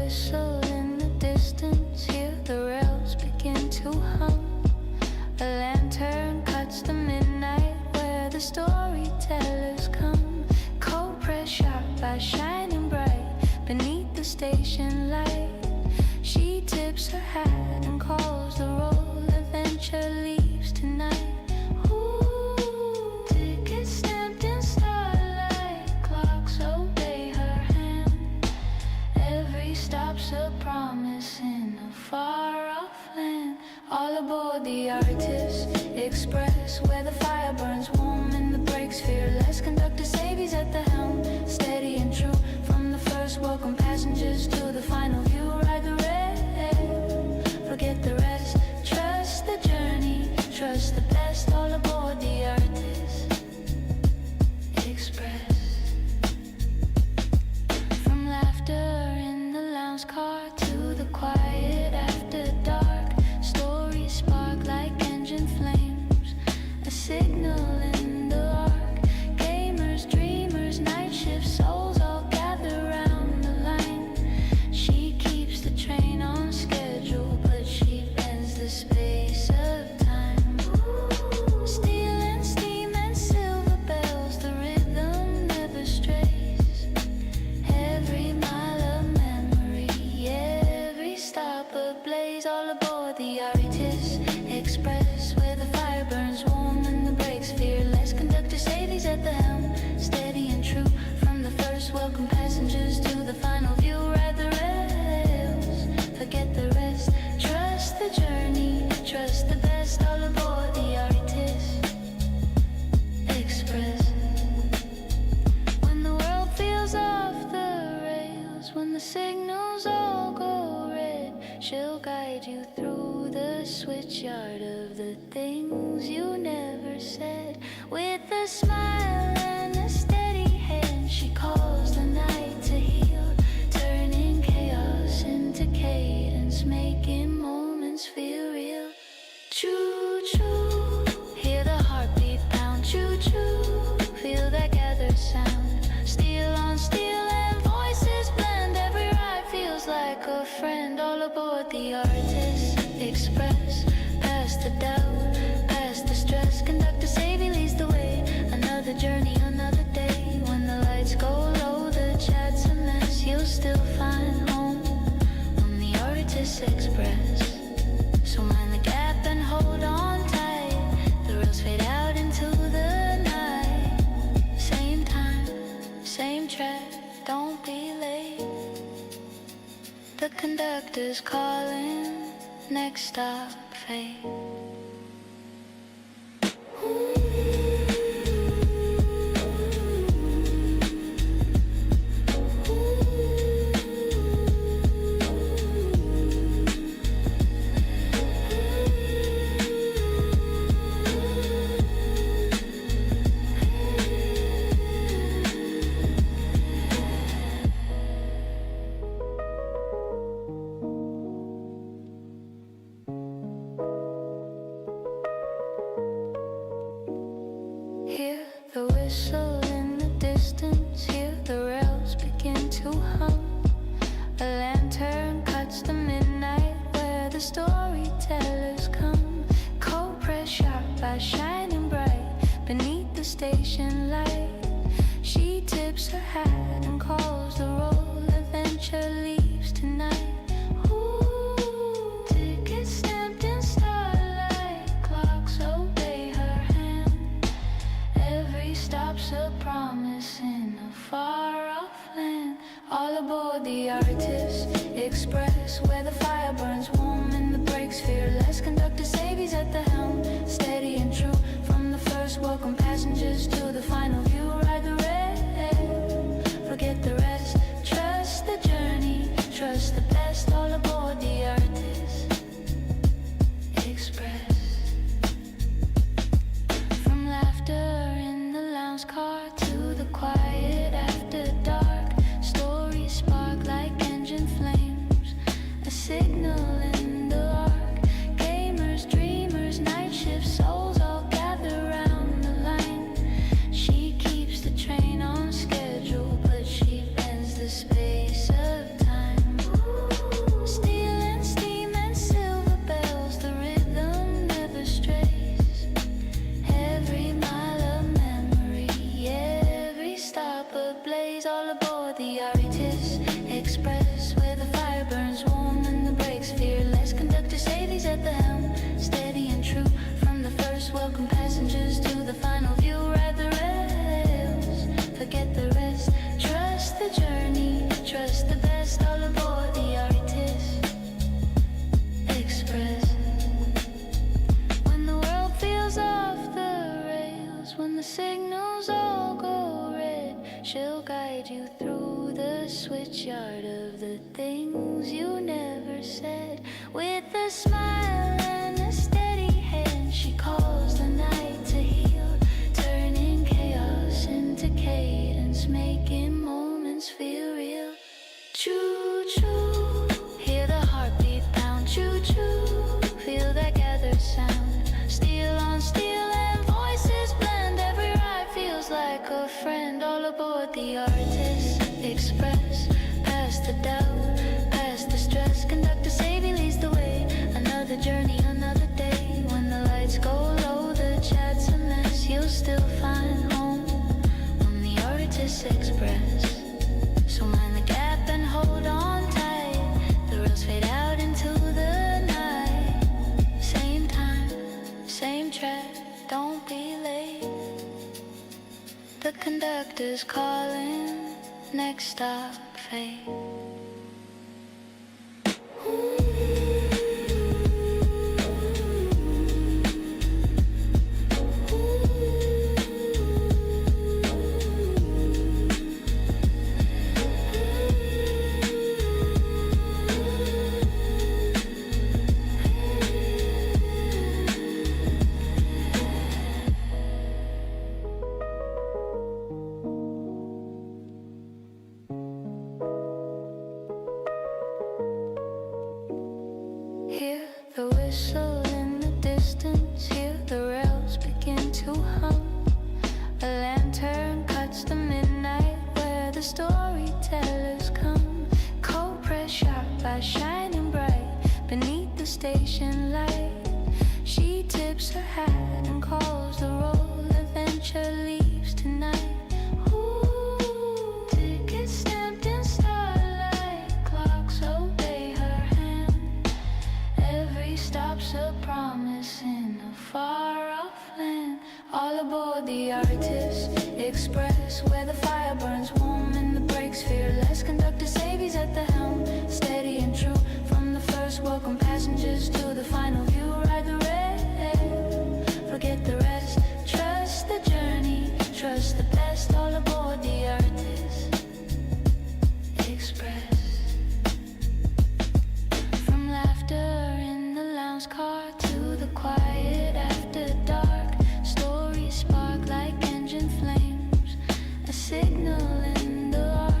whistle in the distance, hear the rails begin to hum. A lantern cuts the midnight where the storytellers come. Cold press sharp by shining bright beneath the station light. She tips her hat and calls the roll. Adventure leaves tonight. Ooh, tickets stamped in starlight. Clocks obey her hand. Every stop's a promise in a far-off land. All aboard the Artist Express, where the fire burns warm and the brakes fearless. Conductor Savy's at the helm, steady and true. From the first, welcome passengers to the final view. Ride the rail, forget the rest. Trust the journey, trust the best. All aboard the Artist Express. From laughter in the lounge car to the quiet after dark, stories spark like engine flames, a signal in the arc. Gamers, dreamers, night shift souls all gather round the line. She keeps the train on schedule, but she bends the space of time. Steel and steam and silver bells, the rhythm never strays. Every mile of memory, every stop ablaze. All aboard the Artist Express, where the fire burns warm and the brakes fearless. Conductor Savy's at the helm, steady and true. From the first, welcome passengers to the final view. Ride the rails, forget the rest. Trust the journey, trust the best. All aboard the Artist Express. When the world feels off the rails, when the signals all go red, she'll guide you through the switchyard of the things you never said. With a smile and a steady hand, she calls the night to heal, turning chaos into cadence, making moments feel real. Choo choo, hear the heartbeat pound. Choo choo, feel that gathered sound. Steel on steel and voices blend. Every ride feels like a friend. All aboard the Artist Express, past the doubt, past the stress. Conductor Savy leads the way. Another journey, another day. When the lights go low, the chat's a mess. You'll still find home on the Artist Express. So mind the gap and hold on tight. The rails fade out into the night. Same time, same track, don't be late. The conductor's calling, next stop, fate. Hear the whistle in the distance, hear the rails begin to hum. A lantern cuts the midnight where the storytellers come. Cold press sharp by shining bright beneath the station light. She tips her hat and calls the roll. Adventure leaves tonight. Ooh, tickets stamped in starlight. Clocks obey her hand. Every stop's a promise in a far-off land. All aboard the Artist Express, where the fire burns warm and the brakes fearless. Conductor Savy's at the helm, steady and true. From the first, welcome passengers to the final view. Ride the rail, forget the rest. Trust the journey, trust the best. All aboard the Artist Express. From laughter in the lounge car to the quiet after dark, stories spark like engine flames, a signal in the arc. Gamers, dreamers, night shift souls all gather round the line. She keeps the the things you never said. With a smile and a steady hand, she calls the night to heal, turning chaos into cadence, making moments feel real. Choo-choo, hear the heartbeat pound. Choo-choo, feel that gathered sound. Steel on steel and voices blend. Every ride feels like a friend. All aboard the Artist Express. Past the doubt, past the stress. Conductor Savy leads the way. Another journey, another day. When the lights go low, the chat's a mess. You'll still find home on the Artist Express. So mind the gap and hold on tight. The rails fade out into the night. Same time, same track, don't be late. The conductor's calling, next stop, fate. Hear the whistle in the distance, hear the rails begin to hum. A lantern cuts the midnight where the storytellers come. Cold press sharp by shining bright beneath the station light. She tips her hat and calls the roll. Adventure leaves tonight. Ooh, tickets stamped in starlight. Clocks obey her hand. Every stop's a promise in a far-off land. All aboard the Artist Express, where the fire burns warm and the brakes fearless. Conductor Savy's at the helm, steady and true. From the first, welcome passengers to the final view. Ride the rail, forget the rest. Trust the journey, trust the best. All aboard the Artist Express. From laughter in the lounge car to the quiet after dark, stories spark like engine flames, a signal in the arc.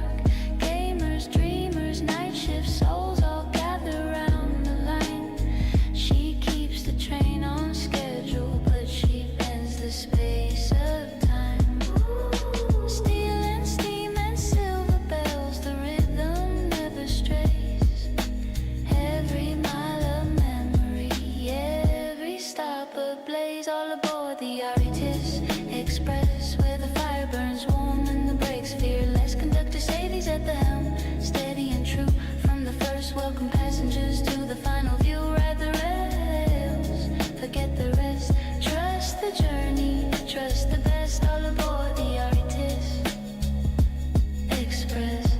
Gamers, dreamers, night shift souls all gather round the line. She keeps the train on schedule, but she bends the space of time. Steel and steam and silver bells, the rhythm never strays. Every mile of memory, every stop ablaze. All aboard the Artist Express, where the fire burns warm and the brakes fearless. Conductor Savy's at the helm, steady and true. From the first, welcome passengers to the final view. Ride the rails, forget the rest. Trust the journey, trust the best. All aboard the Artist Express.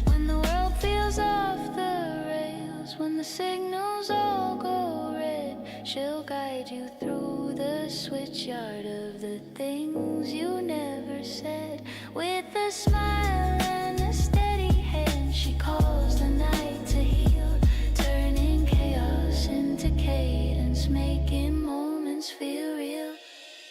When the world feels off the rails, when the signals all go red, she'll guide you through the switchyard of the things you never said. With a smile and a steady hand, she calls the night to heal, turning chaos into cadence, making moments feel real.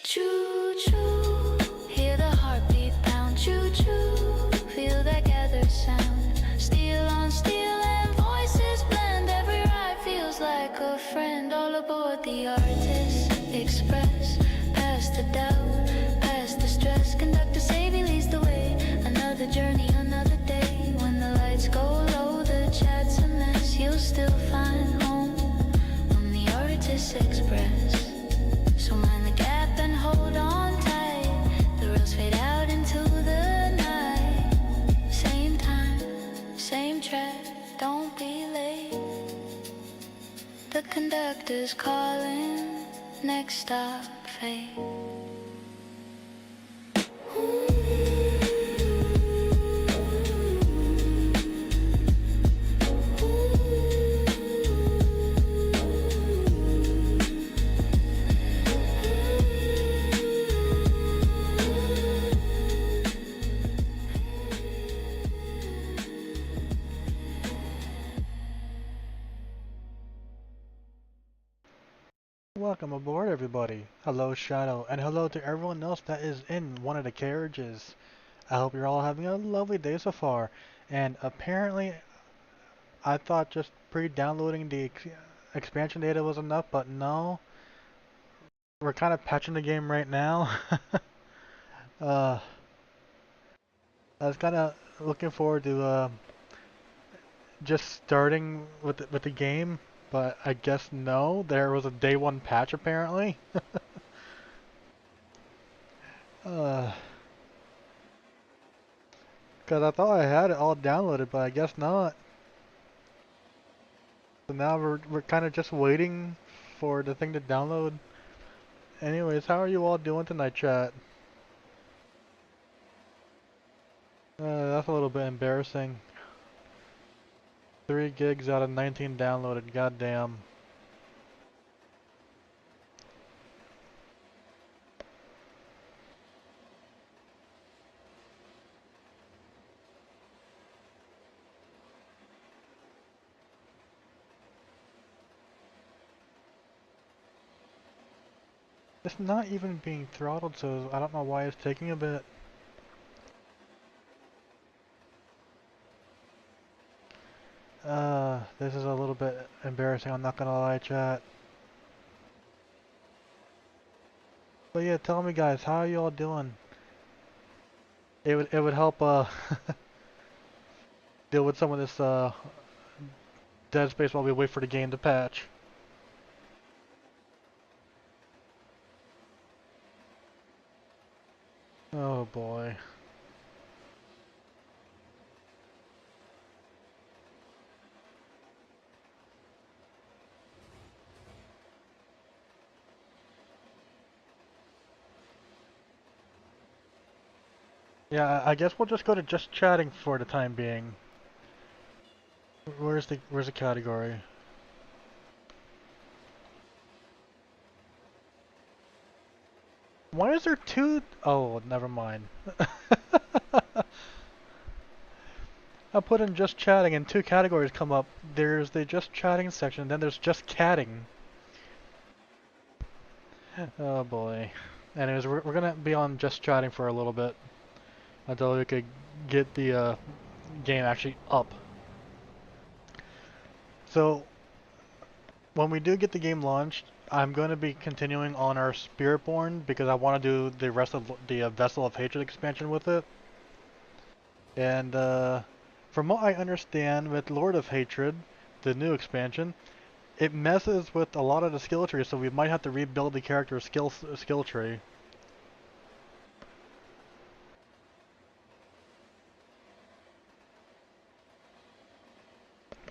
Choo-choo, hear the heartbeat pound. Choo-choo, feel that gathered sound. Steel on steel and voices blend. Every ride feels like a friend. All aboard the Artist Express. Past the doubt, past the stress. Conductor Savy leads the way. Another journey, another day. When the lights go low, the chat's a mess. You'll still find home on the Artist Express. So mind the gap and hold on tight. The rails fade out into the night. Same time, same track, don't be late. The conductor's calling, next stop, fate. Welcome aboard, everybody. Hello, Shadow, and hello to everyone else that is in one of the carriages. I hope you're all having a lovely day so far. And apparently, I thought just pre-downloading the expansion data was enough, but no. We're kind of patching the game right now. uh, I was kind of looking forward to just starting with the game, but I guess no. There was a day one patch apparently. uh, Cause I thought I had it all downloaded, but I guess not. So now we're kind of just waiting for the thing to download. Anyways, how are you all doing tonight, chat? That's a little bit embarrassing. 3 gigs out of 19 downloaded, goddamn. It's not even being throttled, so I don't know why it's taking a bit. This is a little bit embarrassing, I'm not gonna lie, chat. But yeah, tell me guys, how are you all doing? It would help deal with some of this dead space while we wait for the game to patch. Oh boy. Yeah, I guess we'll just go to just chatting for the time being. Where's the category? Why is there two? Oh, never mind. I put in just chatting and 2 categories come up. There's the just chatting section, then there's just catting. Oh boy. Anyways, we're gonna be on just chatting for a little bit until we could get the game actually up. So when we do get the game launched, I'm going to be continuing on our Spiritborn because I want to do the rest of the Vessel of Hatred expansion with it. And from what I understand with Lord of Hatred, the new expansion, it messes with a lot of the skill tree, so we might have to rebuild the character's skill tree.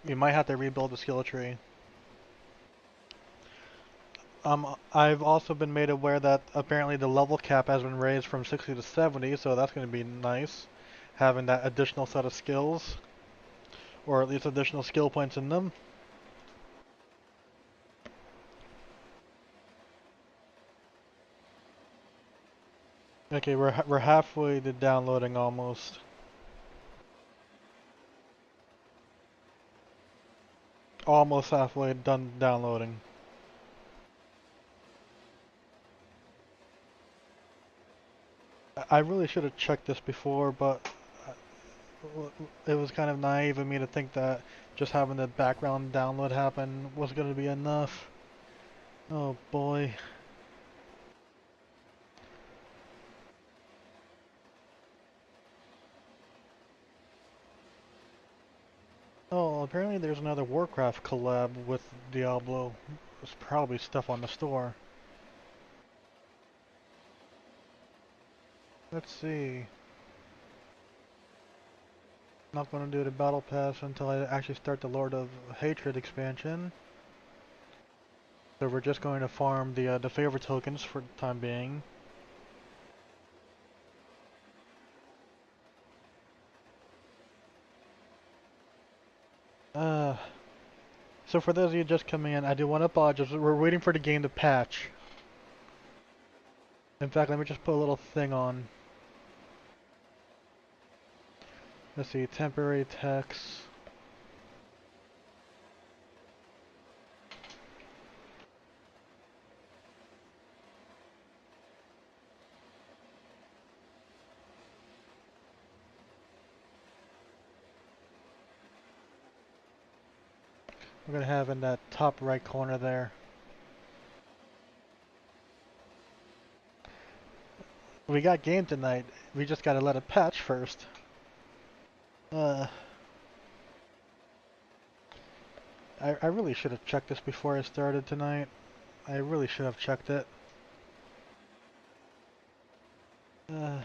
We might have to rebuild the skill tree. I've also been made aware that apparently the level cap has been raised from 60 to 70, so that's going to be nice, having that additional set of skills, or at least additional skill points in them. Okay, we're halfway to downloading almost. Almost halfway done downloading. I really should have checked this before, but it was kind of naive of me to think that just having the background download happen was going to be enough. Oh boy. Oh, apparently there's another Warcraft collab with Diablo. There's probably stuff on the store. Let's see. Not going to do the Battle Pass until I actually start the Lord of Hatred expansion. So we're just going to farm the favor tokens for the time being. Uh, so for those of you just coming in, I do want to apologize. We're waiting for the game to patch. In fact, let me just put a little thing on. Let's see, temporary text. we're gonna have in that top right corner there. We got game tonight. We just gotta let it patch first. Uh, I really should have checked this before I started tonight. I really should have checked it. Uh,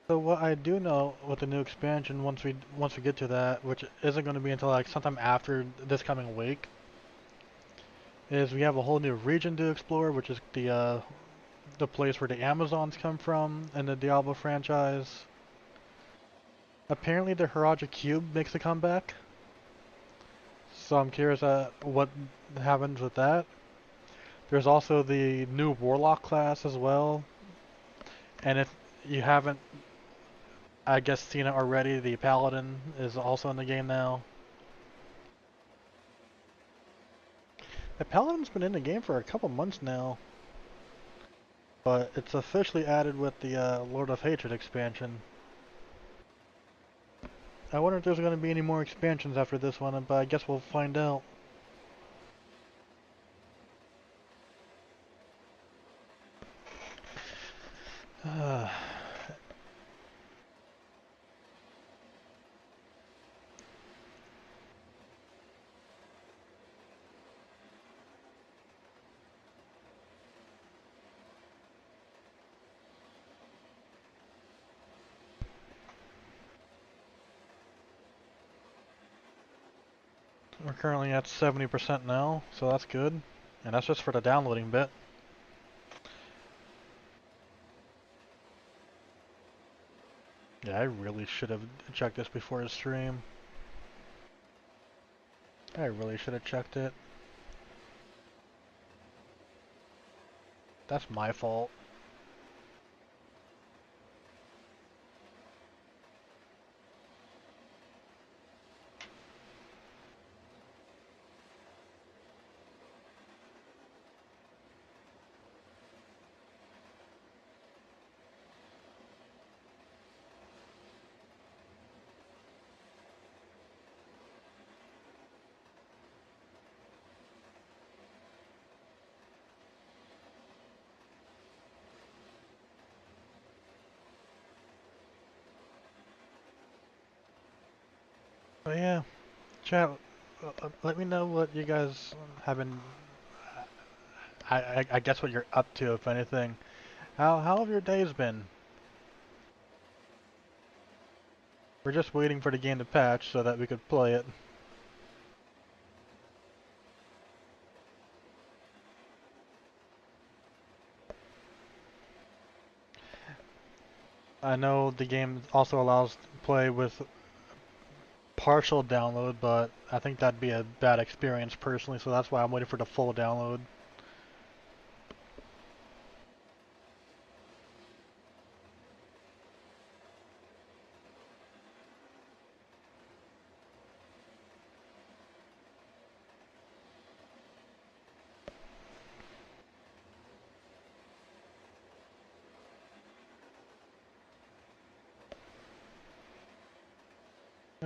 so what I do know with the new expansion, once we get to that, which isn't going to be until like sometime after this coming week, is we have a whole new region to explore, which is the place where the Amazons come from in the Diablo franchise. Apparently, the Haraja Cube makes a comeback, so I'm curious what happens with that. There's also the new Warlock class as well, and if you haven't, I guess, seen it already, the Paladin is also in the game now. The Paladin's been in the game for a couple months now, but it's officially added with the Lord of Hatred expansion. I wonder if there's going to be any more expansions after this one, but I guess we'll find out. We're currently at 70% now, so that's good. And that's just for the downloading bit. Yeah, I really should have checked this before the stream. I really should have checked it. That's my fault. But yeah, chat, let me know what you guys have been, I guess what you're up to, if anything. How have your days been? We're just waiting for the game to patch so that we could play it. I know the game also allows play with partial download, but I think that'd be a bad experience personally, so that's why I'm waiting for the full download.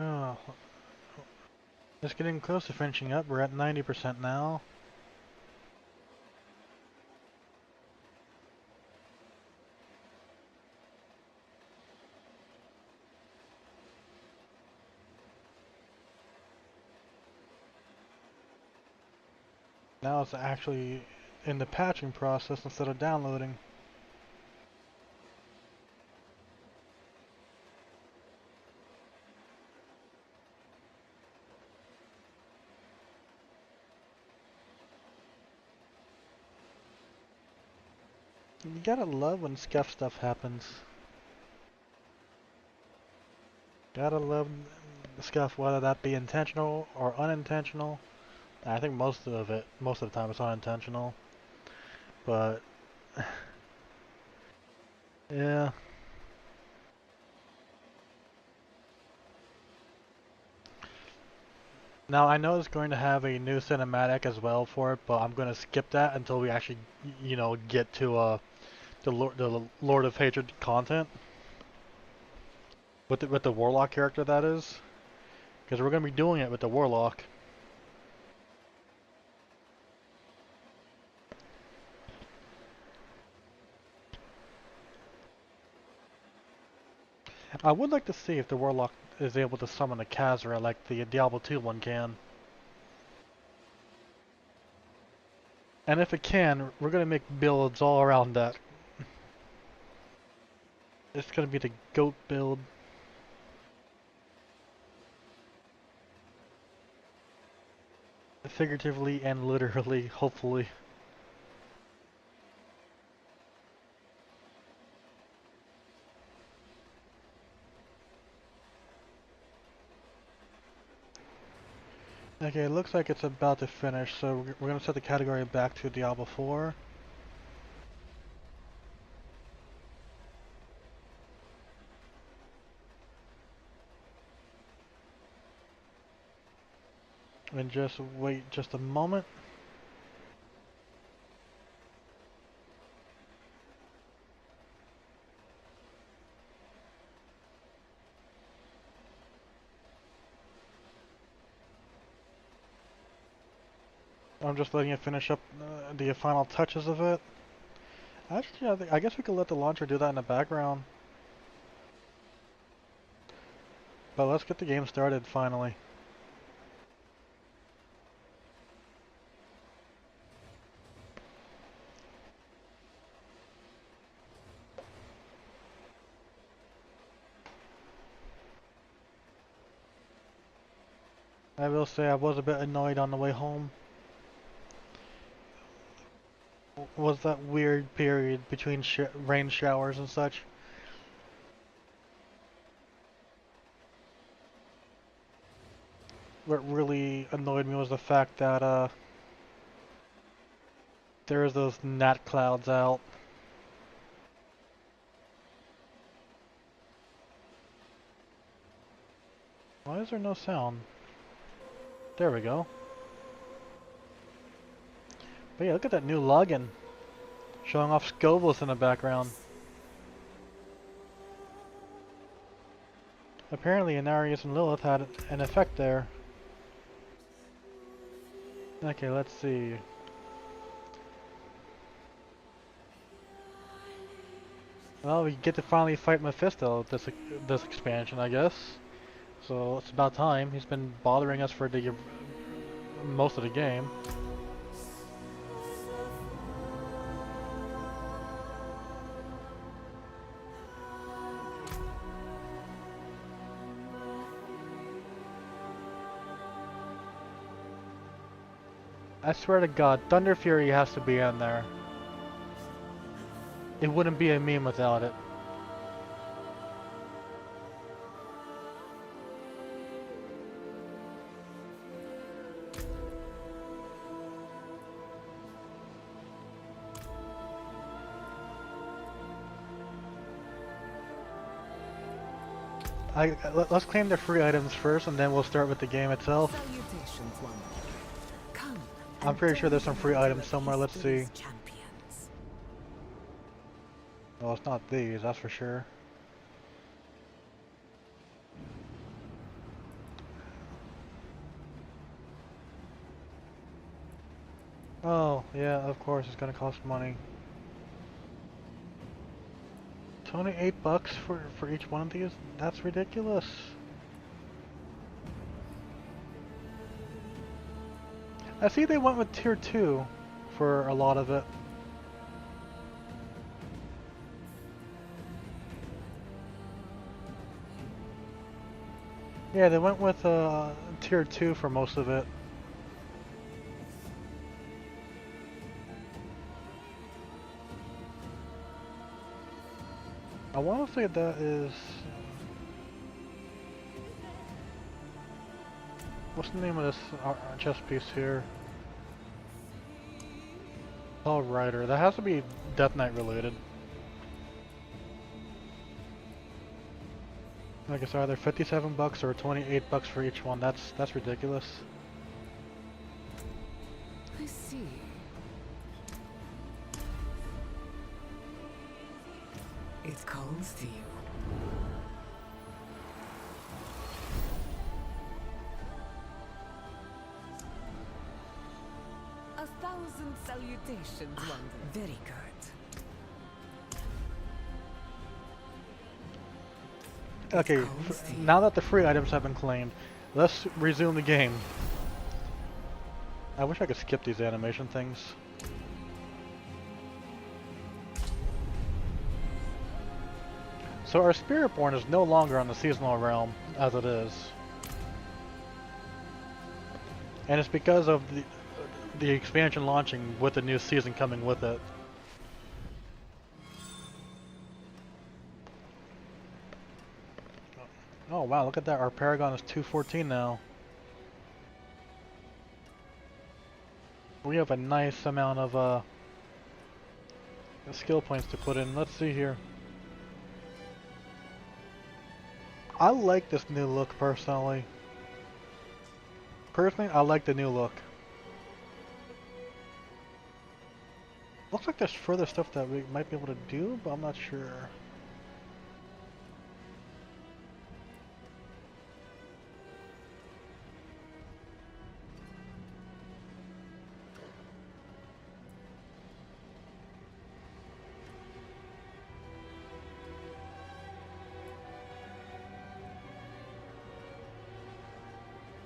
Oh, just getting close to finishing up. We're at 90% now. Now it's actually in the patching process instead of downloading. You gotta love when scuff stuff happens. Gotta love scuff, whether that be intentional or unintentional. I think most of the time it's unintentional. But, yeah. Now I know it's going to have a new cinematic as well for it, but I'm going to skip that until we actually, get to the Lord of Hatred content with the Warlock character, that is, because we're gonna be doing it with the Warlock. I would like to see if the Warlock is able to summon a Khazra like the Diablo 2 one can. And if it can, we're gonna make builds all around that. It's gonna be the goat build. Figuratively and literally, hopefully. Okay, it looks like it's about to finish, so we're gonna set the category back to Diablo 4. And just wait just a moment. I'm just letting it finish up the final touches of it. Actually, I guess we could let the launcher do that in the background. But let's get the game started finally. I will say I was a bit annoyed on the way home. Was that weird period between rain showers and such. What really annoyed me was the fact that there was those gnat clouds out. Why is there no sound? There we go. But yeah, look at that new login. Showing off Scovels in the background. Apparently Inarius and Lilith had an effect there. Okay, let's see. Well, we get to finally fight Mephisto this expansion, I guess. So it's about time. He's been bothering us for the most of the game. I swear to God, Thunder Fury has to be in there. It wouldn't be a meme without it. Let's claim the free items first, and then we'll start with the game itself. I'm pretty sure there's some free items somewhere. Let's see. Well, it's not these, that's for sure. Oh, yeah, of course, it's gonna cost money. It's only $8 for each one of these? That's ridiculous. I see they went with tier 2 for a lot of it. Yeah, they went with tier 2 for most of it. I want to say that is... What's the name of this chess piece here? Oh, Rider. That has to be Death Knight related. Like it's either $57 or $28 for each one. That's ridiculous. I see. It calls to you. A thousand salutations, Wanderer. Very good. Okay, now that the free items have been claimed, let's resume the game. I wish I could skip these animation things. So our Spiritborn is no longer on the seasonal realm as it is. And it's because of the expansion launching with the new season coming with it. Oh wow, look at that. Our Paragon is 214 now. We have a nice amount of skill points to put in. Let's see here. I like this new look personally. I like the new look. Looks like there's further stuff that we might be able to do, but I'm not sure.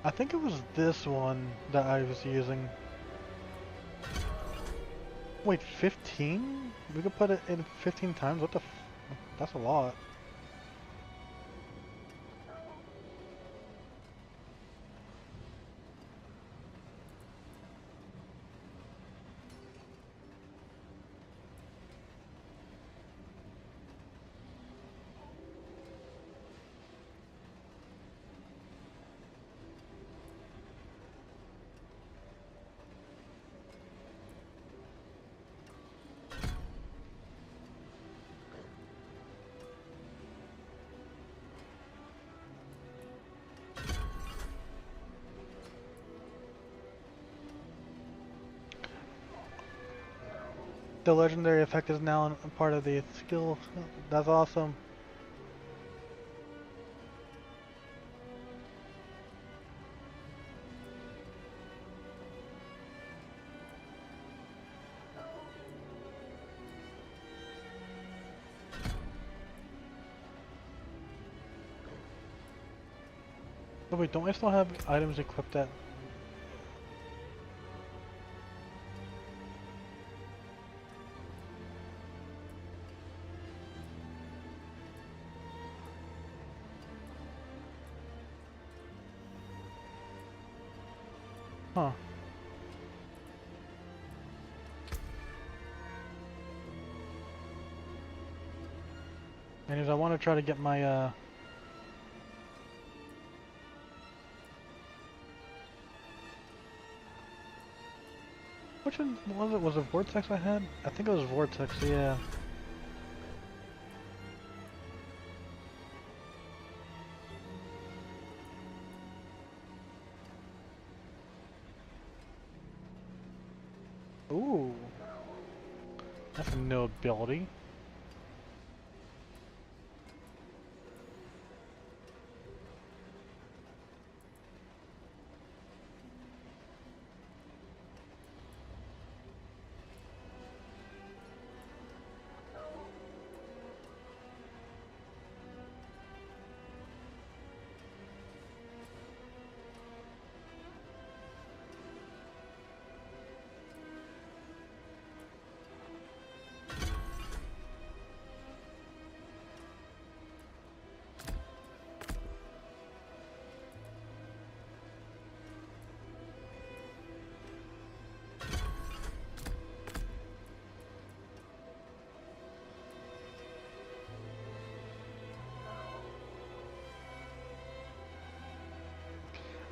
I think it was this one that I was using. Wait, 15? We could put it in 15 times? What the f... That's a lot. The legendary effect is now a part of the skill. That's awesome. But wait, don't I still have items equipped at... Huh. Anyways, I want to try to get my, which one was it? Was it Vortex I had? I think it was Vortex, yeah. Ooh. That's a new ability.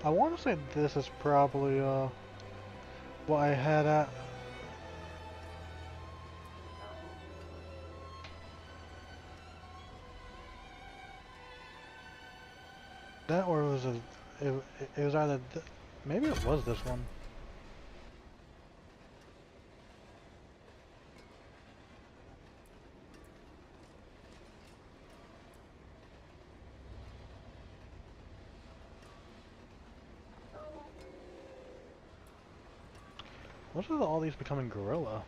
I want to say this is probably what I had at. That or was it was either maybe it was this one. What's with all these becoming gorilla?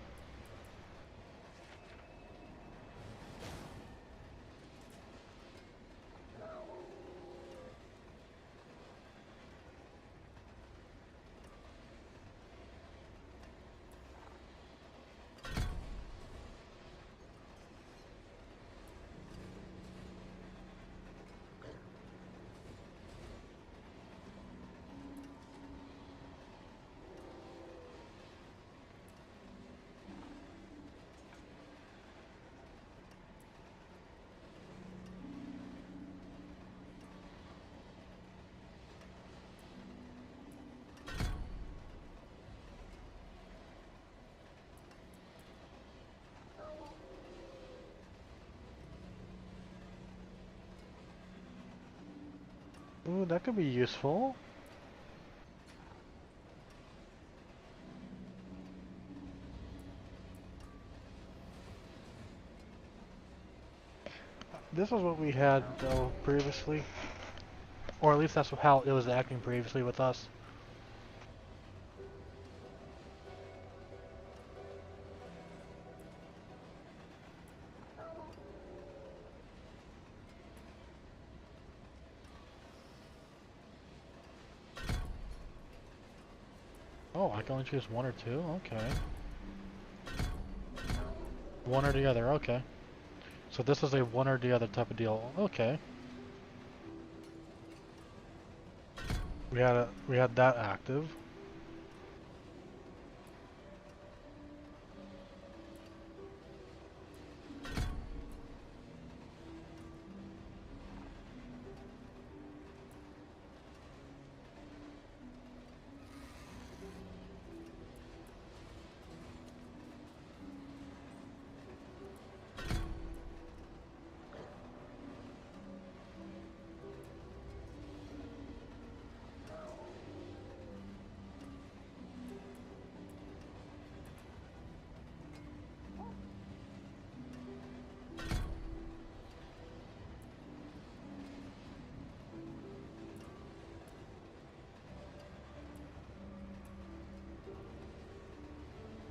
Ooh, that could be useful. This is what we had, though, previously. Or at least that's how it was acting previously with us. Oh, I can only choose one or two? Okay. One or the other, okay. So this is a one or the other type of deal. Okay. We had that active.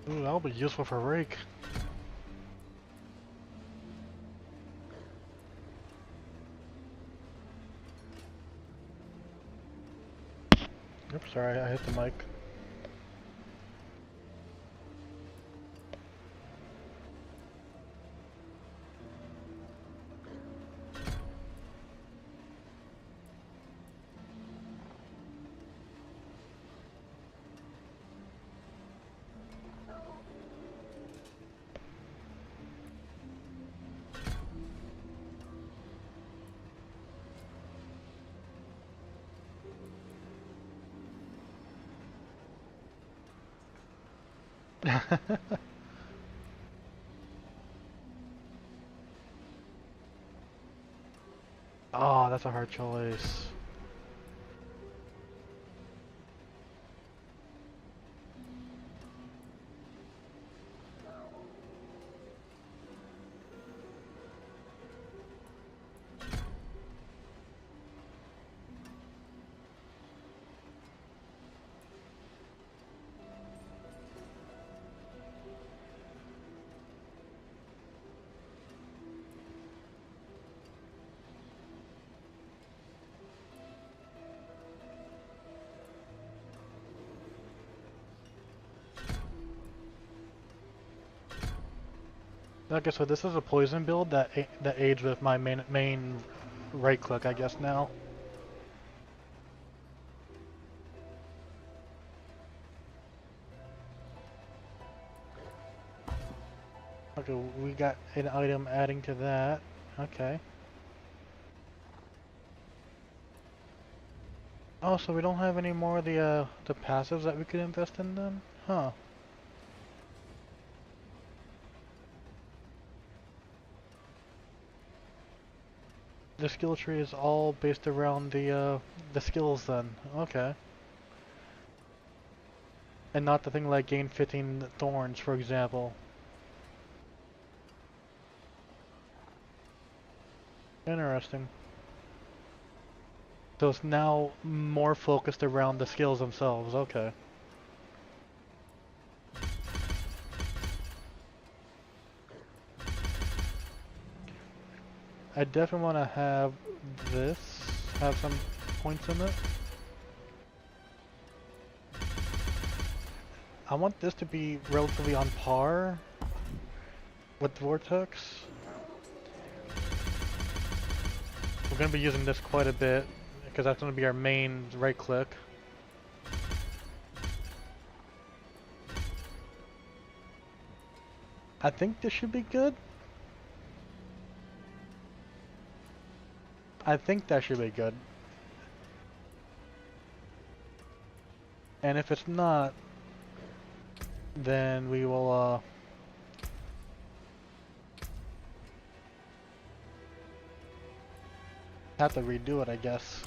Ooh, that'll be useful for rake. Oops, sorry, I hit the mic. Oh, that's a hard choice. Okay, so this is a poison build that aids with my main right click, I guess now. Okay, we got an item adding to that. Okay. Oh, so we don't have any more of the passives that we could invest in then? Huh. The skill tree is all based around the skills then. Okay. And not the thing like gain 15 thorns, for example. Interesting. So it's now more focused around the skills themselves. Okay. I definitely want to have this have some points in it. I want this to be relatively on par with Vortex. We're going to be using this quite a bit because that's going to be our main right click. I think this should be good. I think that should be good. And if it's not, then we will have to redo it, I guess.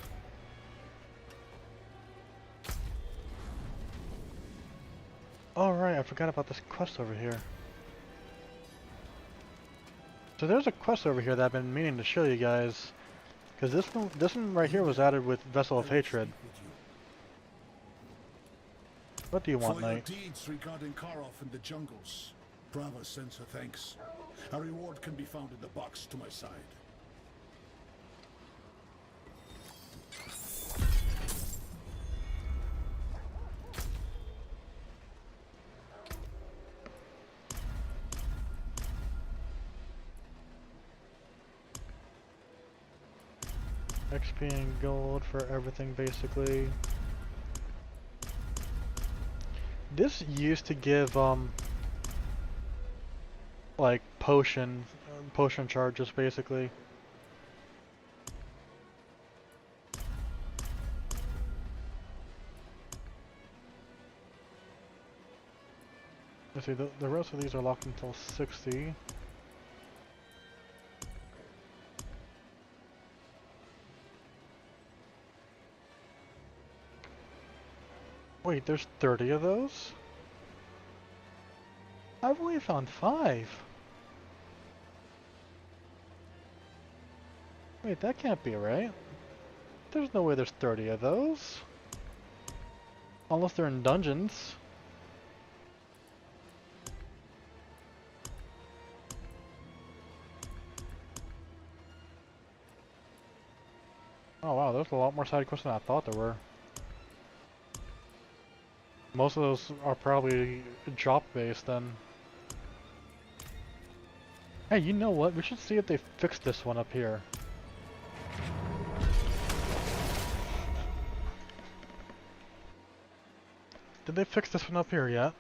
Alright, I forgot about this quest over here. So there's a quest over here that I've been meaning to show you guys. Because this one right here was added with Vessel of Hatred. What do you want, For your Knight? deeds regarding Karov in the jungles, Brava sends her thanks. A reward can be found in the box to my side. XP and gold for everything, basically. This used to give, like, potion charges, basically. Let's see, the rest of these are locked until 60. Wait, there's 30 of those? I've only found 5. Wait, that can't be right. There's no way there's 30 of those. Unless they're in dungeons. Oh wow, there's a lot more side quests than I thought there were. Most of those are probably drop based then. Hey, you know what? We should see if they fixed this one up here. Did they fix this one up here yet?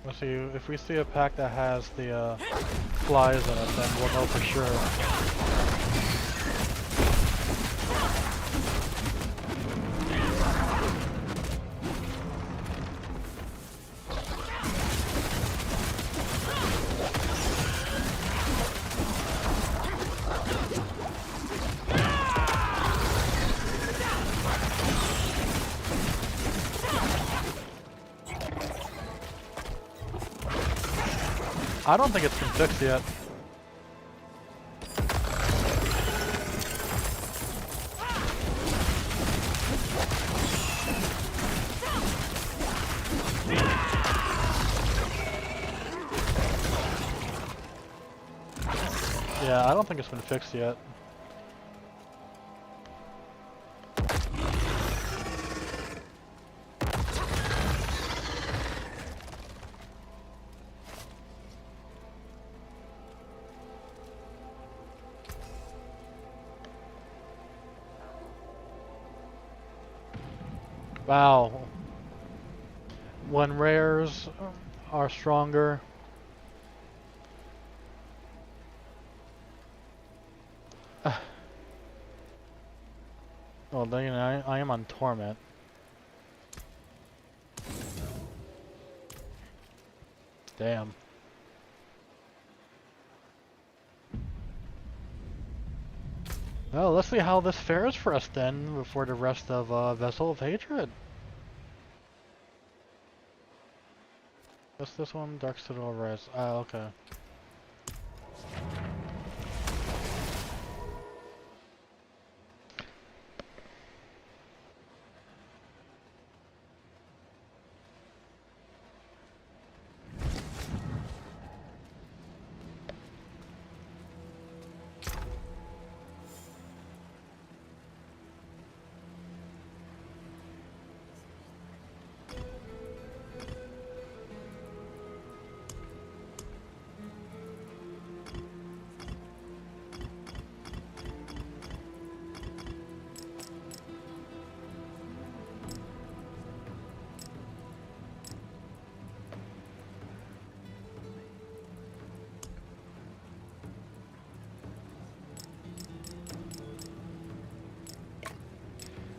Let's see, if we see a pack that has the flies in it, then we'll know for sure. I don't think it's been fixed yet. Yeah, I don't think it's been fixed yet. Wow. When rares are stronger. Well, then I am on Torment. Damn. Well, let's see how this fares for us then before the rest of Vessel of Hatred. What's this one? Dark Citadel Rise. Ah, okay.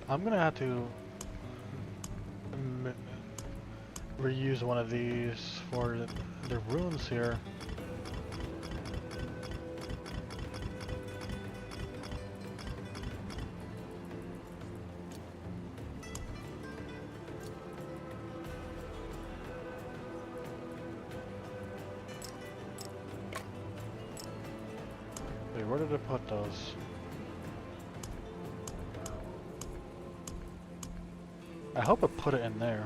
I'm gonna have to reuse one of these for the runes here. Wait, where did I put those? I hope I put it in there.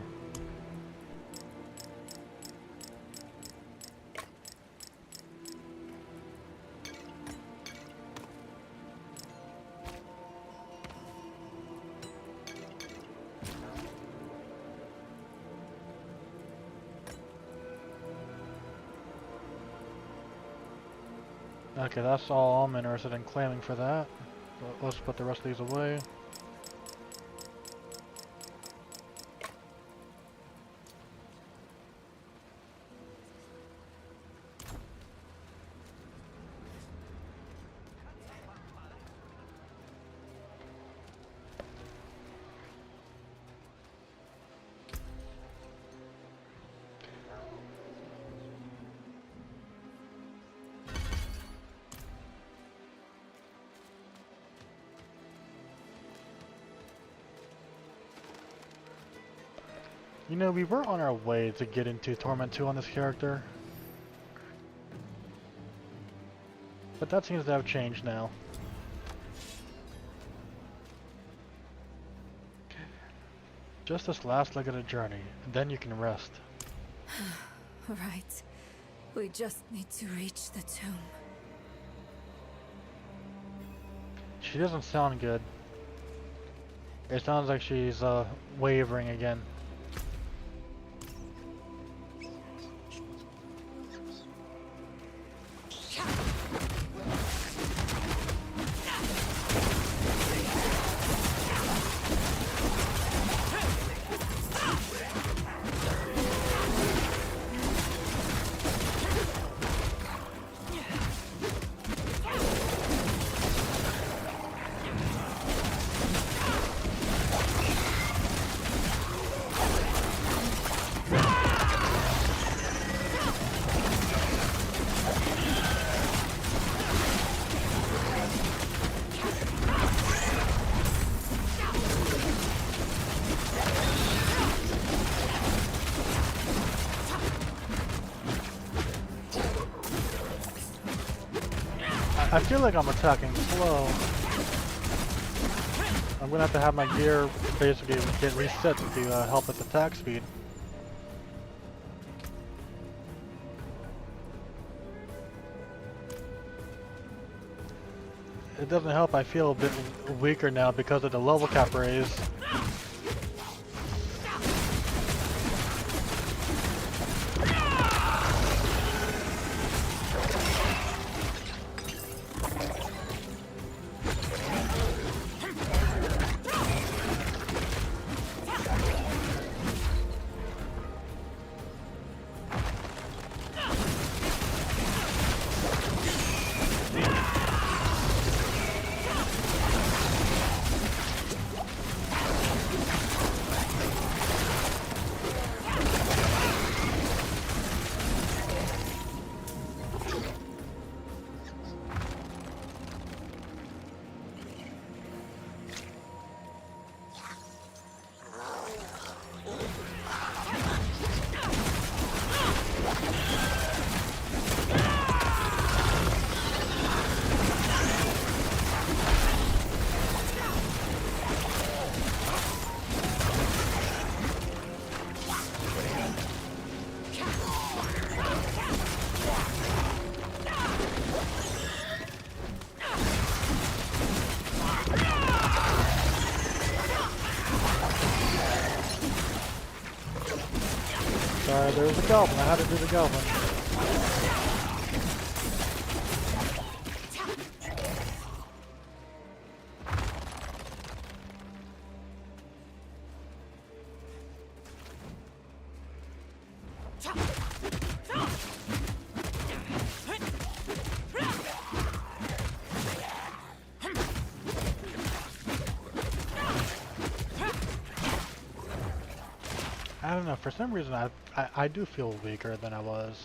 Okay, that's all I'm interested in claiming for that. Let's put the rest of these away. You know, we were on our way to get into Torment 2 on this character. But that seems to have changed now. Just this last leg of the journey, and then you can rest. Right. We just need to reach the tomb. She doesn't sound good. It sounds like she's wavering again. I feel like I'm attacking slow. I'm gonna have to have my gear basically get reset to help with attack speed. It doesn't help, I feel a bit weaker now because of the level cap raise. there's the goblin. I had to do the goblin. I don't know, for some reason I do feel weaker than I was.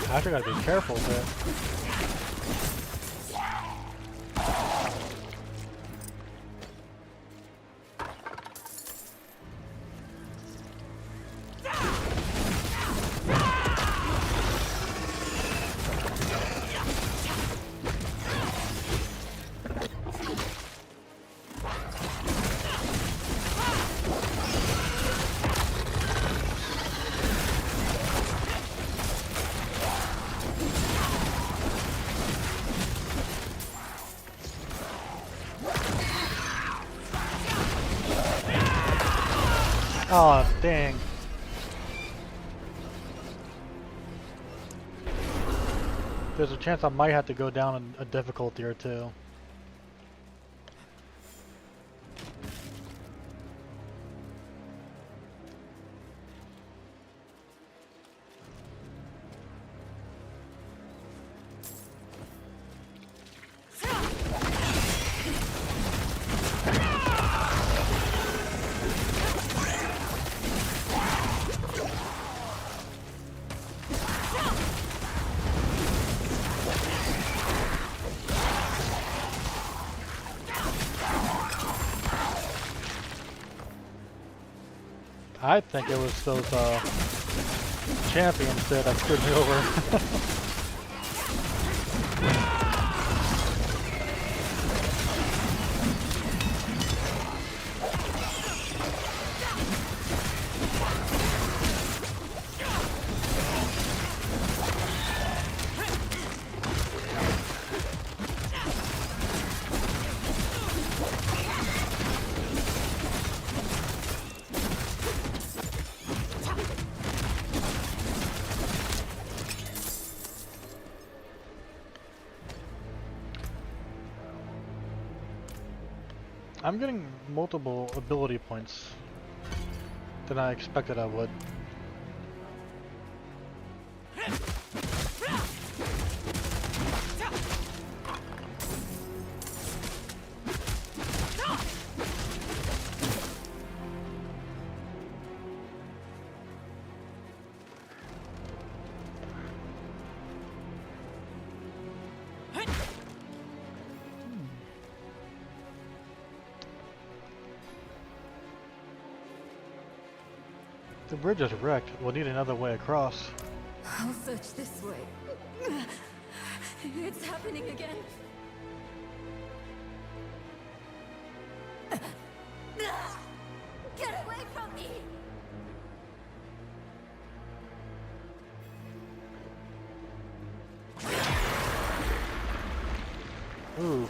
I actually gotta be careful with it. Oh, dang. There's a chance I might have to go down a difficulty or two. I think it was those champions that screwed me over. I'm getting multiple ability points than I expected I would. The bridge is wrecked. We'll need another way across. I'll search this way. It's happening again. Get away from me! Ooh.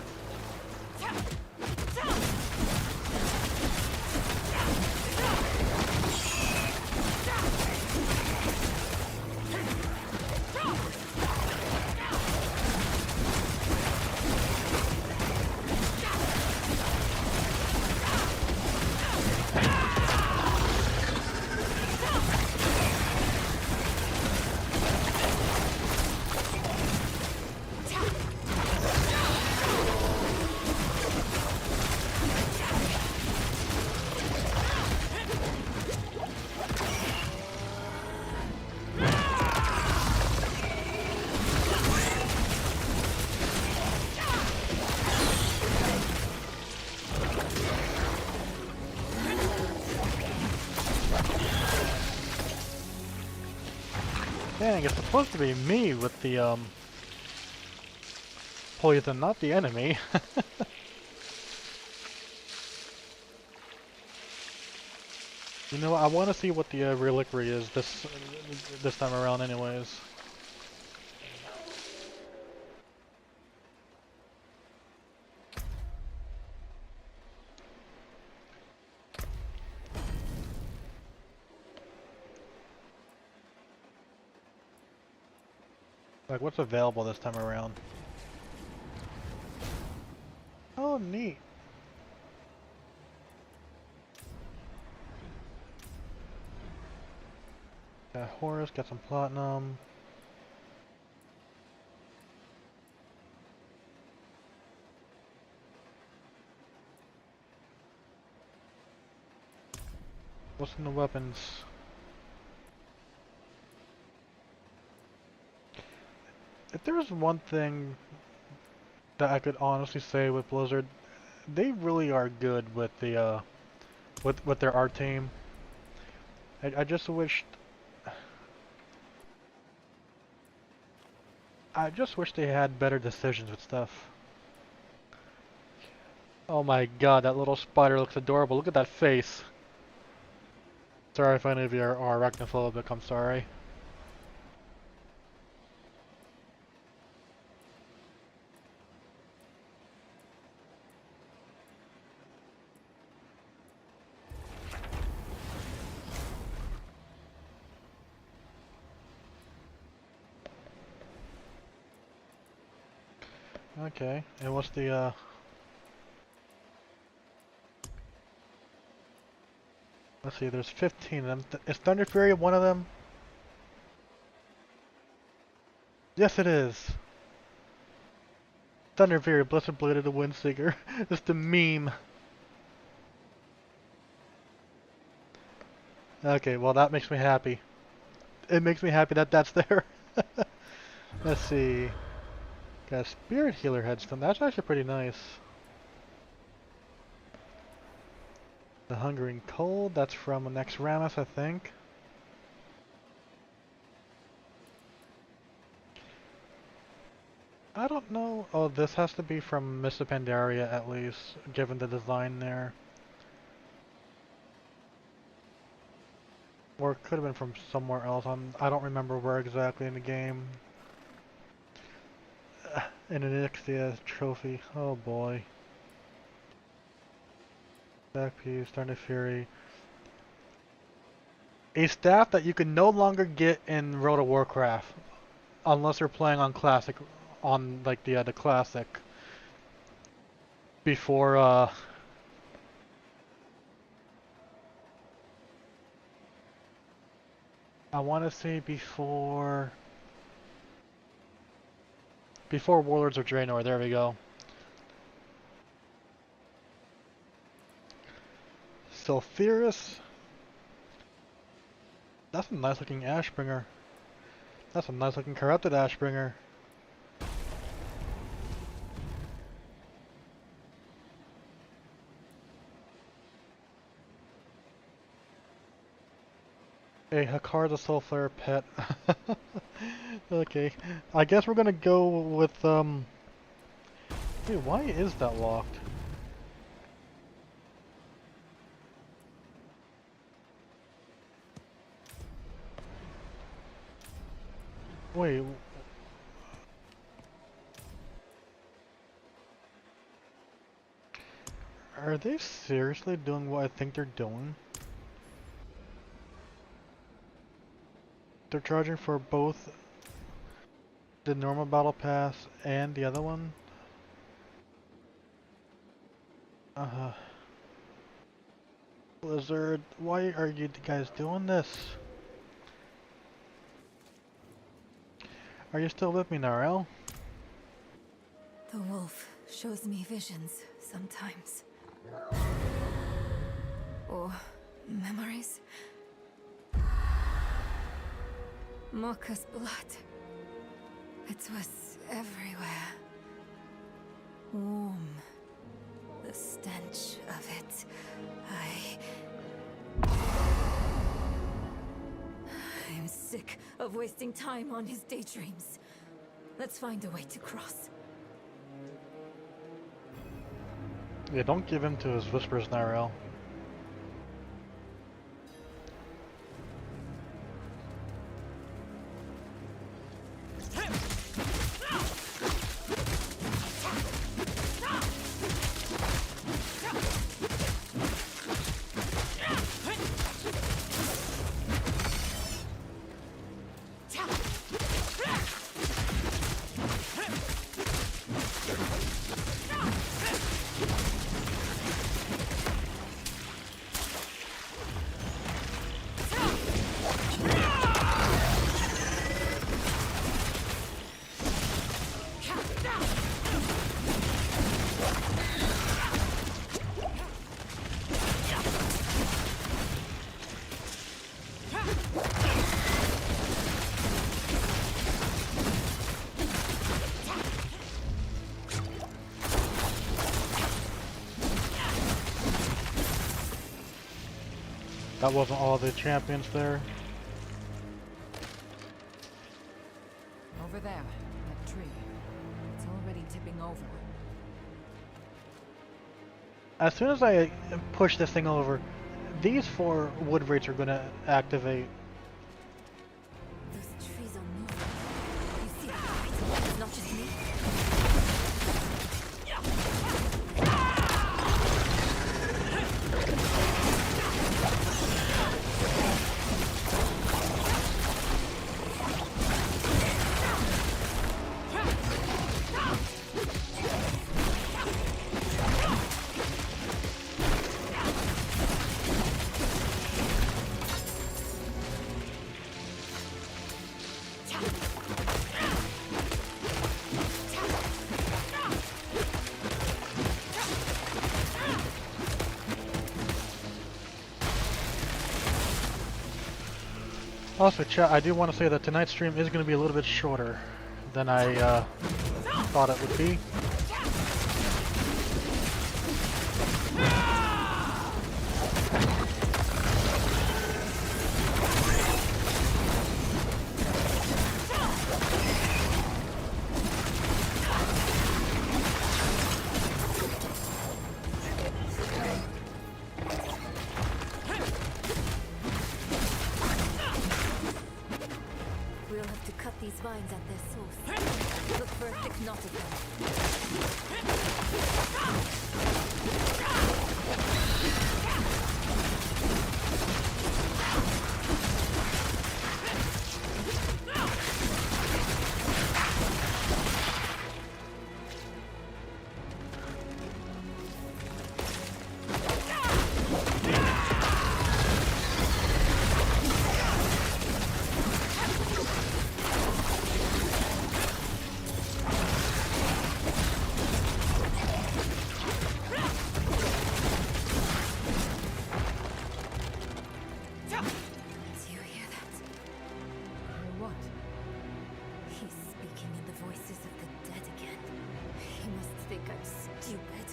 Dang, it's supposed to be me with the poison, not the enemy. You know, I want to see what the reliquary is this time around, anyways. Like, what's available this time around? Oh, neat. Got Horus, got some platinum. What's in the weapons? If there's one thing that I could honestly say with Blizzard, they really are good with the with their art team. I just wished they had better decisions with stuff. Oh my god, that little spider looks adorable. Look at that face. Sorry if any of you are arachnophobic, I'm sorry. Okay, and what's the let's see, there's 15 of them. Is Thunder Fury one of them? Yes, it is. Thunder Fury, Blessed Blade of the Windseeker. It's the meme. Okay, well that makes me happy. It makes me happy that that's there. Let's see. Got a Spirit Healer headstone. That's actually pretty nice. The Hungering Cold. That's from Next Ramus, I think. I don't know. Oh, this has to be from Mists of Pandaria at least, given the design there. Or it could have been from somewhere else. I don't remember where exactly in the game. An Onyxia trophy. Oh boy. Back piece, Thunder Fury. A staff that you can no longer get in World of Warcraft, unless you're playing on Classic, on like the Classic. Before I want to say before Warlords of Draenor. There we go. Sulfurus. That's a nice looking Ashbringer. That's a nice looking corrupted Ashbringer. A Hakar the Soulflare pet. Okay. I guess we're gonna go with wait, why is that locked? Wait. Are they seriously doing what I think they're doing? They're charging for both the normal battle pass and the other one? Blizzard, why are you guys doing this? Are you still with me, Narelle? The wolf shows me visions sometimes. Or memories. Mocha's blood. It was everywhere. Warm. The stench of it. I'm sick of of wasting time on his daydreams. Let's find a way to cross. Yeah, don't give in to his whispers, Nyrel. That wasn't all the champions there. Over there, that tree. It's already tipping over. As soon as I push this thing over, these 4 wood rates are gonna activate. Those trees are moving. You see that, right? It's not just me. Also, chat, I do want to say that tonight's stream is going to be a little bit shorter than I thought it would be. We'll have to cut these vines at their source. Look for a thick knot of them. Do you hear that? What? He's speaking in the voices of the dead again. He must think I'm stupid.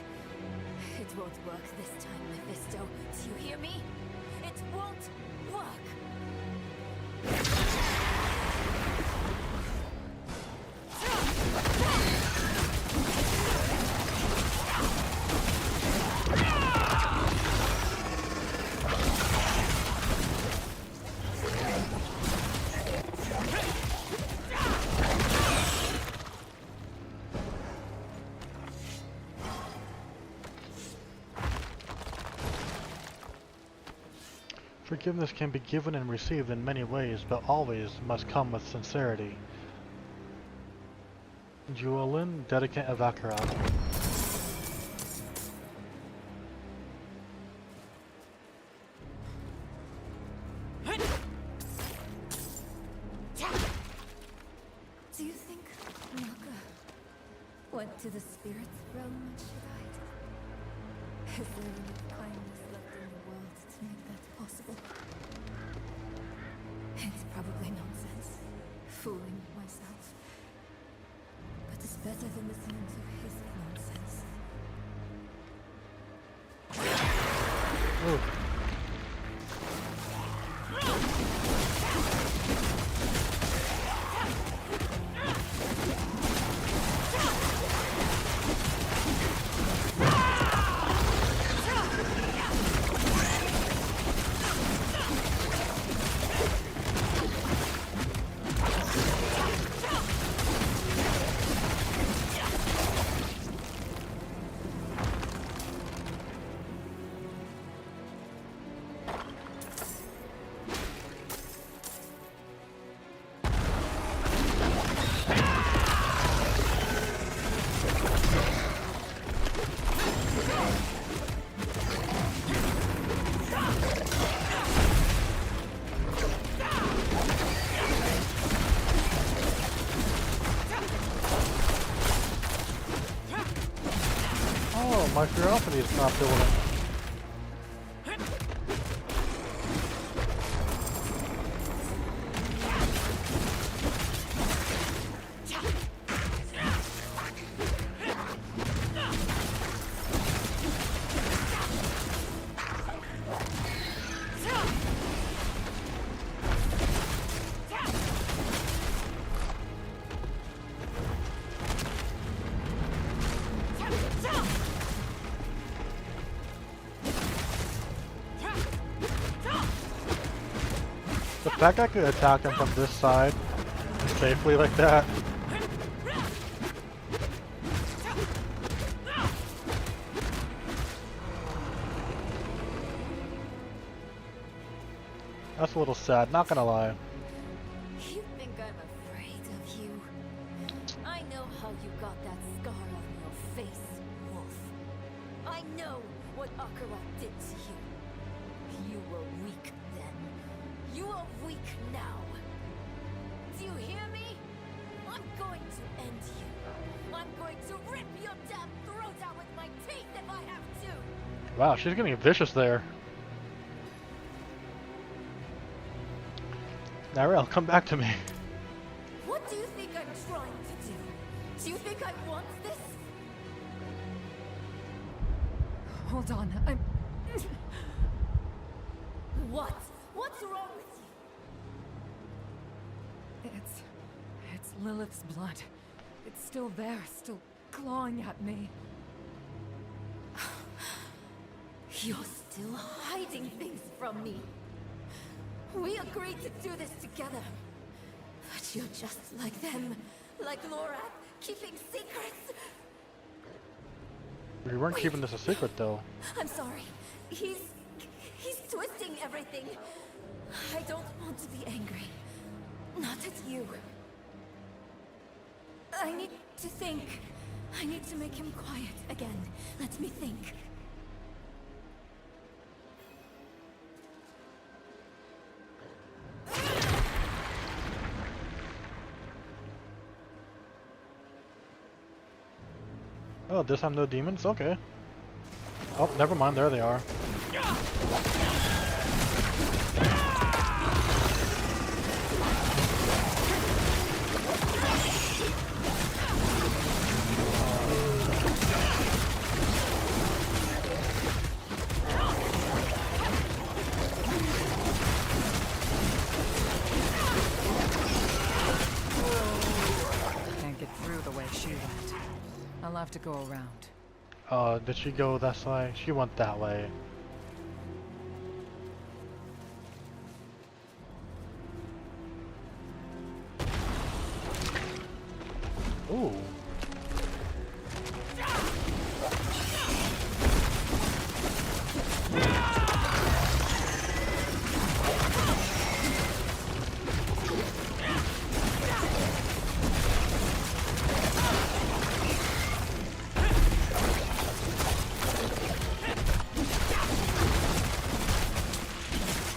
It won't work this time, Mephisto. Do you hear me? It won't work. Forgiveness can be given and received in many ways, but always must come with sincerity. Julian, Dedicant of Akarat. Do you think Naga went to the spirit's realm when she died? Is there enough kindness left in the world to make that possible? It's probably nonsense, fooling myself. But it's better than listening to his nonsense. Ooh. My curiosity is not building. The fact I could attack him from this side safely like that. That's a little sad, not gonna lie. You think I'm afraid of you? I know how you got that scar on your face, Wolf. I know what Akarat did to you. You were weak then. You are weak now. Do you hear me? I'm going to end you. I'm going to rip your damn throat out with my teeth if I have to. Wow, she's getting vicious there. Narelle, come back to me. What do you think I'm trying to do? Do you think I want this? Hold on, I'm... What? What's wrong with you? It's Lilith's blood. It's still there, still clawing at me. You're still hiding things from me. We agreed to do this together. But you're just like them. Like Laura, keeping secrets. We weren't keeping this a secret though. I'm sorry. He's twisting everything. I don't want to be angry. Not at you. I need to think. I need to make him quiet again. Let me think. Oh, this time no demons? Okay. Oh, never mind, there they are. Can't get through the way she went. I'll have to go around. Did she go that side? She went that way. Ooh.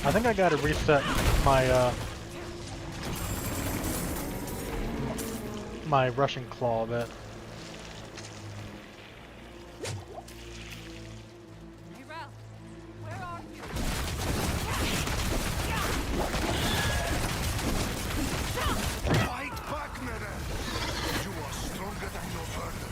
I think I gotta reset my my Russian claw a bit. Hey, Ralph, where are you? Fight back, Mirror! You are stronger than your burden.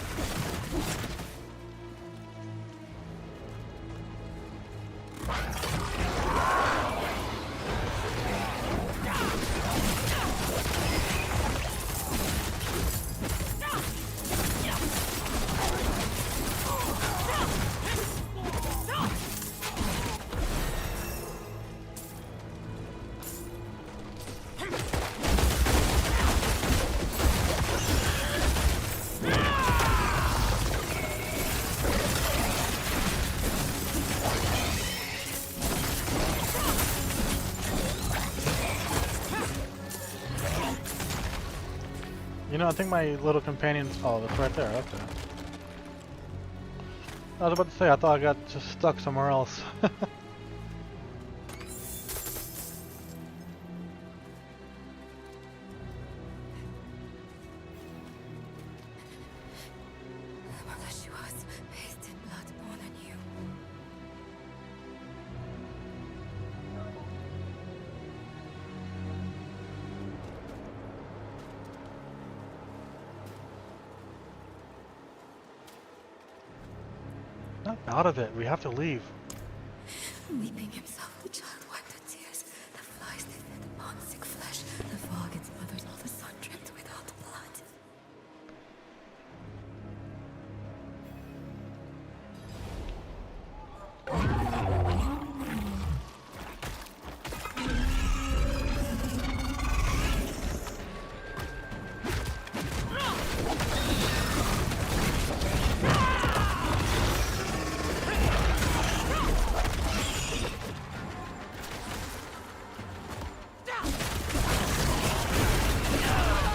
You know, I think my little companion. Oh, that's right there. Okay. I was about to say, I thought I got just stuck somewhere else. She was bathed in blood. Snap out of it. We have to leave. Weeping himself, the child wiped her tears. The flies they fed upon sick flesh. The fog it smothered all the sun dripped without blood.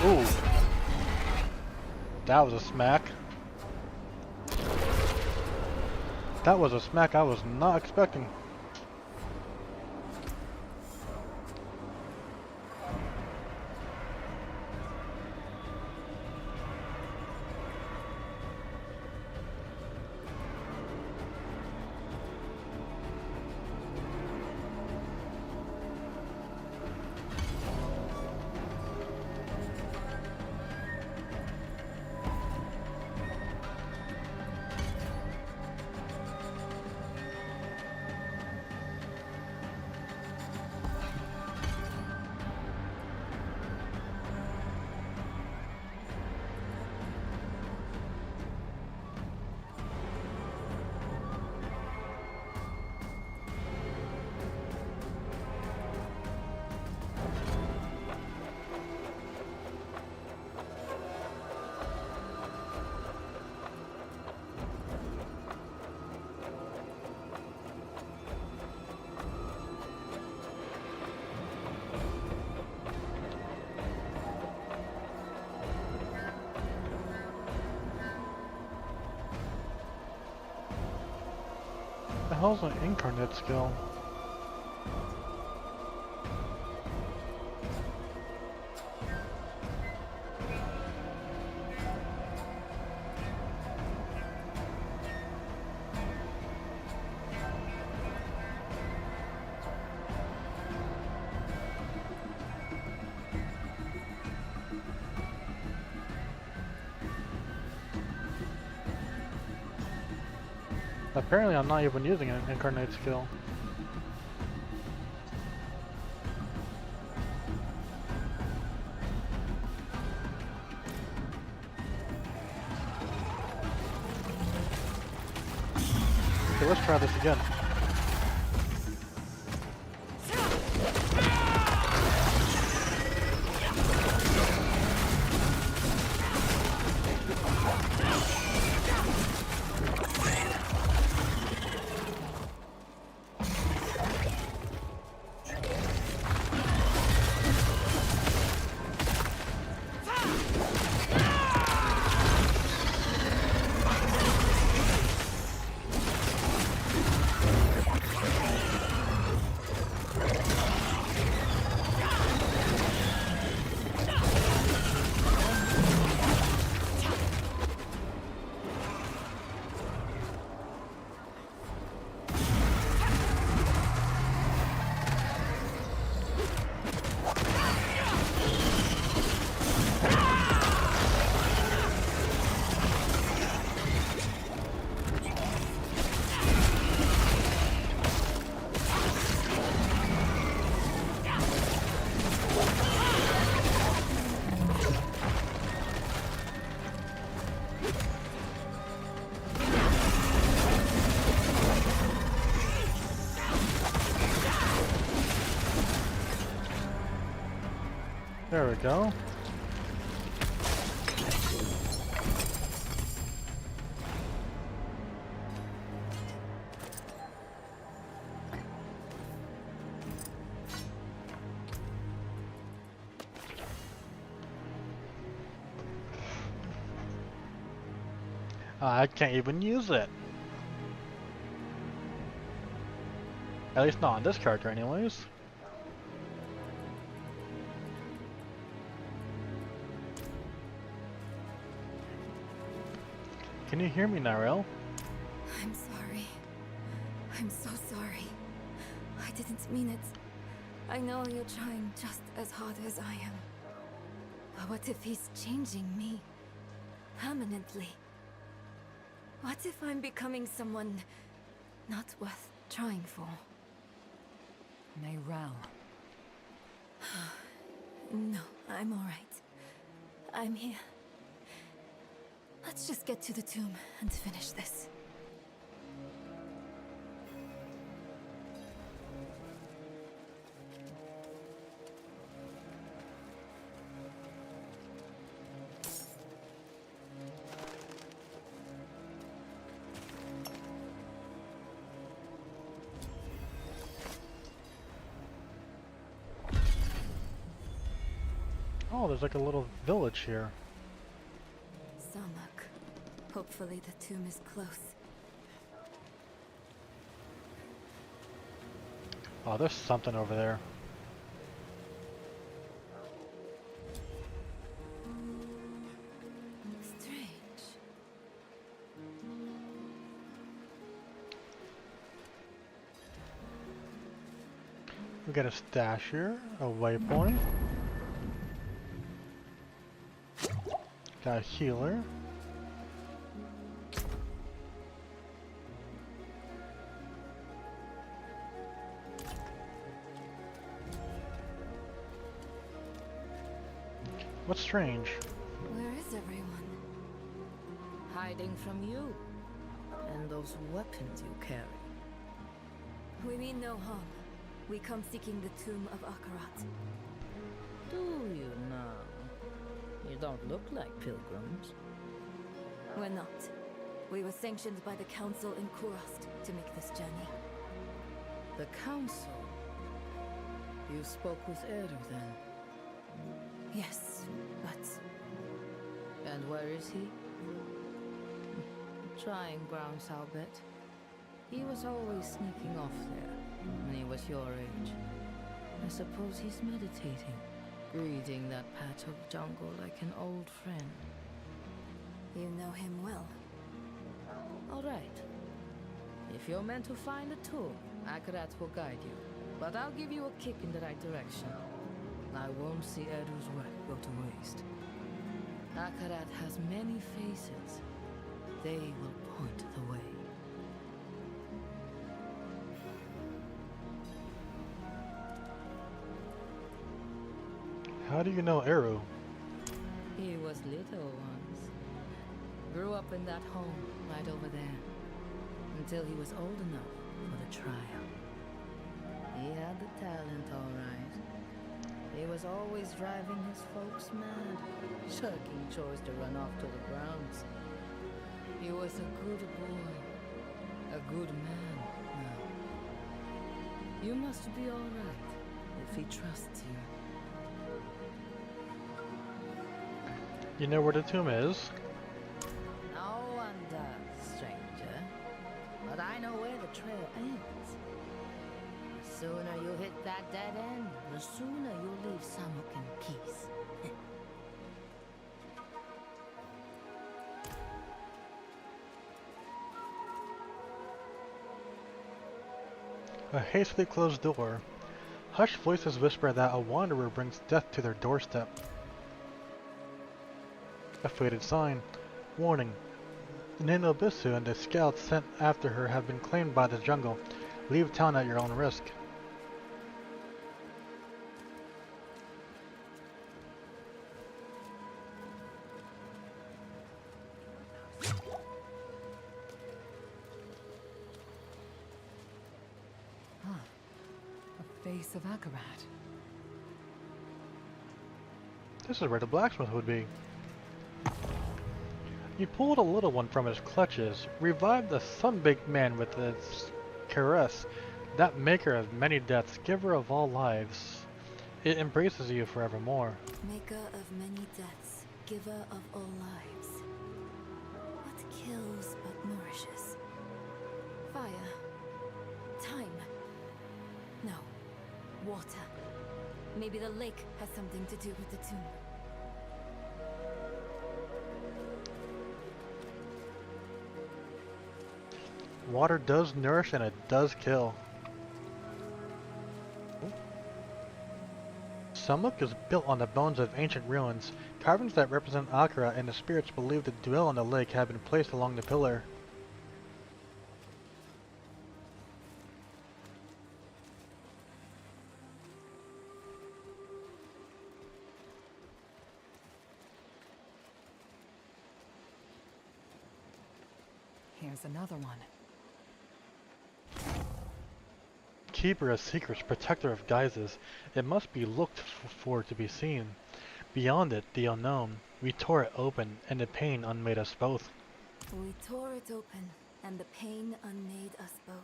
Ooh. That was a smack. That was a smack I was not expecting. The hell's an incarnate skill? Apparently I'm not even using an incarnate skill. Okay, let's try this again. There we go. I can't even use it. At least not on this character anyways. Can you hear me, Narelle? I'm sorry. I'm so sorry. I didn't mean it. I know you're trying just as hard as I am. But what if he's changing me? Permanently? What if I'm becoming someone not worth trying for? Mayral. No, I'm alright. I'm here. Let's just get to the tomb and finish this. Oh, there's like a little village here. Samak. Hopefully the tomb is close. Oh, there's something over there. Strange. We got a stash here, a waypoint. Got a healer. What's strange? Where is everyone? Hiding from you. And those weapons you carry. We mean no harm. We come seeking the tomb of Akarat. Do you now? You don't look like pilgrims. We're not. We were sanctioned by the council in Kurast to make this journey. The council? You spoke with Eru then? Yes, but And where is he? Trying grounds, I'll bet. He was always sneaking off there when he was your age. I suppose he's meditating, reading that patch of jungle like an old friend. you know him well. All right. If you're meant to find a tomb, Akarat will guide you. But I'll give you a kick in the right direction. I won't see Eru's work go to waste. Akarat has many faces. They will point the way. How do you know Eru? He was little once. Grew up in that home right over there. Until he was old enough for the trial. He had the talent, all right. He was always driving his folks mad, shirking chores to run off to the grounds. He was a good boy, a good man now. You must be all right if he trusts you. You know where the tomb is? No one does, stranger. But I know where the trail ends. The sooner you hit that dead end, the sooner you'll leave Samuk in peace. A hastily closed door. Hushed voices whisper that a wanderer brings death to their doorstep. A faded sign. Warning. Ninobisu and the scouts sent after her have been claimed by the jungle. Leave town at your own risk. The face of Akarat. This is where the blacksmith would be. You pulled a little one from his clutches, revived a sun-baked man with its caress, that maker of many deaths, giver of all lives. It embraces you forevermore. Maker of many deaths, giver of all lives. What kills but nourishes? Fire. Time. No. Water. Maybe the lake has something to do with the tomb. Water does nourish and it does kill. Samuk is built on the bones of ancient ruins. Carvings that represent Akarat and the spirits believed to dwell on the lake have been placed along the pillar. is another one. Keeper of secrets, protector of guises. It must be looked for to be seen. Beyond it, the unknown. We tore it open, and the pain unmade us both. We tore it open, and the pain unmade us both.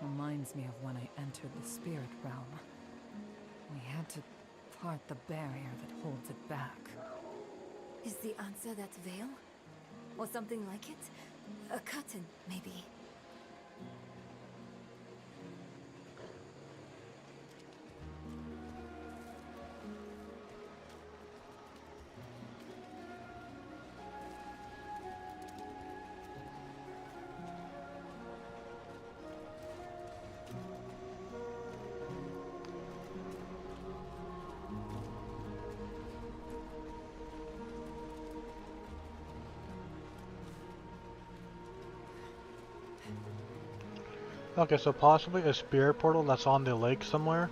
Reminds me of when I entered the spirit realm. We had to part the barrier that holds it back. Is the answer that veil? Or something like it? A curtain, maybe. Okay, so possibly a spirit portal that's on the lake somewhere.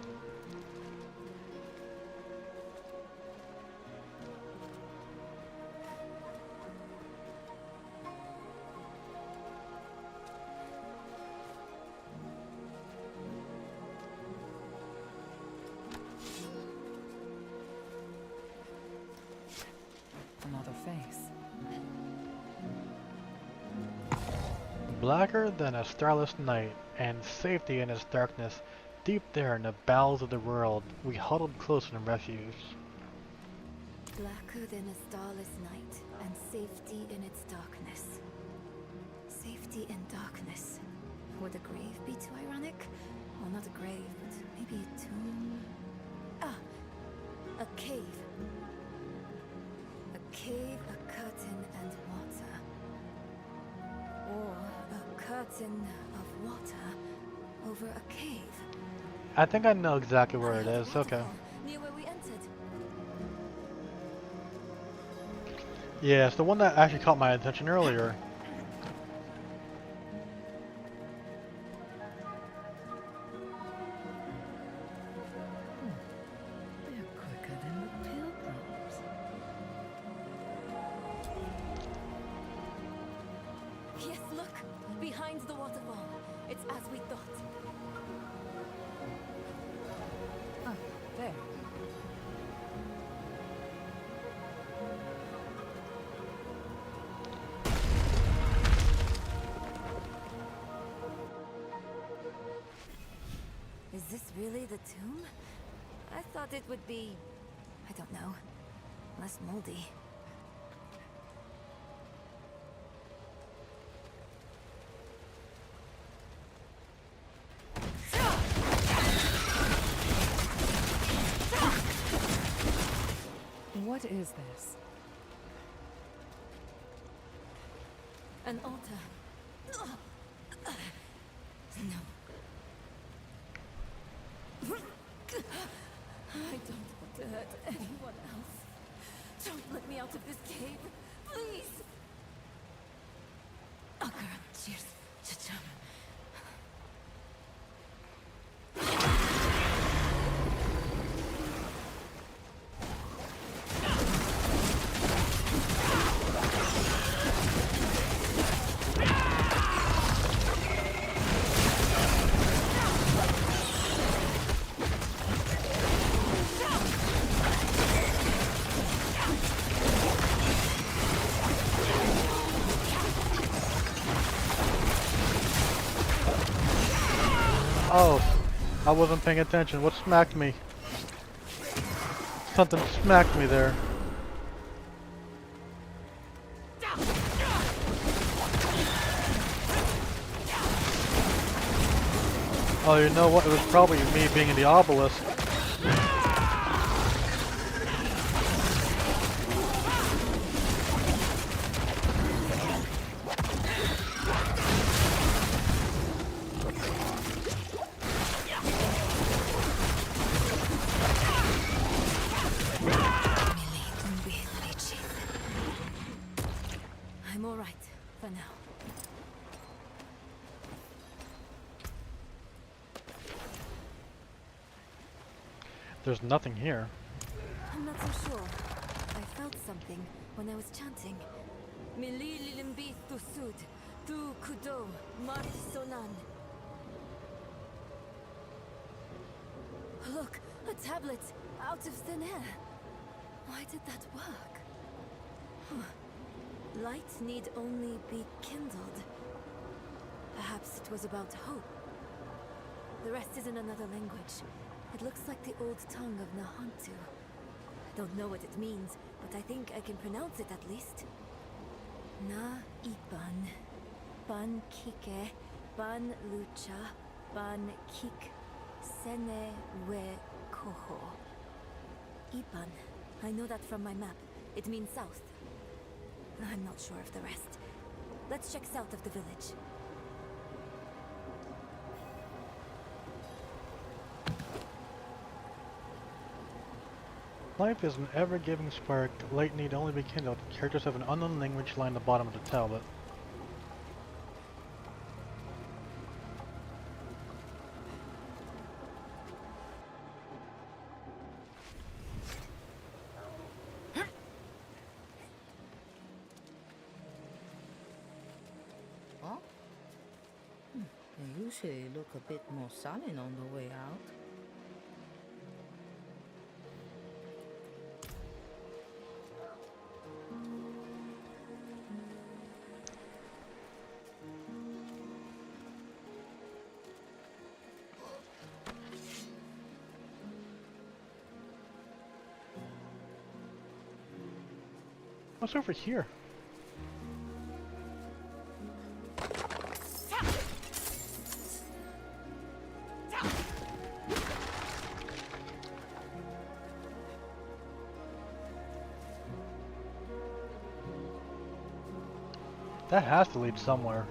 Another face. Blacker than a starless night, and safety in its darkness. Deep there in the bowels of the world, we huddled close in refuge. Blacker than a starless night, and safety in its darkness. Safety in darkness. Would a grave be too ironic? Well, not a grave, but maybe a tomb. Ah! A cave. A cave, a curtain, and water. Or a curtain of water over a cave. I think I know exactly where it is. Okay. Near where we entered. Yeah, it's the one that actually caught my attention earlier. They're quicker than the pilgrims. Yes, look! Behind the waterfall. It's as we thought. Ah, there. Is this really the tomb? I thought it would be, I don't know, less moldy. What is this? An altar. No. I don't want to hurt anyone else. Don't let me out of this cave, please. Akarat, cheers. Cha-cham. Oh, I wasn't paying attention. What smacked me? Something smacked me there. Oh, you know what? It was probably me being in the obelisk. I'm all right for now. There's nothing here. I'm not so sure. I felt something when I was chanting. Mili lilimbi thusud, Tu kudo mat sonan. Look, a tablet out of thin air. Why did that work? Huh. Light need only be kindled. Perhaps it was about hope. The rest is in another language. It looks like the old tongue of Nahantu. I don't know what it means, but I think I can pronounce it at least. Na ipan, ban kike, ban lucha, ban kik, sene we koho. Ipan. I know that from my map. It means south. I'm not sure of the rest. Let's check south of the village. Life is an ever-giving spark. Light need only be kindled. Characters have an unknown language line at the bottom of the tablet. Huh? They usually look a bit more sullen on the way out. What's over here? That has to lead somewhere.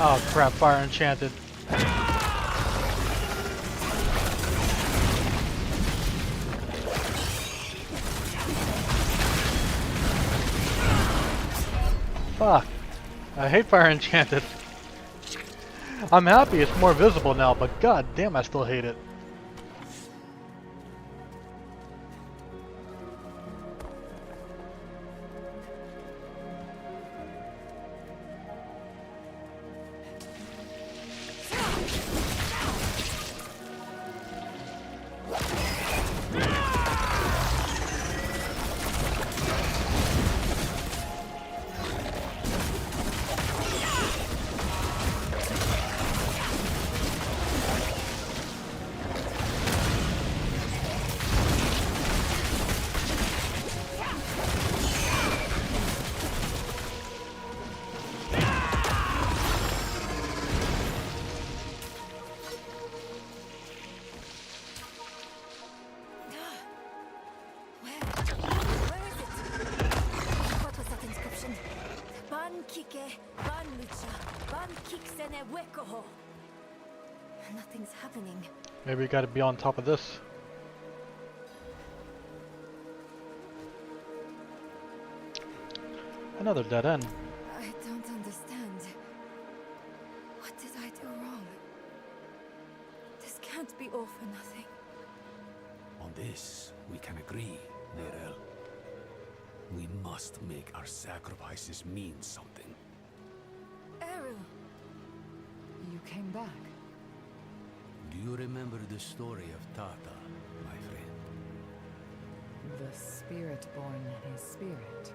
Oh crap, fire enchanted. Fuck. I hate fire enchanted. I'm happy it's more visible now, but god damn I still hate it. Nothing's happening. Maybe we gotta be on top of this. Another dead end. I don't understand. What did I do wrong? This can't be all for nothing. On this, we can agree, Nerel. We must make our sacrifices mean something. Eru! You came back. Do you remember the story of Tata, my friend? The spirit born in his spirit.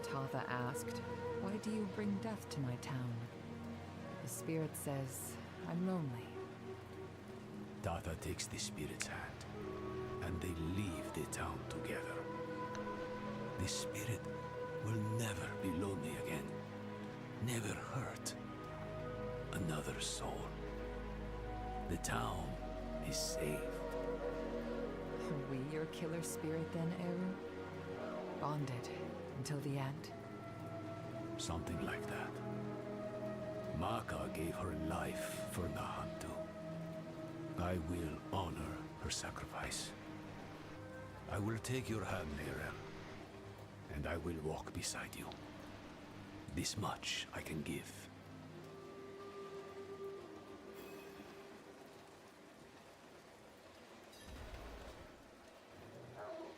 Tatha asked, "Why do you bring death to my town?" The spirit says, "I'm lonely." Tata takes the spirit's hand, and they leave the town together. The spirit will never be lonely again. Never hurt another soul. The town is saved. Are we your killer spirit then, Eru? Bonded until the end? Something like that. Maka gave her life for Nahantu. I will honor her sacrifice. I will take your hand, Neirel, and I will walk beside you. This much I can give.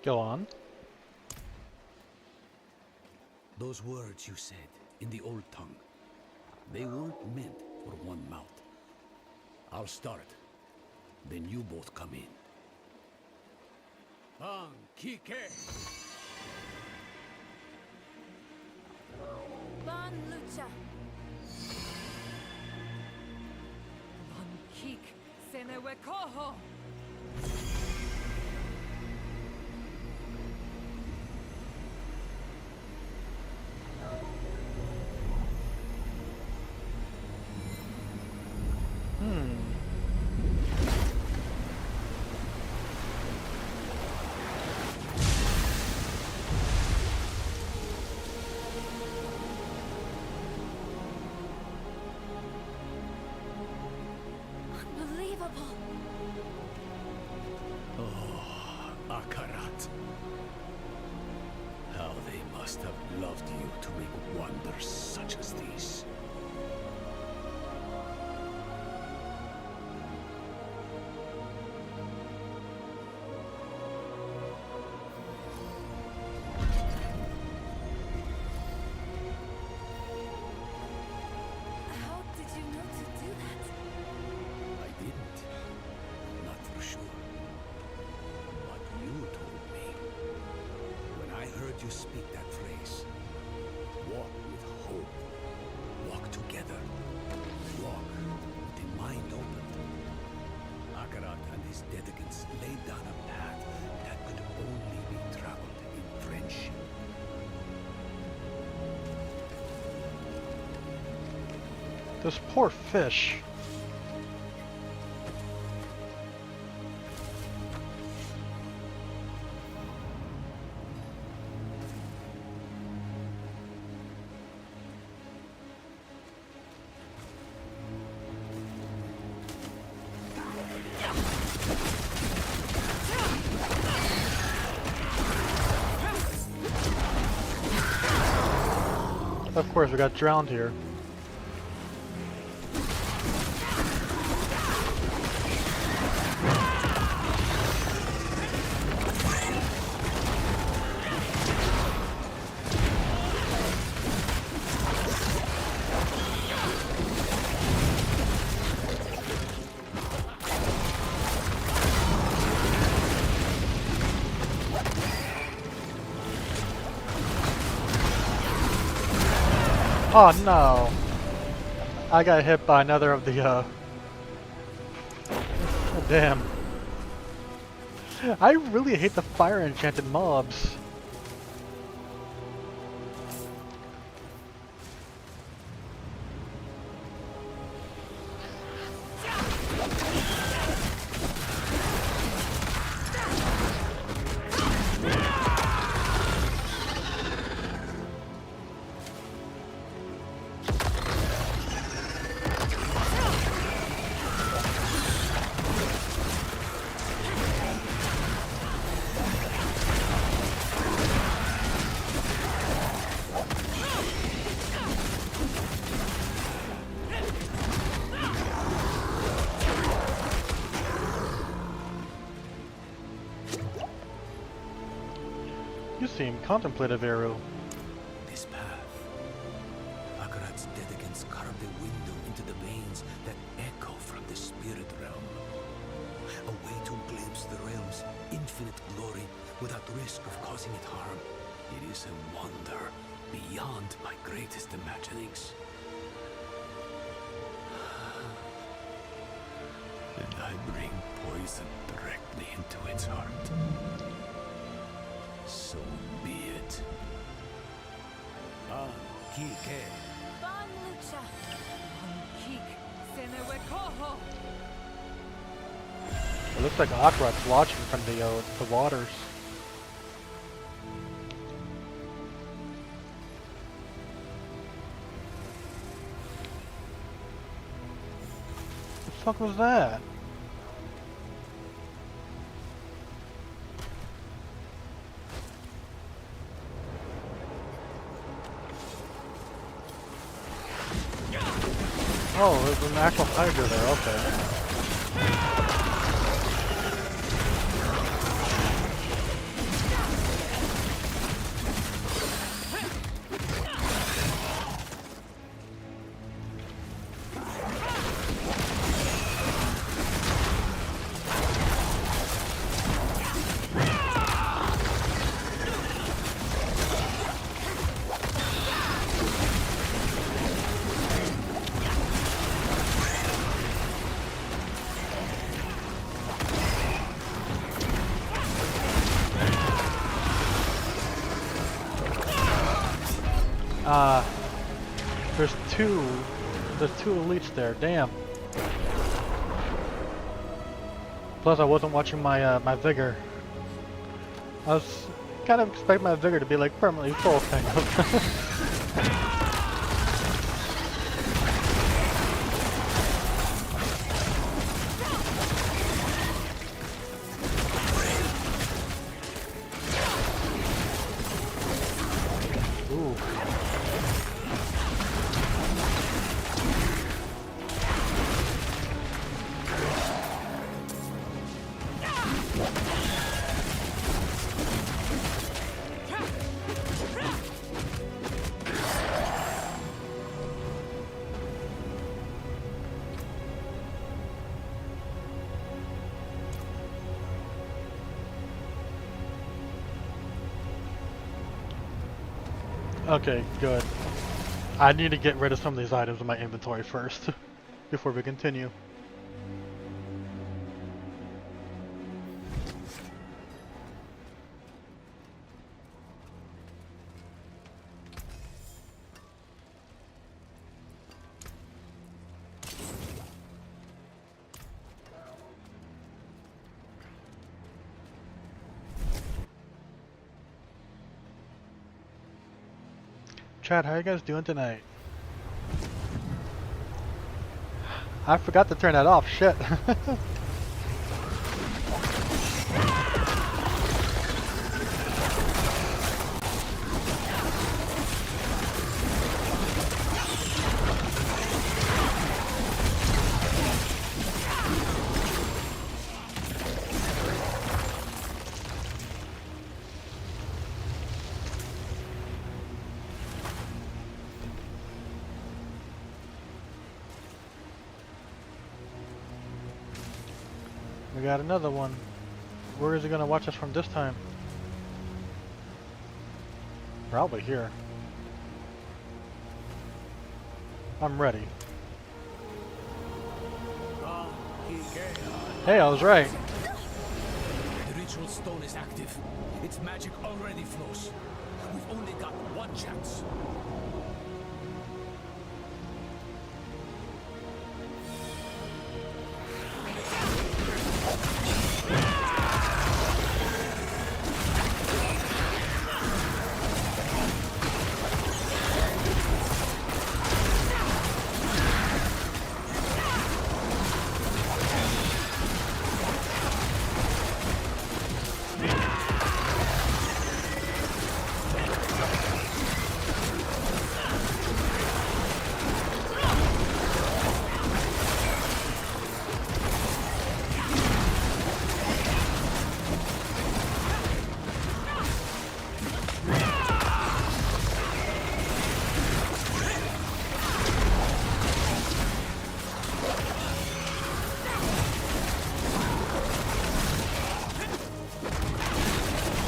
Go on. Those words you said in the old tongue, they weren't meant for one mouth. I'll start. Then you both come in. Bang, Kike! Ban Lucha. Kik Senewekoho! Unbelievable. Oh, Akarat. How they must have loved you to make wonders such as these. How did you know to do that? I didn't. Not for sure. But you told me. When I heard you speak that phrase, walk with hope. Walk together. Walk with the mind opened. Akarat and his dedicants laid down a path that could only be traveled in friendship. This poor fish. Of course, we got drowned here. Oh no! I got hit by another of the, damn. I really hate the fire enchanted mobs. You seem contemplative, Eru. This path. Akarat's dedicants carved a window into the veins that echo from the spirit realm. A way to glimpse the realm's infinite glory without risk of causing it harm. It is a wonder beyond my greatest imaginings. and I bring poison directly into its heart. So be it. Ah, Kike. Bon Lucha! Kik, Senewekoho! It looks like Akarat's watching from the waters. The fuck was that? Oh, there's an actual Hydra there, okay. There's two elites there, damn. Plus I wasn't watching my my vigor. I was kind of expecting my vigor to be like permanently full, kind of. Ooh. Okay, good. I need to get rid of some of these items in my inventory first, before we continue. Chad, how you guys doing tonight? I forgot to turn that off, shit. We got another one. Where is he gonna watch us from this time? Probably here. I'm ready. Ah, Kike. Hey, I was right. The ritual stone is active. Its magic already flows. We've only got one chance.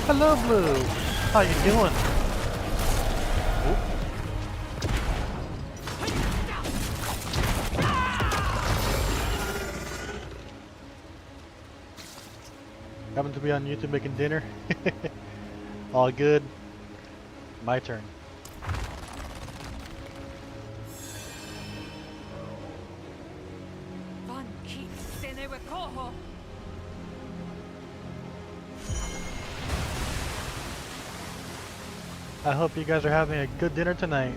Hello, Blue. How you doing? Happen to be on YouTube making dinner. All good. My turn. I hope you guys are having a good dinner tonight.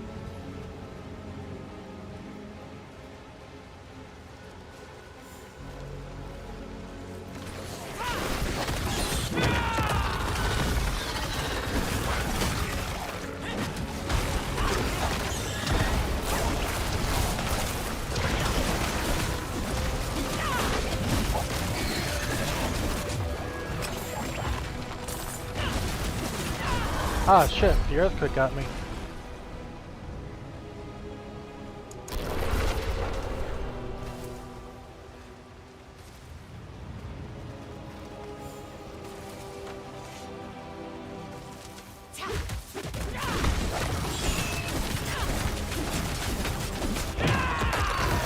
Ah shit, the earthquake got me.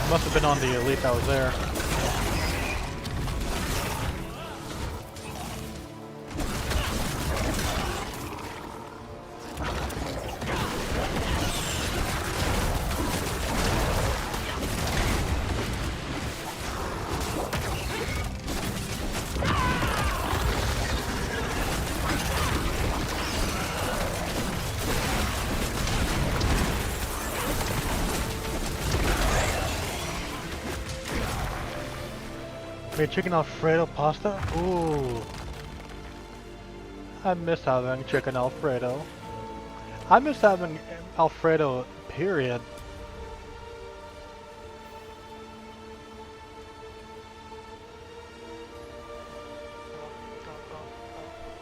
Must have been on the elite that was there. Wait, chicken Alfredo pasta? Ooh. I miss having chicken Alfredo. I miss having Alfredo, period.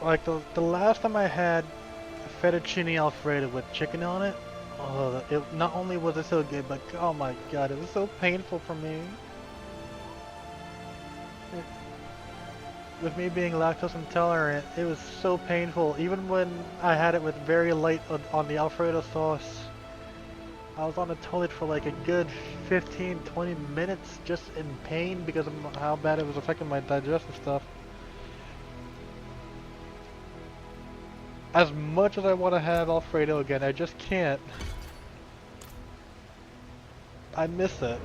Like the last time I had fettuccine Alfredo with chicken on it, oh, it not only was it so good, but oh my god, it was so painful for me. With me being lactose intolerant, it was so painful. Even when I had it with very light on the Alfredo sauce, I was on the toilet for like a good 15-20 minutes just in pain because of how bad it was affecting my digestive stuff. As much as I want to have Alfredo again, I just can't. I miss it.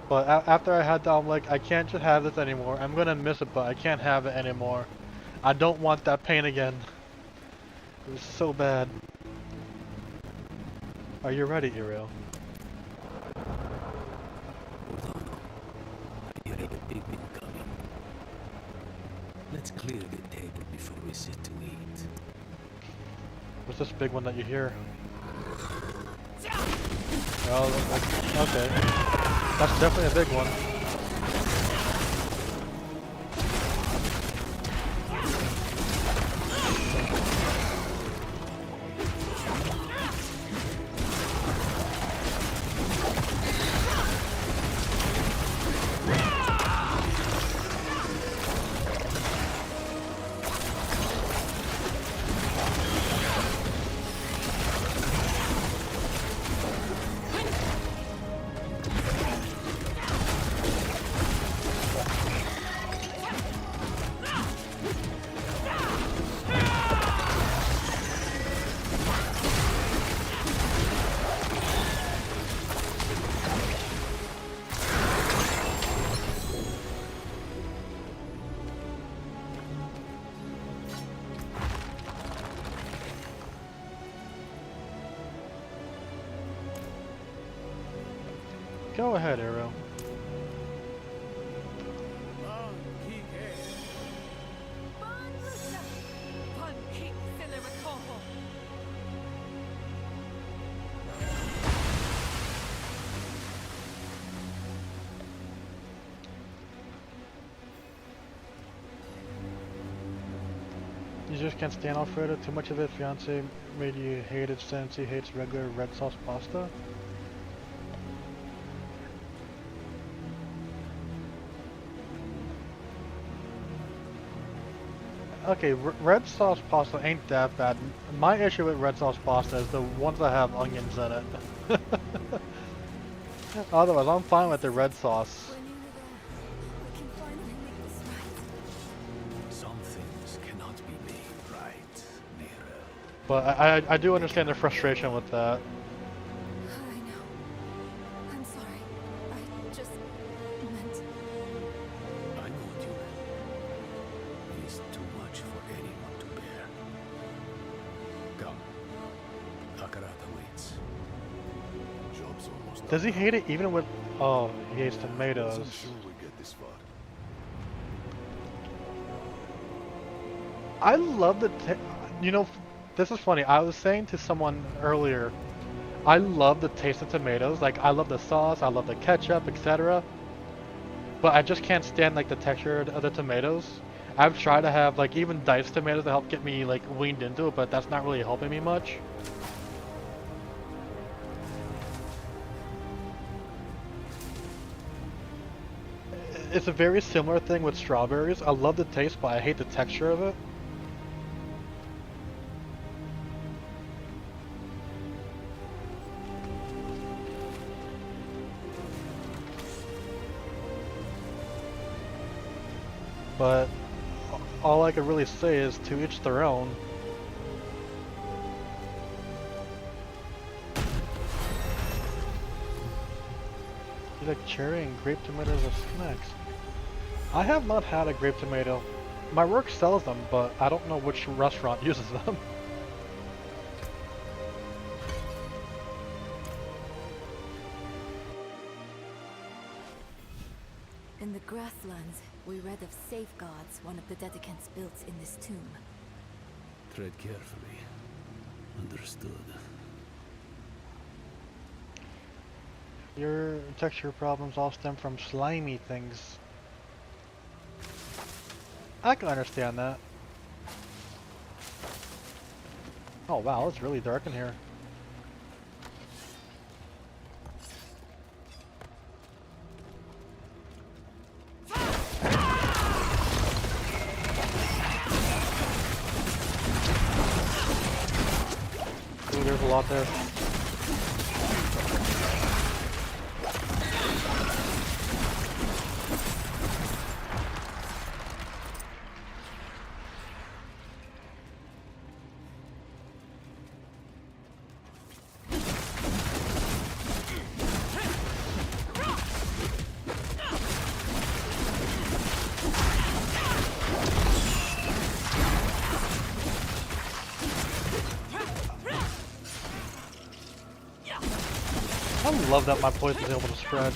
But after I had that, I'm like, I can't just have this anymore. I'm gonna miss it, but I can't have it anymore. I don't want that pain again. It was so bad. Are you ready, Iriel? Hold on. I hear a big one coming. Let's clear the table before we sit to eat. What's this big one that you hear? Oh, okay. That's definitely a big one. Go ahead, Arrow. You just can't stand Alfredo. Too much of it. Fiance made you hate it since he hates regular red sauce pasta. Okay, red sauce pasta ain't that bad. My issue with red sauce pasta is the ones that have onions in it. Otherwise, I'm fine with the red sauce. When you were there, we can finally make this But I do understand their frustration with that. I know. I'm sorry. I just meant... I know what you meant. It is too much for anyone to bear. Come. Akarat awaits. Job's almost done. Does he hate it even with... Oh, he hates Wasn't tomatoes. sure we'd get this far. I love the... You know, this is funny. I was saying to someone earlier, I love the taste of tomatoes. Like, I love the sauce, I love the ketchup, etc. But I just can't stand, like, the texture of the tomatoes. I've tried to have, like, even diced tomatoes to help get me, like, weaned into it, but that's not really helping me much. It's a very similar thing with strawberries. I love the taste, but I hate the texture of it. But all I can really say is to each their own. You like cherry and grape tomatoes as snacks? I have not had a grape tomato. My work sells them, but I don't know which restaurant uses them. In the grasslands, we read of safeguards one of the Dedicants built in this tomb. Tread carefully. Understood. Your texture problems all stem from slimy things. I can understand that. Oh wow, it's really dark in here. Ooh, there's a lot there. I love that my poison is able to spread.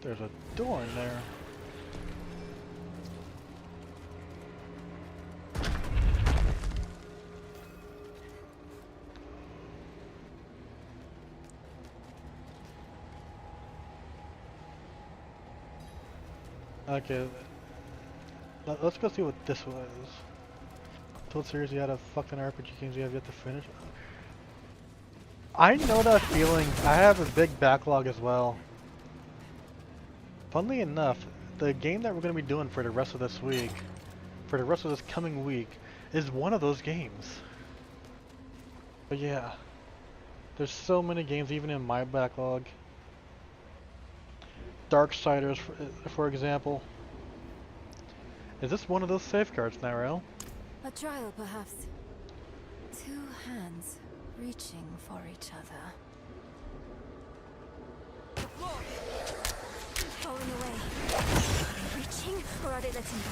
There's a door in there. Okay, let's go see what this was. Told series you had a fucking RPG games you have yet to finish. I know that feeling. I have a big backlog as well. Funnily enough, the game that we're going to be doing for the rest of this week, for the rest of this coming week, is one of those games. But yeah, there's so many games even in my backlog. Darksiders, for example. Is this one of those safeguards, Narelle? A trial, perhaps. Two hands reaching for each other. Falling away. Are they reaching, or are they letting go?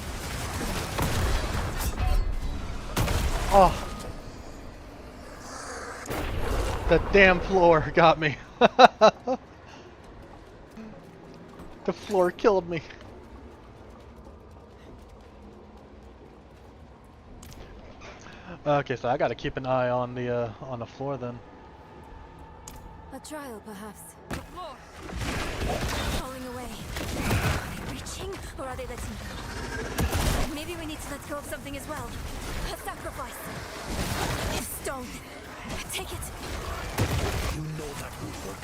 Oh! The damn floor got me. The floor killed me. Okay, so I gotta keep an eye on the floor then. A trial, perhaps. Falling away. Are they reaching, or are they letting go? Maybe we need to let go of something as well. A sacrifice. A stone. Take it. You know that will work.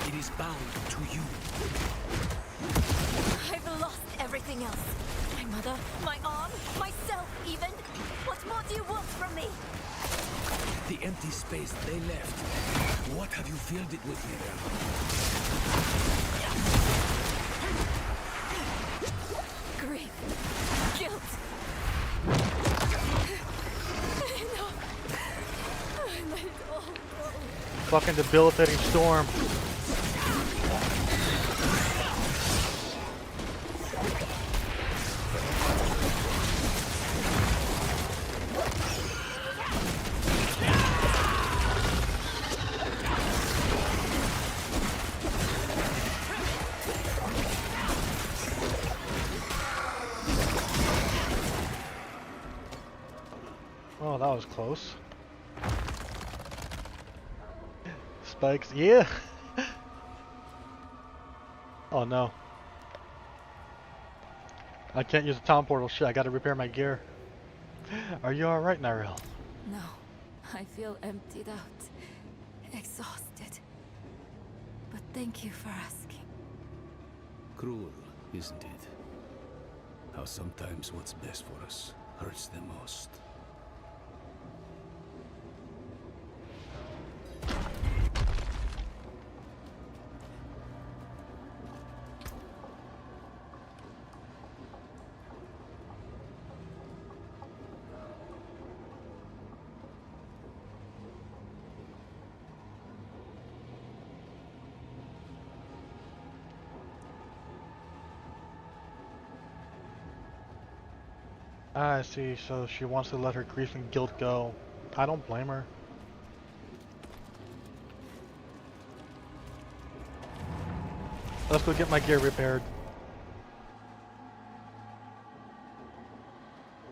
It is bound to you. I've lost everything else. My mother, my arm, myself even. What more do you want from me? The empty space they left. What have you filled it with, Miriam? Grief. Fucking debilitating storm. Oh, that was close. Spikes, yeah! Oh no. I can't use the town portal, shit, I gotta repair my gear. Are you alright, Nyrel? No, I feel emptied out, exhausted. But thank you for asking. Cruel, isn't it? How sometimes what's best for us hurts the most. I see, so she wants to let her grief and guilt go. I don't blame her. Let's go get my gear repaired.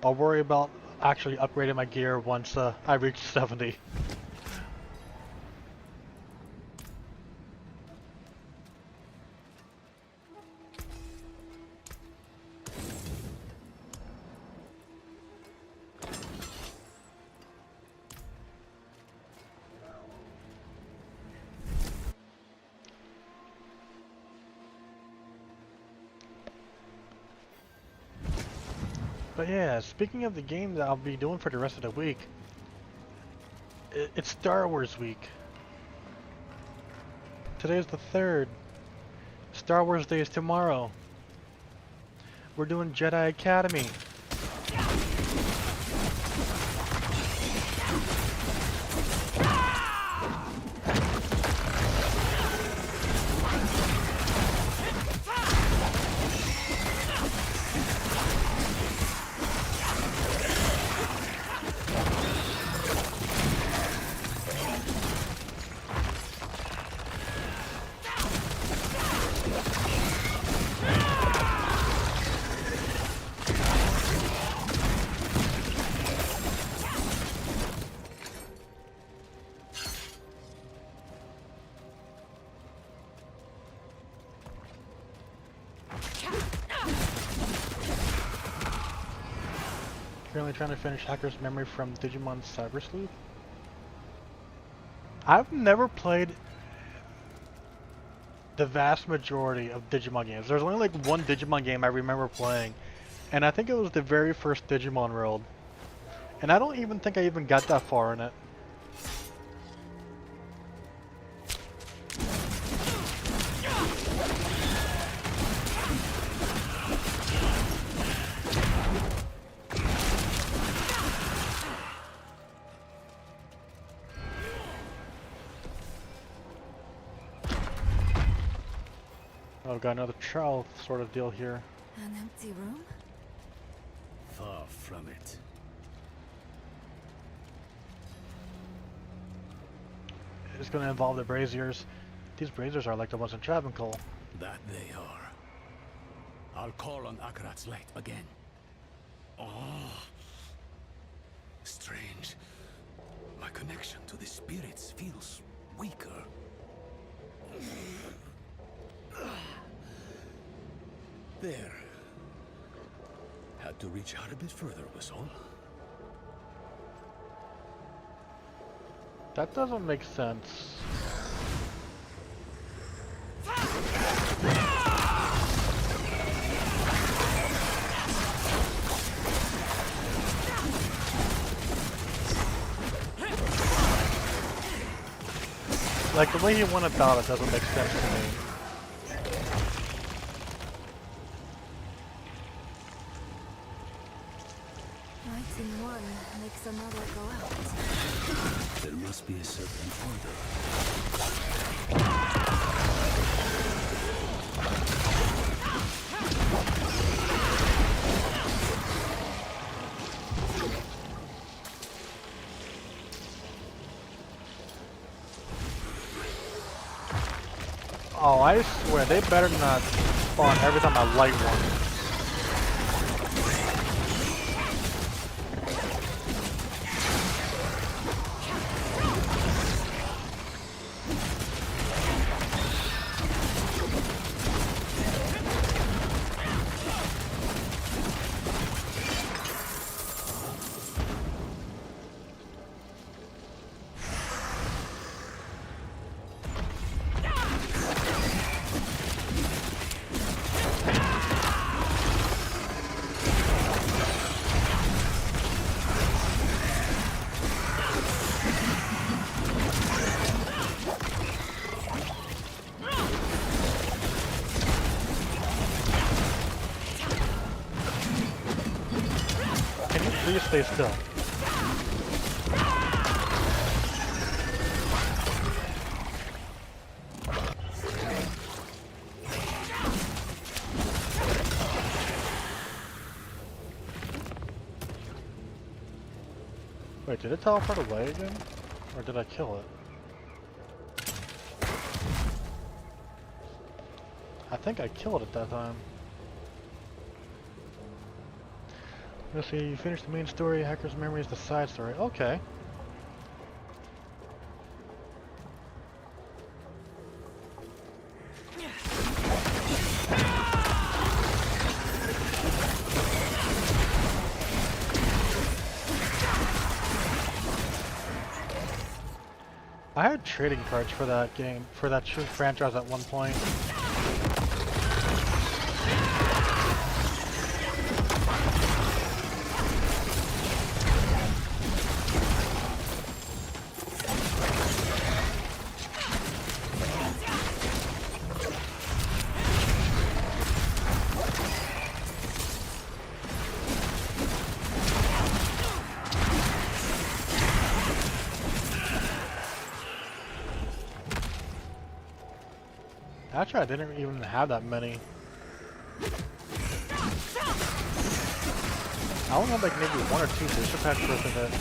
I'll worry about actually upgrading my gear once I reach 70. But yeah, speaking of the game that I'll be doing for the rest of the week, it's Star Wars week. Today's the 3rd. Star Wars Day is tomorrow. We're doing Jedi Academy. Currently trying to finish Hacker's Memory from Digimon Cyber Sleuth. I've never played the vast majority of Digimon games. There's only like one Digimon game I remember playing, and I think it was the very first Digimon World. And I don't even think I even got that far in it. I've got another trial sort of deal here. An empty room? Far from it. It's going to involve the braziers. These braziers are like the ones in Travancore. That they are. I'll call on Akarat's light again. Oh. Strange. My connection to the spirits feels weaker. There. Had to reach out a bit further, was all. That doesn't make sense. Like, the way he went about it doesn't make sense to me. Light in one, makes another go out. There must be a certain order. Oh, I swear, they better not spawn every time I light one. Please stay still. Wait, did it teleport away again? Or did I kill it? I think I killed it that time. Let's see, you finished the main story, Hacker's Memory is the side story. Okay. I had trading cards for that game, for that franchise at one point. Actually, I didn't even have that many. I only had like maybe one or two bishop packs worth of it.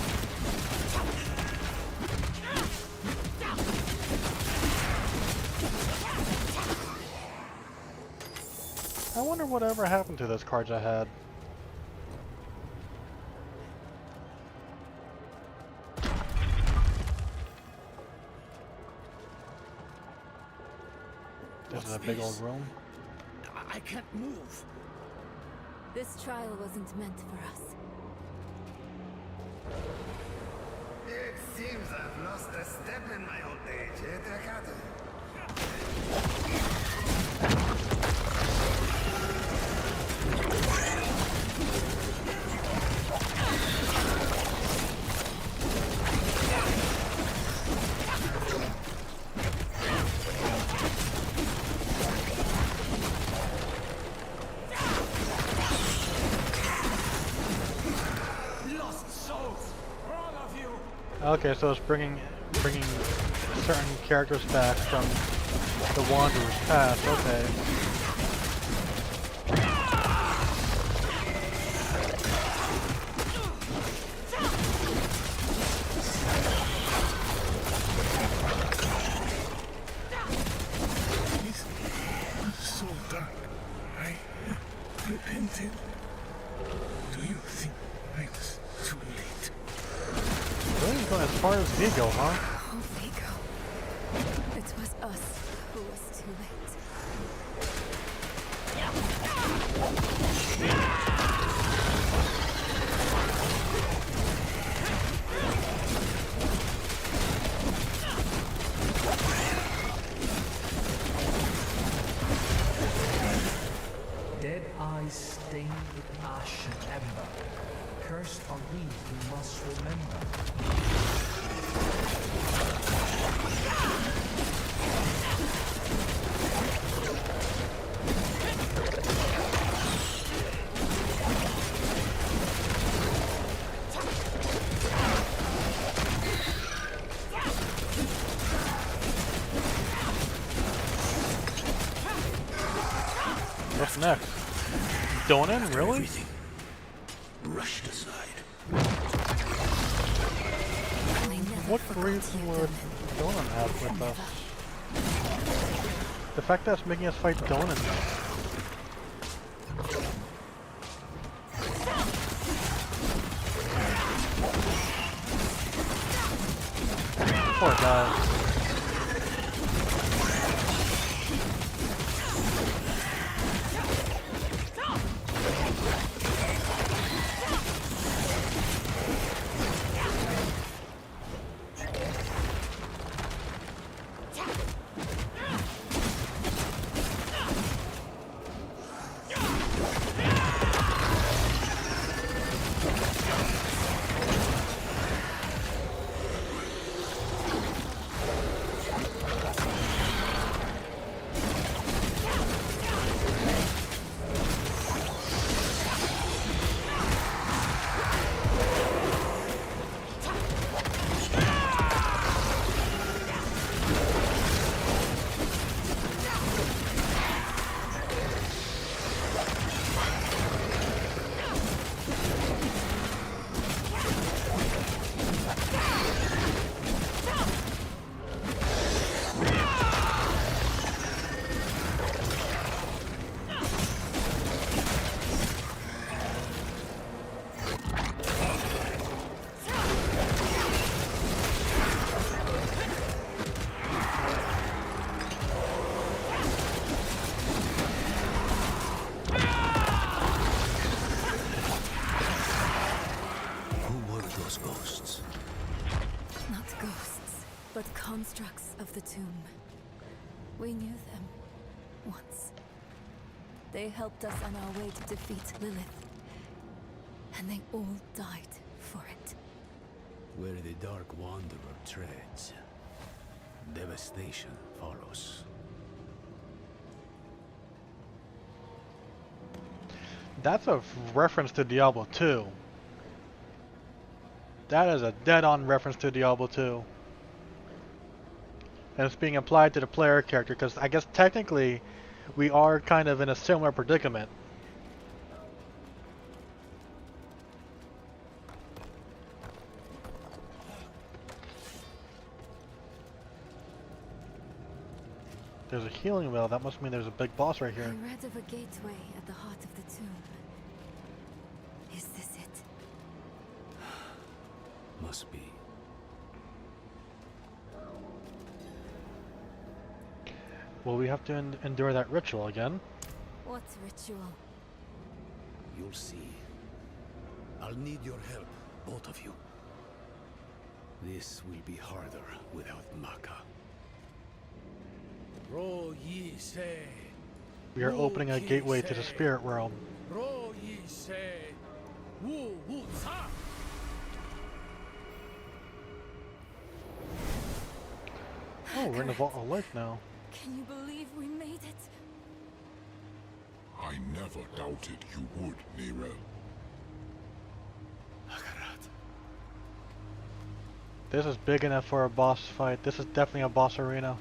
I wonder whatever happened to those cards I had. This is a big old room. I can't move. This trial wasn't meant for us. It seems I've lost a step in my old age, Akarat? Okay, so it's bringing certain characters back from the Wanderer's past. Okay. It's so dark. I repented. Do you think I was too late? Really going as far as Vigo, huh? Oh, Vigo. It was us who was too late. Dead eyes stained with ash and ember. Cursed are we who must remember. What's next? Donan, really? Everything rushed aside. What reason would Donan have with us? The fact that it's making us fight Donan. Poor guy. but constructs of the tomb. We knew them once. They helped us on our way to defeat Lilith. And they all died for it. Where the Dark Wanderer treads, devastation follows. That's a reference to Diablo 2. That is a dead-on reference to Diablo 2. And it's being applied to the player character, because I guess technically we are kind of in a similar predicament. There's a healing well, that must mean there's a big boss right here. I read of a gateway at the heart of the tomb. Is this it? Must be. Will we have to endure that ritual again? What ritual? You'll see. I'll need your help, both of you. This will be harder without Maka. Ro Yi Se. We are opening a gateway to the spirit realm. Ro Yi Se. Wu Wu Sa. Oh, we're in the Vault of Life now. Can you believe we made it? I never doubted you would, Nira. Akarat. This is big enough for a boss fight. This is definitely a boss arena.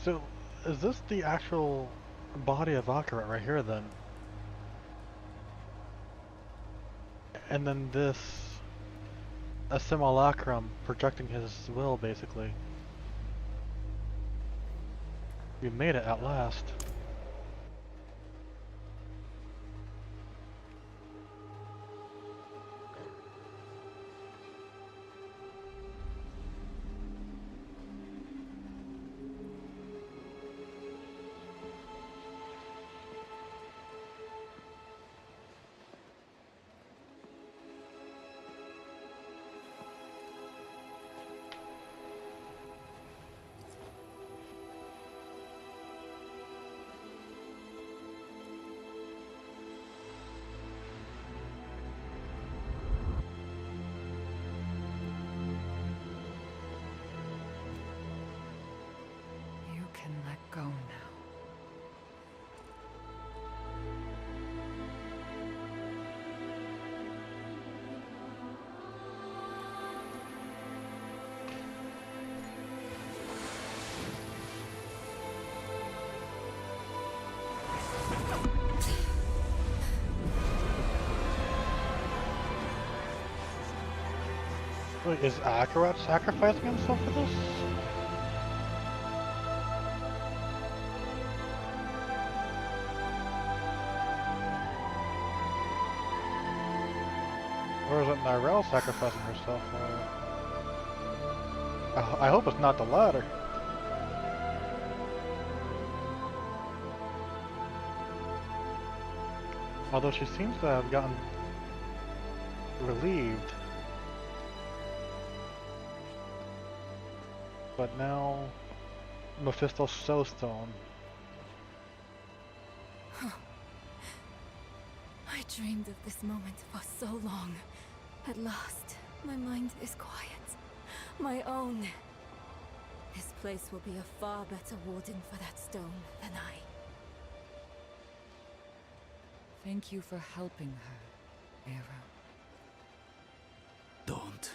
So, is this the actual body of Akarat right here then? And then this, a simulacrum projecting his will, basically. We made it at last. Wait, is Akarat sacrificing himself for this? Or is it Nirel sacrificing herself? I hope it's not the latter. Although she seems to have gotten relieved. But now, Mephisto's Soulstone. I dreamed of this moment for so long. At last, my mind is quiet. My own. This place will be a far better warden for that stone than I. Thank you for helping her, Arrow. Don't.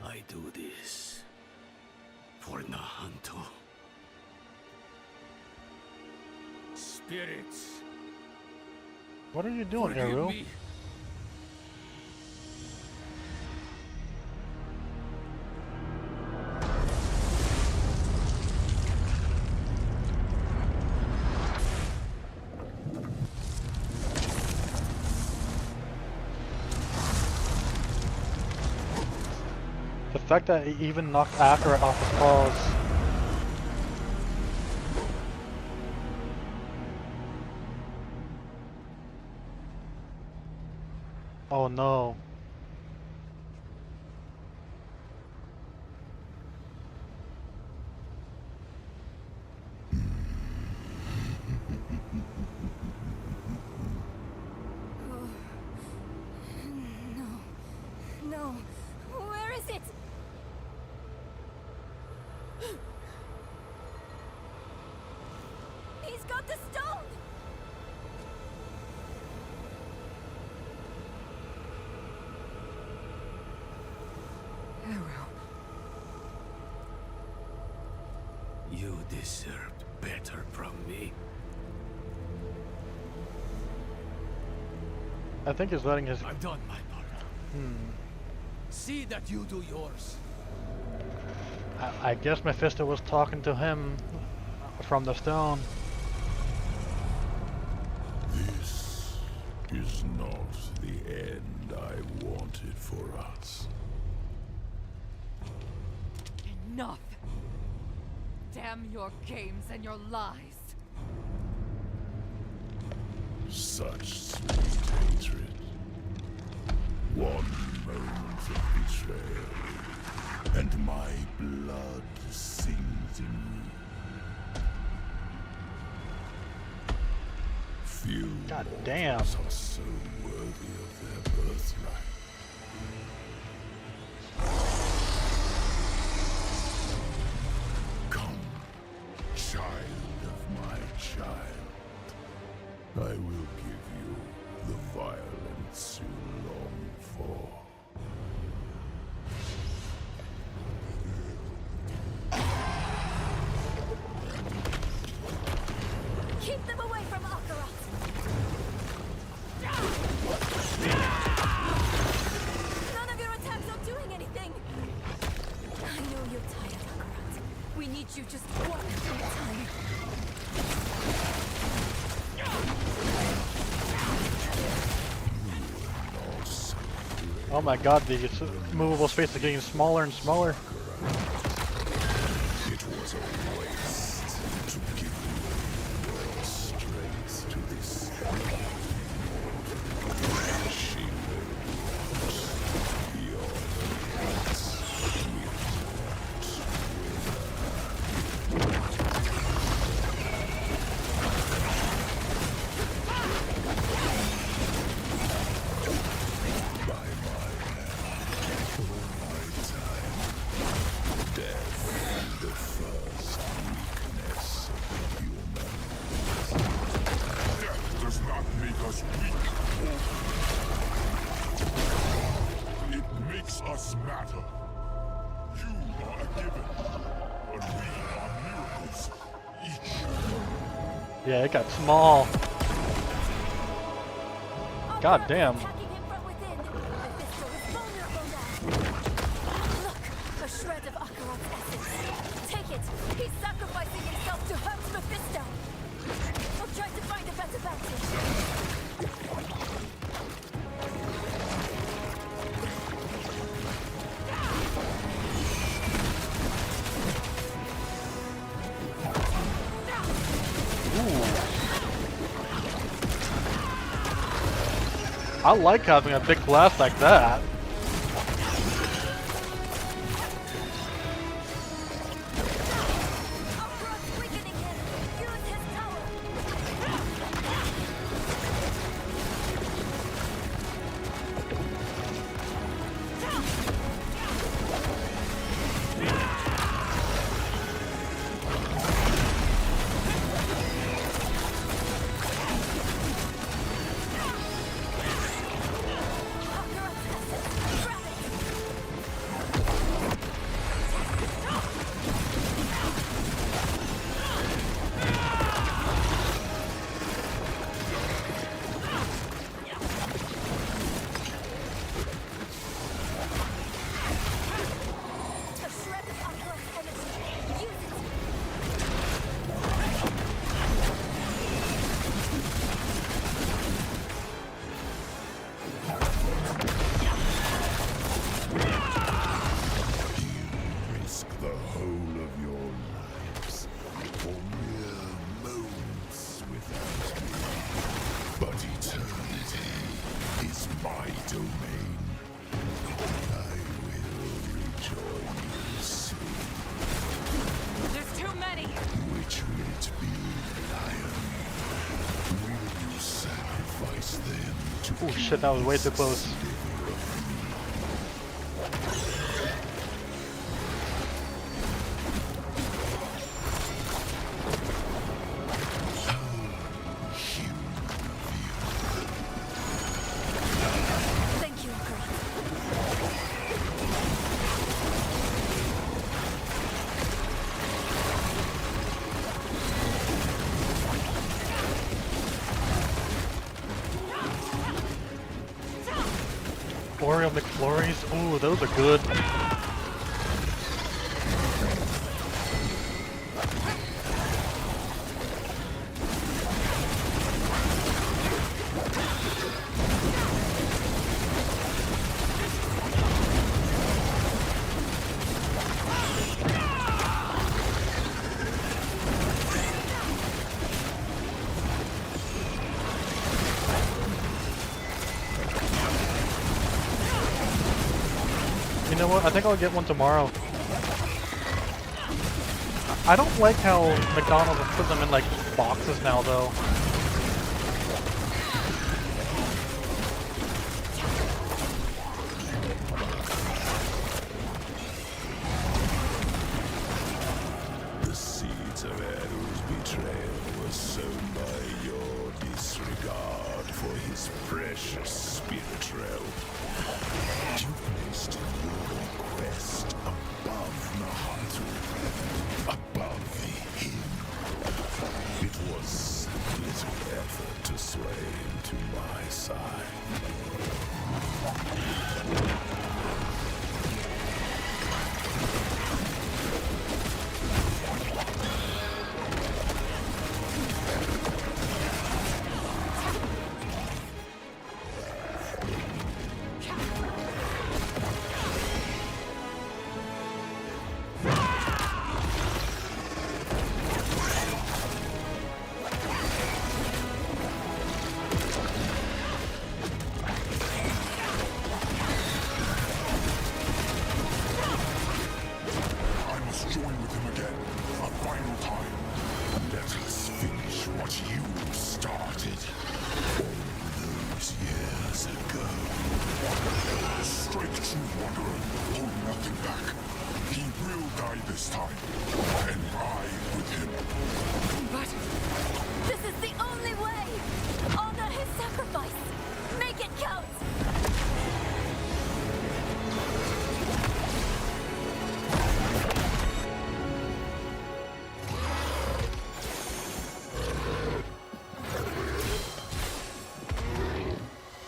I do this for Nahanto. Spirits, What are you doing, forgive Eru? me. The fact that he even knocked Akarat off his paws. Oh no. No. Where is it? He's got the stone! Arrow. You deserved better from me. I think he's letting his... I've done my part. See that you do yours. I guess Mephisto was talking to him from the stone. This is not the end I wanted for us. Enough! Damn your games and your lies! Such sweet hatred. One moment of betrayal, and my blood sings in me. Few God damn. mortals are so worthy of their birthright. Come, child of my child. I will give you the violence you long for. Keep them away from Akarat! None of your attacks are doing anything! I know you're tired, Akarat. We need you just one time. Oh my god, the movable space is getting smaller and smaller. It was a waste to give you your strength to this. She will not your rights. By my hand, for my time, given, but we are miracles. Each. Yeah, it got small. God damn. Attacking him from within. Mephisto is vulnerable now. Look, a shred of Akarat's essence. Take it. He's sacrificing himself to hurt Mephisto. I'll try to find a better vantage. I like having a big blast like that. Akarat's weakening him. Use his power. Akarat's essence. Grab it. A shred of Akarat's energy. Use it. Risk the whole of your lives for mere moments without me. But eternity is my domain. I will rejoin you soon. There's too many! Which will it be, Lion? Will you sacrifice them to Oh shit, that was way too close. Thank you, Akarat. Oreo McFlurries. Ooh, those are good. You know what? I think I'll get one tomorrow. I don't like how McDonald's has put them in like boxes now though. The seeds of Eru's betrayal were sown by your disregard for his precious spirit realm. You placed your quest above Nahatu, above him. It was little effort to sway him to my side. this time, and ride with him. But this is the only way! Honor his sacrifice! Make it count!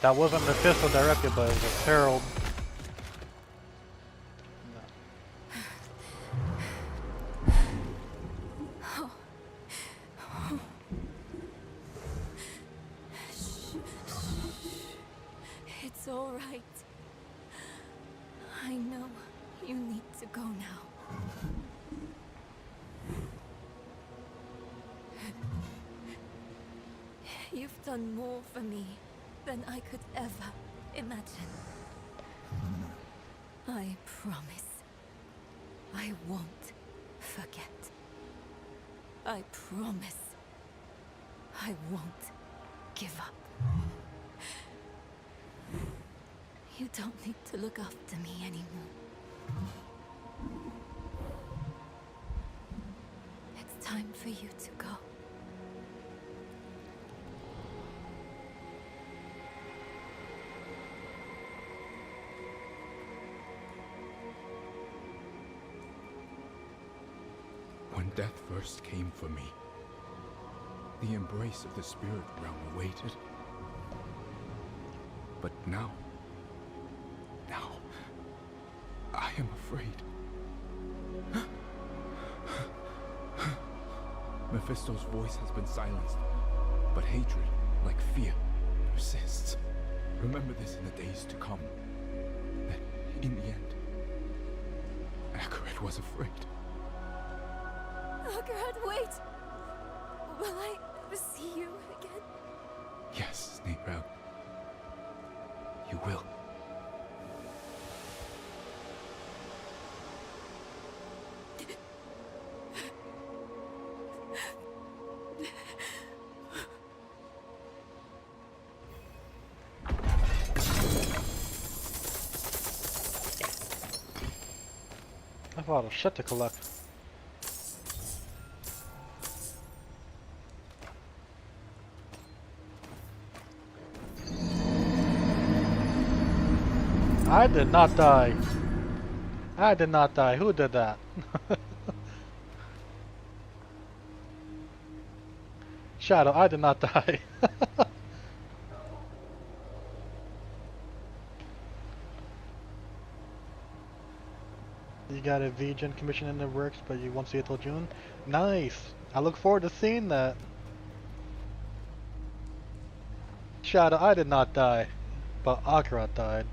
That wasn't Mephisto directly, but it was Harold. It's all right. I know you need to go now. You've done more for me than I could ever imagine. I promise I won't forget. I promise I won't give up. You don't need to look after me anymore. It's time for you to go. When death first came for me, the embrace of the spirit realm awaited. But now, I am afraid. Mephisto's voice has been silenced, but hatred, like fear, persists. Remember this in the days to come, that in the end, Akarat was afraid. Akarat, wait! Will I ever see you again? Yes, Snaperout. You will. I have a lot of shit to collect. I did not die. I did not die. Who did that? Shadow, I did not die. You got a VGen commission in the works, but you won't see it till June? Nice! I look forward to seeing that. Shadow, I did not die. But Akarat died.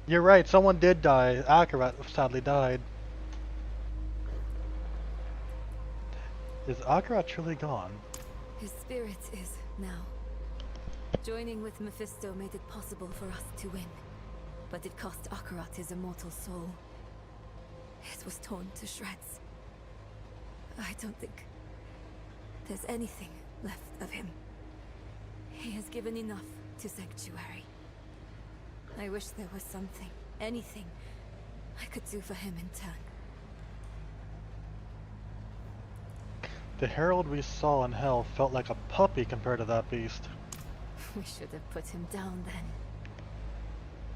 You're right, someone did die. Akarat sadly died. Is Akarat truly gone? His spirit is now. Joining with Mephisto made it possible for us to win. But it cost Akarat his immortal soul. It was torn to shreds. I don't think there's anything left of him. He has given enough to Sanctuary. I wish there was something, anything, I could do for him in turn. The herald we saw in hell felt like a puppy compared to that beast. We should have put him down then.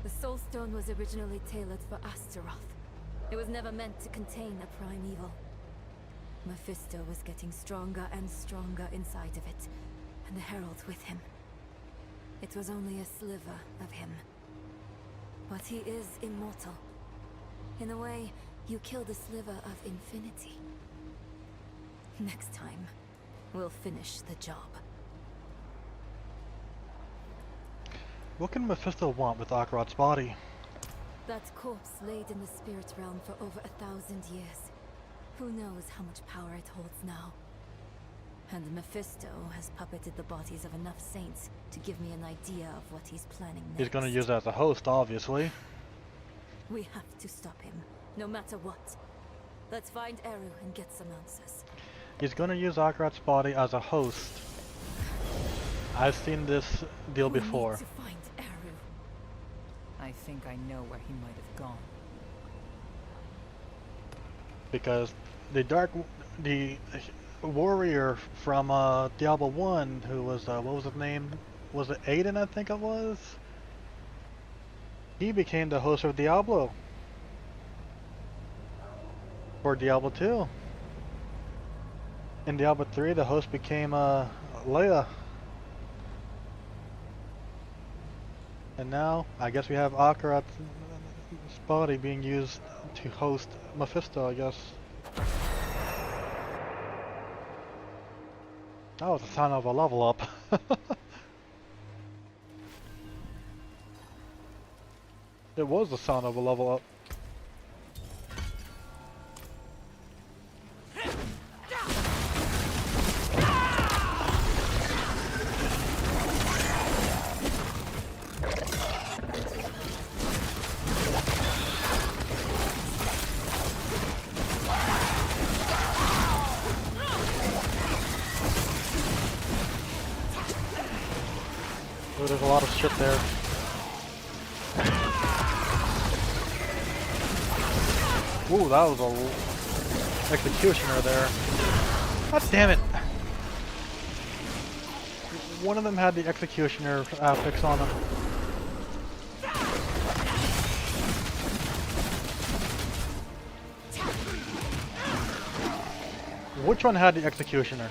The Soul Stone was originally tailored for Astaroth. It was never meant to contain a prime evil. Mephisto was getting stronger and stronger inside of it, and the herald with him. It was only a sliver of him. But he is immortal. In a way, you killed a sliver of infinity. Next time, we'll finish the job. What can Mephisto want with Akarat's body? That corpse laid in the spirit realm for over 1,000 years. Who knows how much power it holds now? And Mephisto has puppeted the bodies of enough saints to give me an idea of what he's planning next. He's gonna use it as a host, obviously. We have to stop him, no matter what. Let's find Eru and get some answers. He's gonna use Akarat's body as a host. I've seen this deal before. We need to find Eru. I think I know where he might have gone. Because the warrior from Diablo 1, who was, what was his name? Was it Aiden, I think it was? He became the host of Diablo. For Diablo 2. In Diablo 3, the host became Leia. And now, I guess we have Akarat's body being used to host Mephisto, I guess. That was the sound of a level up. It was the sound of a level up. Oh, there's a lot of shit there. Ooh, that was a executioner there. God damn it! One of them had the executioner affix on them. Which one had the executioner?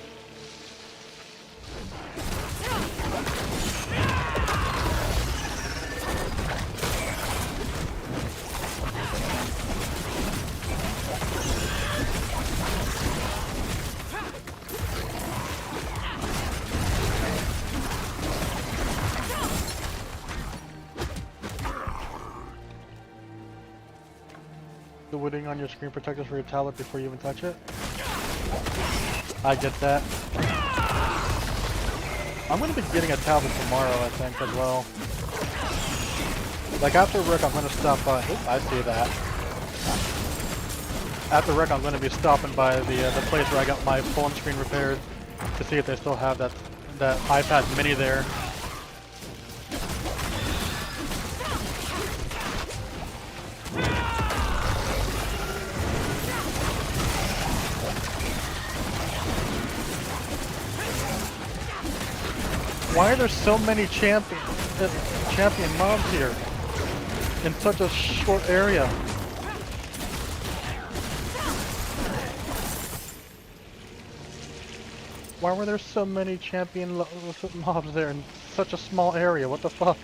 The wooding on your screen protectors for your tablet before you even touch it. I get that. I'm gonna be getting a tablet tomorrow, I think, as well. Like after work, I'm gonna stop by. Oop, I see that. After work, I'm gonna be stopping by the place where I got my phone screen repaired to see if they still have that iPad Mini there. Why are there so many champion mobs here in such a short area? Why were there so many champion mobs there in such a small area? What the fuck?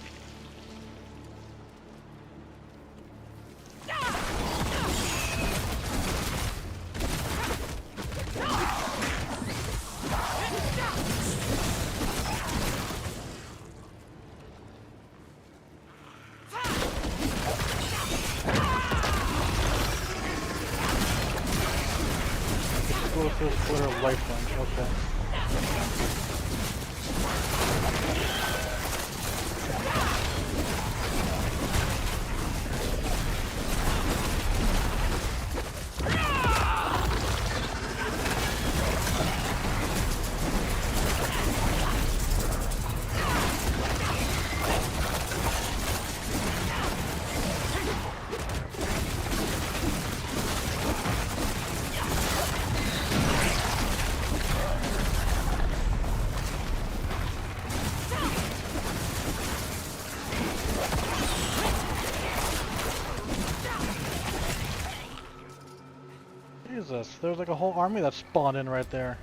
Glitter lifeline, okay. Jesus, there's like a whole army that spawned in right there.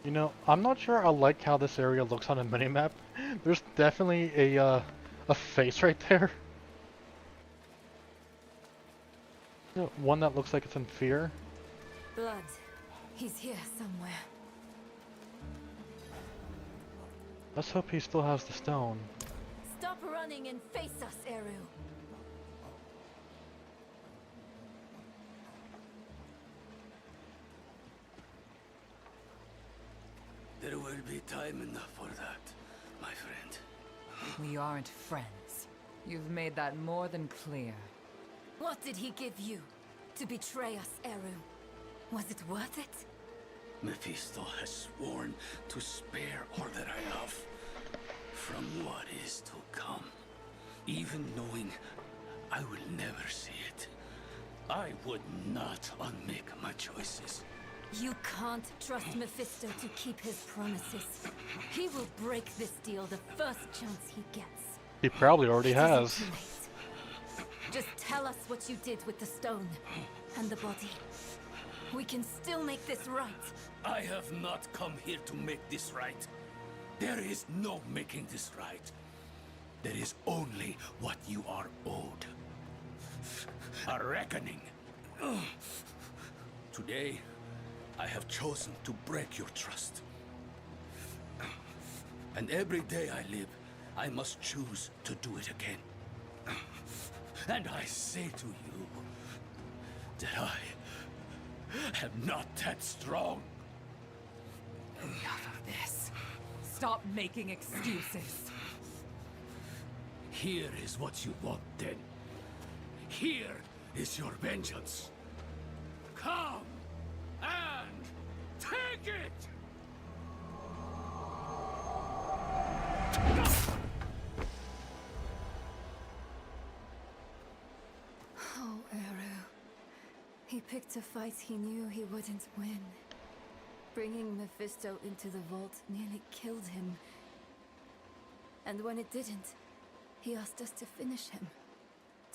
You know, I'm not sure I like how this area looks on a minimap. There's definitely a face right there. One that looks like it's in fear. Blood. He's here somewhere. Let's hope he still has the stone. Stop running and face us, Eru. There will be time enough for that, my friend. We aren't friends. You've made that more than clear. What did he give you to betray us, Eru? Was it worth it? Mephisto has sworn to spare all that I have from what is to come. Even knowing I will never see it, I would not unmake my choices. You can't trust Mephisto to keep his promises. He will break this deal the first chance he gets. He probably already It isn't has. too late. Just tell us what you did with the stone and the body. We can still make this right. I have not come here to make this right. There is no making this right. There is only what you are owed. A reckoning. Today, I have chosen to break your trust. And every day I live, I must choose to do it again. And I say to you that I am not that strong. Enough of this. Stop making excuses. Here is what you want, then. Here is your vengeance. Come and take it! Oh, Eru. He picked a fight he knew he wouldn't win. Bringing Mephisto into the vault nearly killed him. And when it didn't, he asked us to finish him.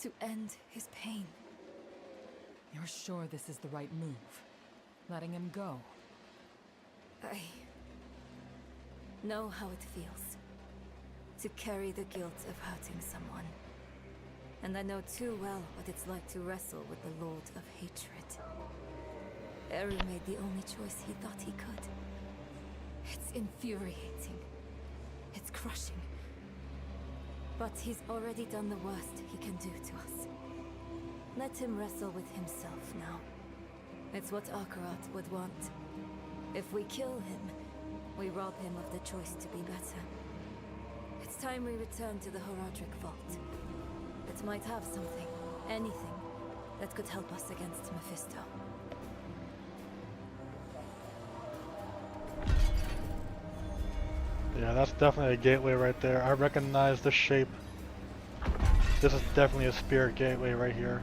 To end his pain. You're sure this is the right move? Letting him go? I know how it feels. To carry the guilt of hurting someone. And I know too well what it's like to wrestle with the Lord of Hatred. Eru made the only choice he thought he could. It's infuriating. It's crushing. But he's already done the worst he can do to us. Let him wrestle with himself now. It's what Akarat would want. If we kill him, we rob him of the choice to be better. It's time we return to the Horadric Vault. It might have something, anything, that could help us against Mephisto. Yeah, that's definitely a gateway right there. I recognize the shape. This is definitely a spirit gateway right here.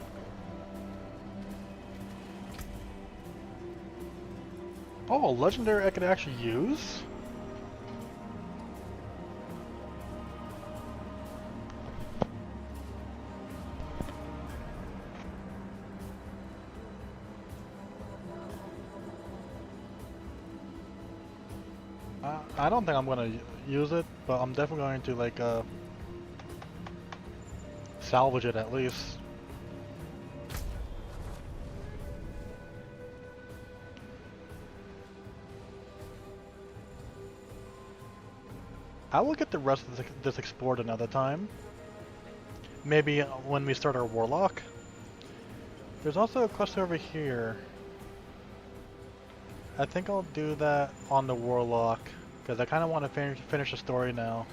Oh, a legendary I could actually use? I don't think I'm gonna use it, but I'm definitely going to like salvage it at least. I will get the rest of this explored another time. Maybe when we start our warlock. There's also a quest over here. I think I'll do that on the warlock. Because I kind of want to finish the story now.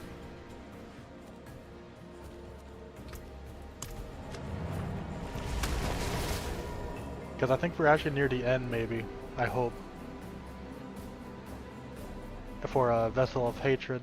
Because I think we're actually near the end, maybe. I hope. For a Vessel of Hatred.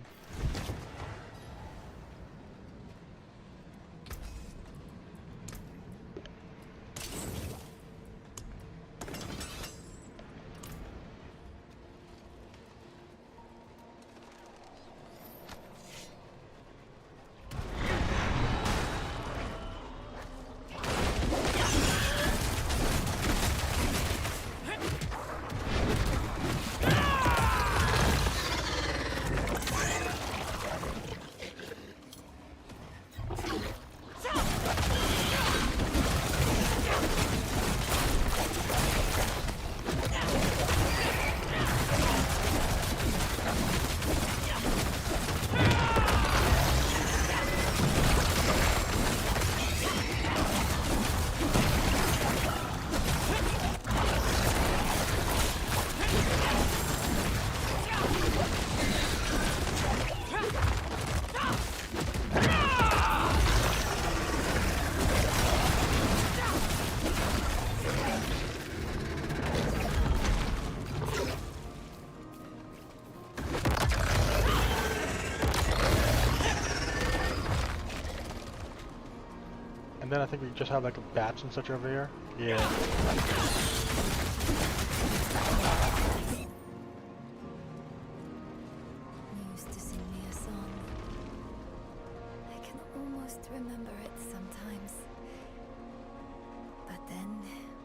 Then I think we just have like a bats and such over here. Yeah.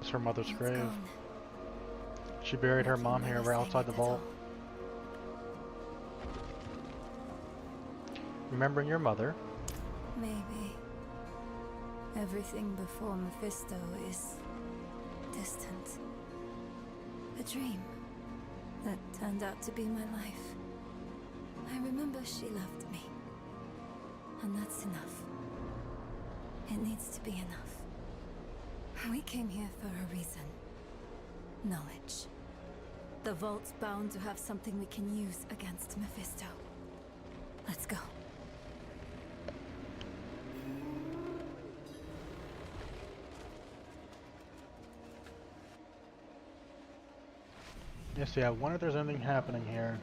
It's her mother's It's grave. gone. She buried her Not mom here right outside the reminiscing it at vault. all. Remembering your mother. Maybe. Everything before Mephisto is distant. A dream that turned out to be my life. I remember she loved me. And that's enough. It needs to be enough. We came here for a reason. Knowledge. The vault's bound to have something we can use against Mephisto. Let's go. Yes, yeah, I wonder if there's anything happening here.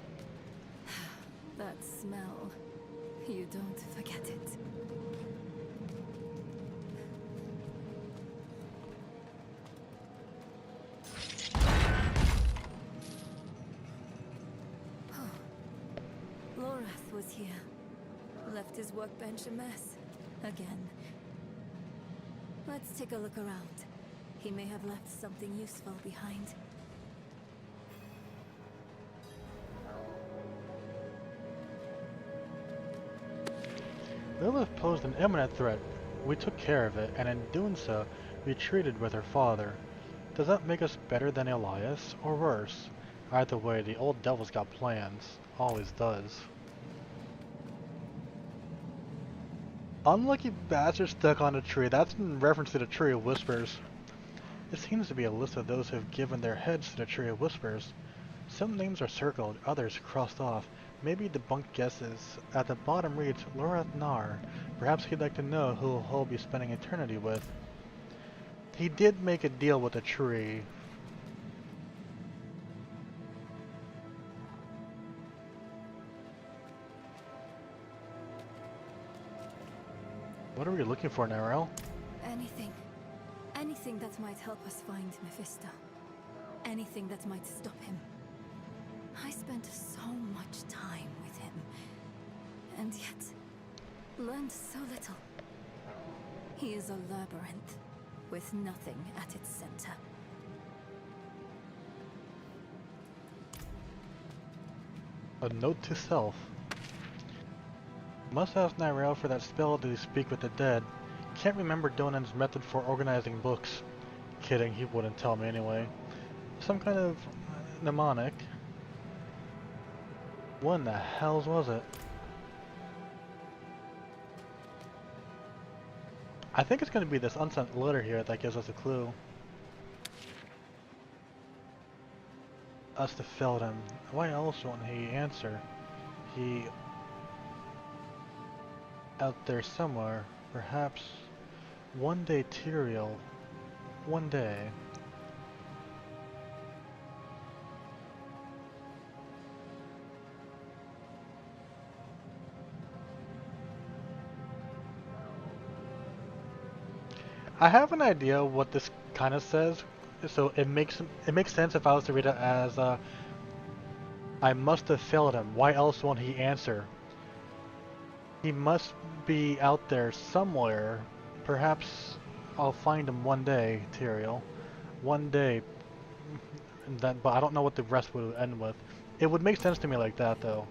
That smell. You don't forget it. Lorath was here. Left his workbench a mess. Again. Let's take a look around. He may have left something useful behind. Lilith posed an imminent threat. We took care of it, and in doing so, we treated with her father. Does that make us better than Elias, or worse? Either way, the old devil's got plans. Always does. Unlucky bastard stuck on a tree. That's in reference to the Tree of Whispers. It seems to be a list of those who have given their heads to the Tree of Whispers. Some names are circled, others crossed off. Maybe debunked guesses. At the bottom reads Lorath Nar. Perhaps he'd like to know who he'll be spending eternity with. He did make a deal with the tree. What are we looking for, Narelle? Anything. Anything that might help us find Mephisto. Anything that might stop him. I spent so much time with him. And yet, learned so little. He is a labyrinth, with nothing at its center. A note to self. Must ask Narelle for that spell to speak with the dead. Can't remember Donan's method for organizing books. Kidding, he wouldn't tell me anyway. Some kind of mnemonic. What in the hells was it? I think it's going to be this unsent letter here that gives us a clue. Us to felled him. Why else won't he answer? He... out there somewhere. Perhaps... one day Tyrael. One day. I have an idea what this kind of says, so it makes sense if I was to read it as I must have failed him. Why else won't he answer? He must be out there somewhere. Perhaps I'll find him one day, Tyrael. One day. But I don't know what the rest would end with. It would make sense to me like that, though.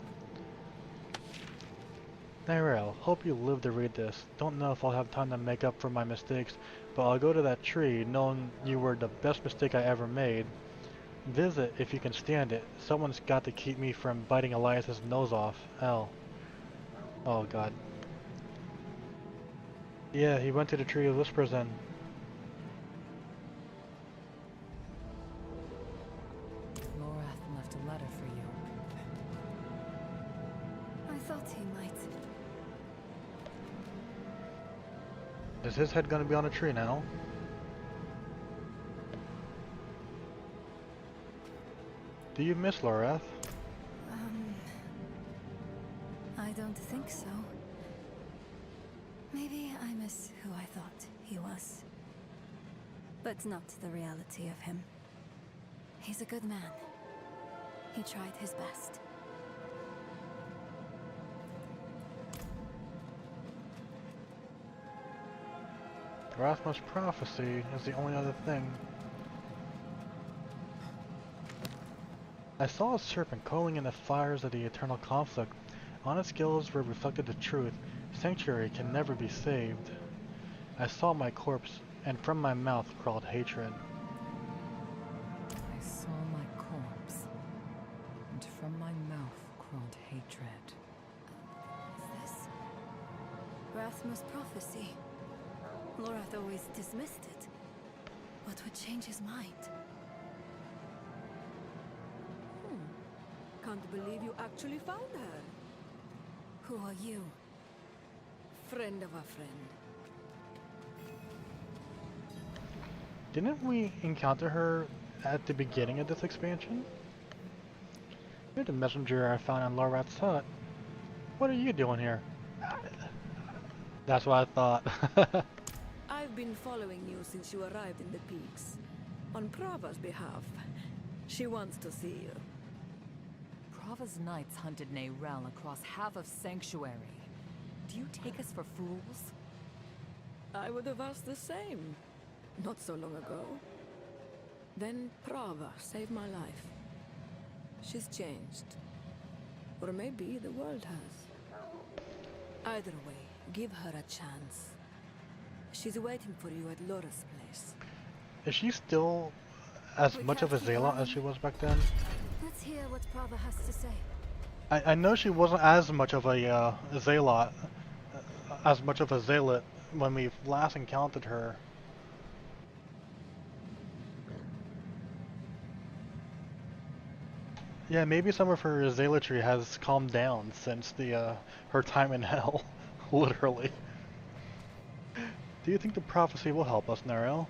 Narelle, hope you live to read this. Don't know if I'll have time to make up for my mistakes, but I'll go to that tree knowing you were the best mistake I ever made. Visit if you can stand it. Someone's got to keep me from biting Elias's nose off. L. Oh god. Yeah, he went to the Tree of Whispers then. Lorath left a letter for you. I thought he might. Is his head gonna be on a tree now? Do you miss Lorath? I don't think so. Maybe I miss who I thought he was. But not the reality of him. He's a good man. He tried his best. Rathma's prophecy is the only other thing. I saw a serpent coiling in the fires of the eternal conflict. On its gills were reflected the truth. Sanctuary can never be saved. I saw my corpse, and from my mouth crawled hatred. I saw my corpse, and from my mouth crawled hatred. Is this Rathma's prophecy? Lorath always dismissed it. What would change his mind? Can't believe you actually found her. Who are you? Friend of a friend. Didn't we encounter her at the beginning of this expansion? You're the messenger I found in Lorath's hut. What are you doing here? That's what I thought. I've been following you since you arrived in the peaks. On Prava's behalf. She wants to see you. Prava's knights hunted Neyrel across half of Sanctuary. Do you take us for fools? I would have asked the same. Not so long ago. Then Prava saved my life. She's changed. Or maybe the world has. Either way, give her a chance. She's waiting for you at Laura's place. Is she still as We much of a can't keep zealot running. as she was back then? Let's hear what Prava has to say. I know she wasn't as much of a zealot, as much of a zealot when we last encountered her. Yeah, maybe some of her zealotry has calmed down since the her time in hell, literally. Do you think the prophecy will help us, Neyrel?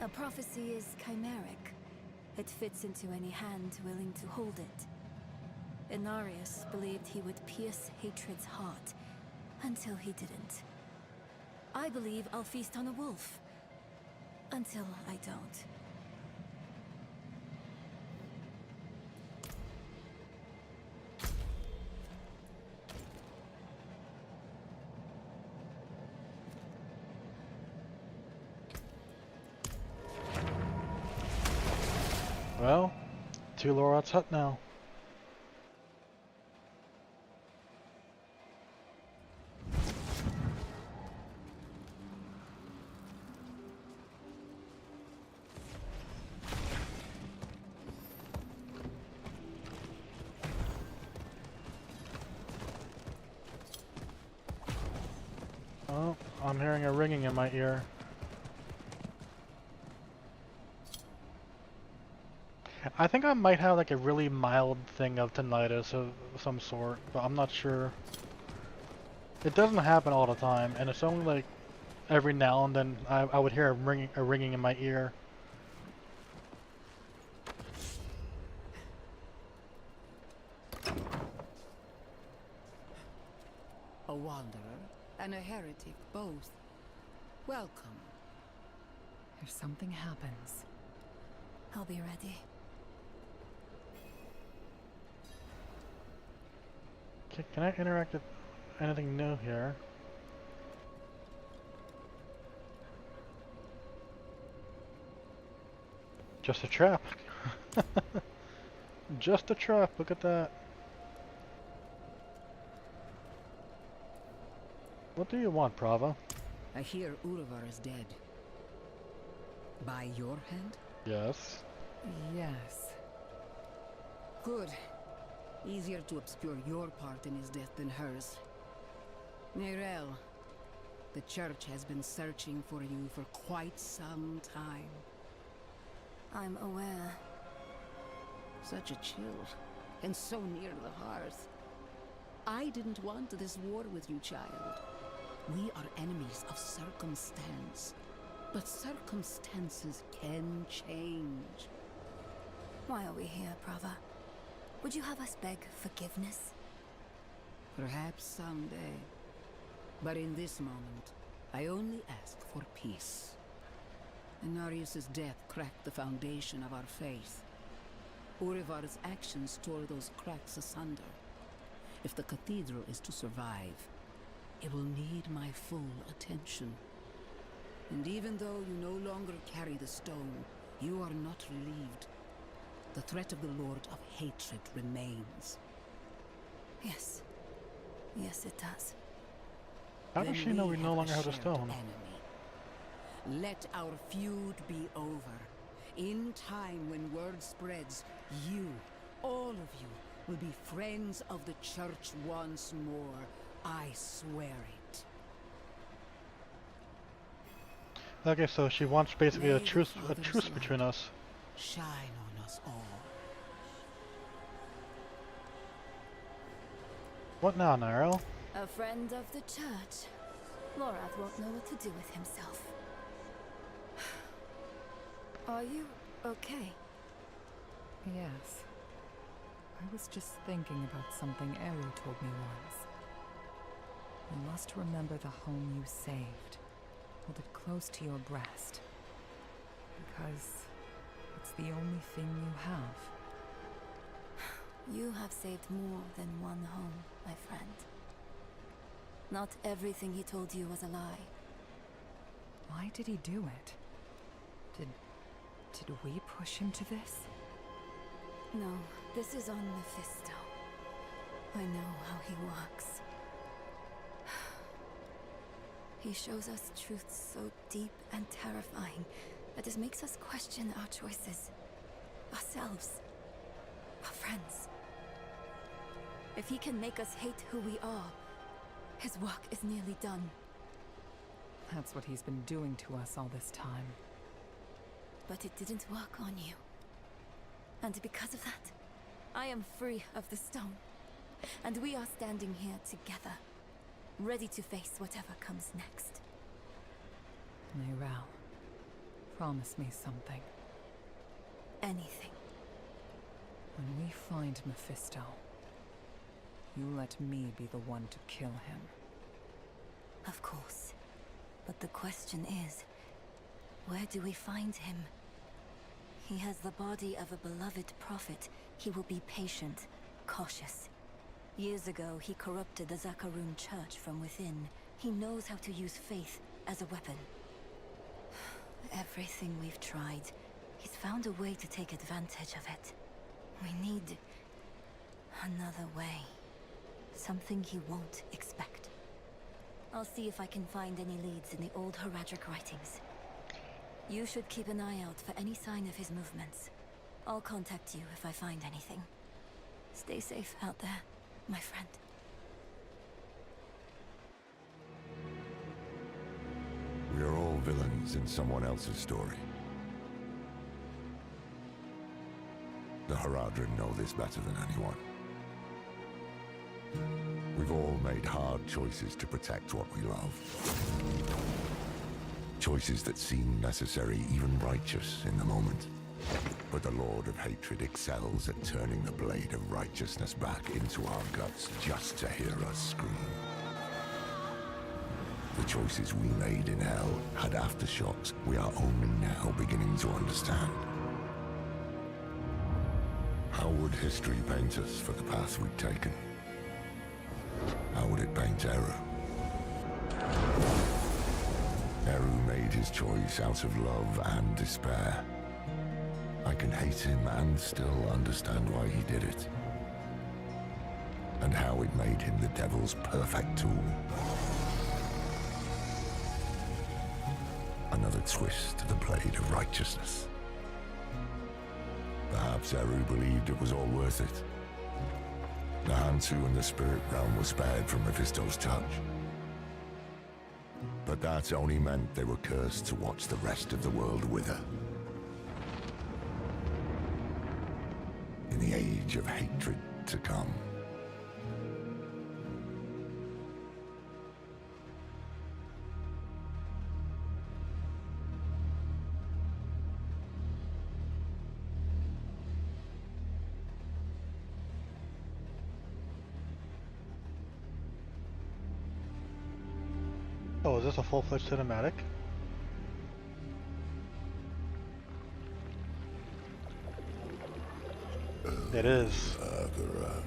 A prophecy is chimeric. It fits into any hand willing to hold it. Inarius believed he would pierce hatred's heart, until he didn't. I believe I'll feast on a wolf, until I don't. Well, to Lorath's hut now. Oh, I'm hearing a ringing in my ear. I think I might have like a really mild thing of tinnitus of some sort, but I'm not sure. It doesn't happen all the time, and it's only like every now and then I would hear a ringing in my ear. A wanderer and a heretic both. Welcome. If something happens, I'll be ready. Can I interact with anything new here? Just a trap. Just a trap, look at that. What do you want, Prava? I hear Uravar is dead. By your hand? Yes. yes. Good. Easier to obscure your part in his death than hers. Neyrel, the church has been searching for you for quite some time. I'm aware. Such a chill, and so near the hearth. I didn't want this war with you, child. We are enemies of circumstance. But circumstances can change. Why are we here, Prava? Would you have us beg forgiveness? Perhaps someday. But in this moment, I only ask for peace. Inarius' death cracked the foundation of our faith. Urivar's actions tore those cracks asunder. If the cathedral is to survive, it will need my full attention. And even though you no longer carry the stone, you are not relieved. The threat of the Lord of Hatred remains. Yes. Yes, it does. How does Then she know we no have longer a have the shared stone? enemy. Let our feud be over. In time, when word spreads, you, all of you, will be friends of the Church once more. I swear it. Okay, so she wants basically May a the truce Father's light between us. shine on us all. What now, Nyrel? A friend of the church. Lorath won't know what to do with himself. Are you okay? Yes. I was just thinking about something Eru told me once. You must remember the home you saved. Hold it close to your breast. Because it's the only thing you have. You have saved more than one home, my friend. Not everything he told you was a lie. Why did he do it? Did we push him to this? No, this is on Mephisto. I know how he works. He shows us truths so deep and terrifying that it makes us question our choices, ourselves, our friends. If he can make us hate who we are, his work is nearly done. That's what he's been doing to us all this time. But it didn't work on you. And because of that, I am free of the stone. And we are standing here together, ready to face whatever comes next. Nyrel, promise me something. Anything. When we find Mephisto, you let me be the one to kill him. Of course. But the question is, where do we find him? He has the body of a beloved prophet. He will be patient, cautious. Years ago, he corrupted the Zakarum church from within. He knows how to use faith as a weapon. Everything we've tried, he's found a way to take advantage of it. We need another way. Something he won't expect. I'll see if I can find any leads in the old Haradric writings. You should keep an eye out for any sign of his movements. I'll contact you if I find anything. Stay safe out there, my friend. We are all villains in someone else's story. The Haradrim know this better than anyone. We've all made hard choices to protect what we love. Choices that seem necessary, even righteous in the moment. But the Lord of Hatred excels at turning the blade of righteousness back into our guts just to hear us scream. The choices we made in hell had aftershocks we are only now beginning to understand. How would history paint us for the path we'd taken? How would it paint Eru? Eru made his choice out of love and despair. I can hate him and still understand why he did it. And how it made him the devil's perfect tool. Another twist to the blade of righteousness. Perhaps Eru believed it was all worth it. The Hantu and the spirit realm were spared from Mephisto's touch. But that only meant they were cursed to watch the rest of the world wither. In the age of hatred to come. Oh, is this a full-fledged cinematic? It is. Akarat,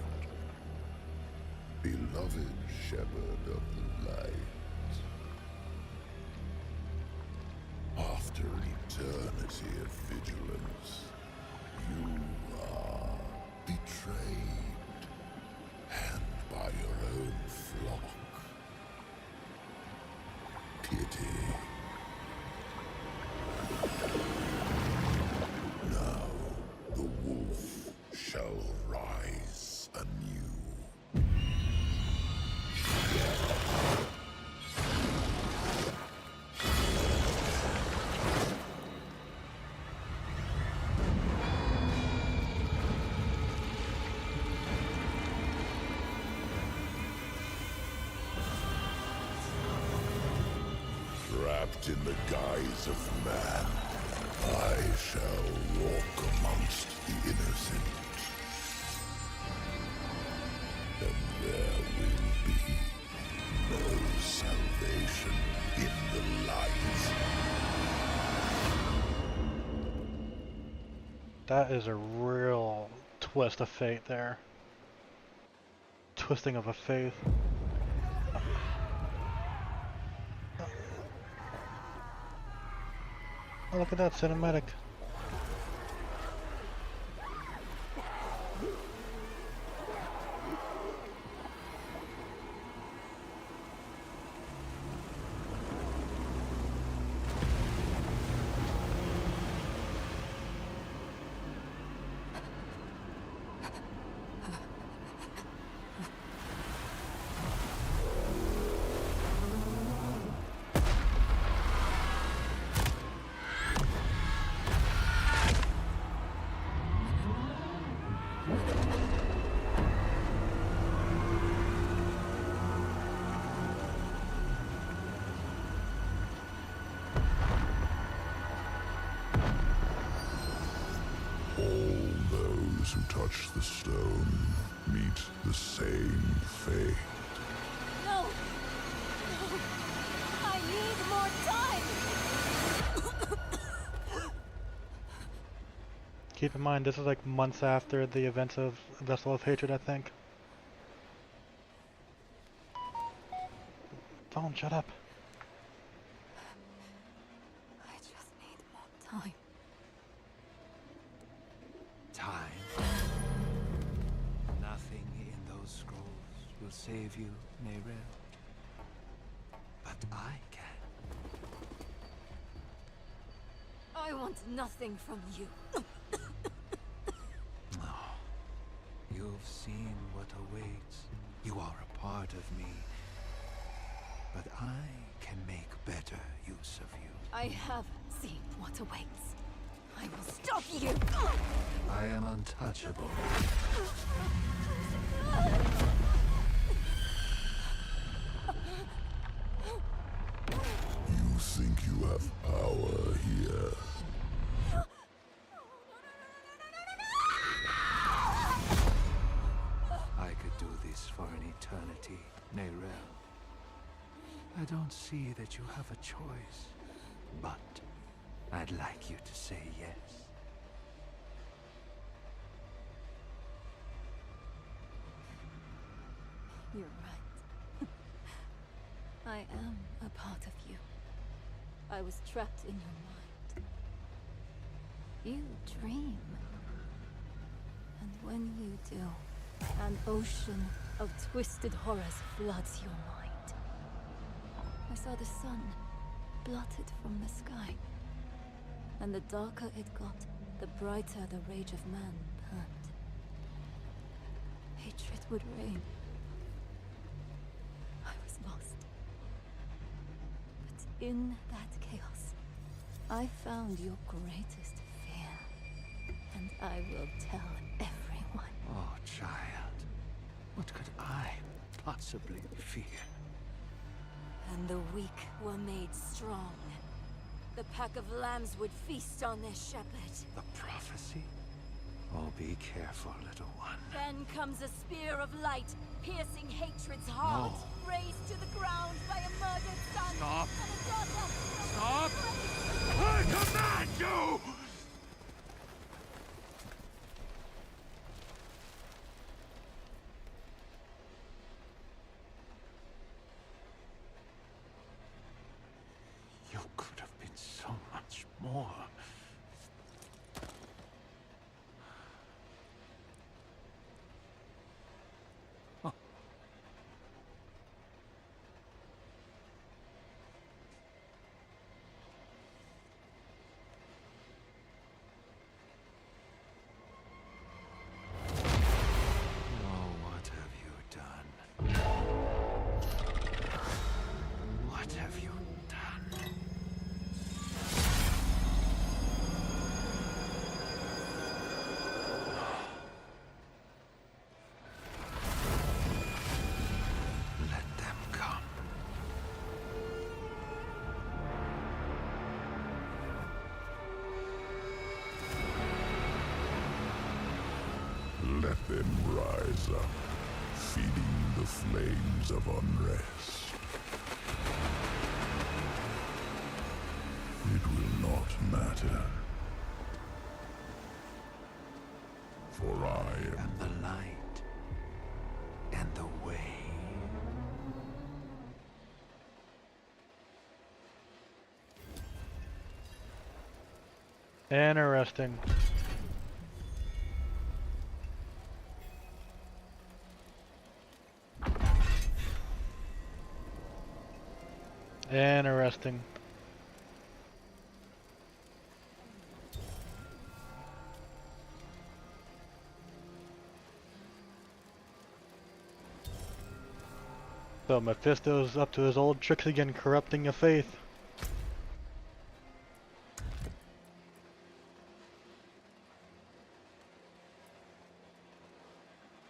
beloved shepherd of the light. After eternity of vigilance, you betrayed, and by your own flock. Pity. Now the wolf shall rise anew. Trapped in the guise of man, I shall walk amongst the innocent. And there will be no salvation in the light. That is a real twist of fate there. Twisting of a faith. Oh, look at that cinematic. Who touch the stone meet the same fate. No! No! I need more time! Keep in mind, this is like months after the events of Vessel of Hatred, I think. Phone, shut up. I just need more time. Time. Nothing in those scrolls will save you, Neyrel. But I can. I want nothing from you. No. You've seen what awaits. You are a part of me. But I can make better use of you. I have seen what awaits. I will stop you! I am untouchable. You think you have power here? I could do this for an eternity, Neyrel. I don't see that you have a choice, but I'd like you to say yes. You're right. I am a part of you. I was trapped in your mind. You dream. And when you do, an ocean of twisted horrors floods your mind. I saw the sun blotted from the sky. And the darker it got, the brighter the rage of man burned. Hatred would reign. I was lost. But in that chaos, I found your greatest fear. And I will tell everyone. Oh, child. What could I possibly fear? And the weak were made strong. The pack of lambs would feast on their shepherd. The prophecy? Oh, be careful, little one. Then comes a spear of light, piercing hatred's heart. No. Razed to the ground by a murdered son. Stop. And a daughter. Stop! I command you! You could have been so much more. Let them rise up, feeding the flames of unrest. It will not matter. For I am The light and the way. Interesting. Interesting. So Mephisto's up to his old tricks again, corrupting the faith.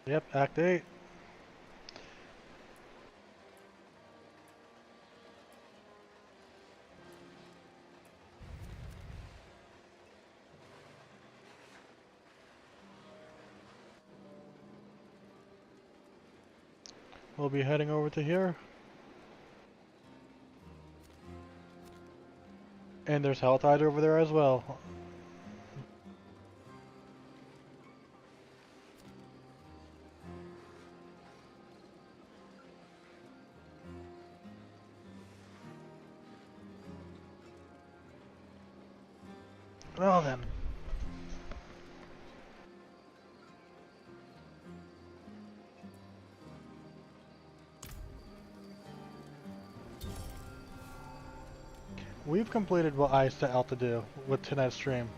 Yep, Act 8. We'll be heading over to here. And there's Helltide over there as well. Well then. We've completed what I set out to do with tonight's stream.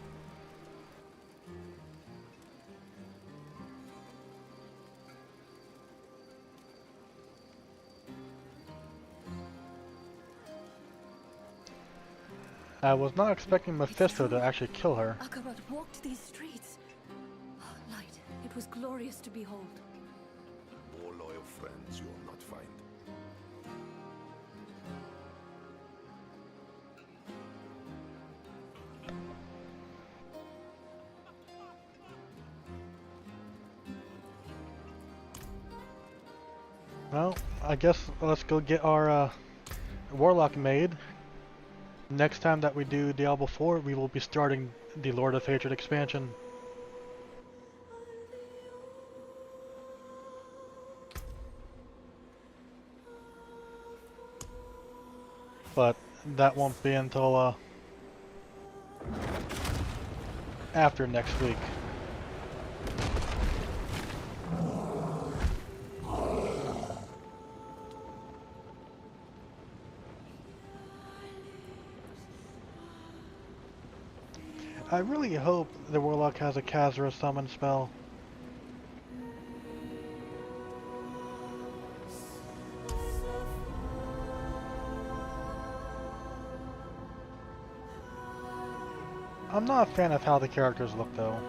I was not expecting Mephisto to actually kill her. Akarat walked these streets. Light, it was glorious to behold. more loyal friends you will not find. Well, I guess let's go get our Warlock made. Next time that we do Diablo 4, we will be starting the Lord of Hatred expansion. But that won't be until after next week. I really hope the Warlock has a Khazra summon spell. I'm not a fan of how the characters look though.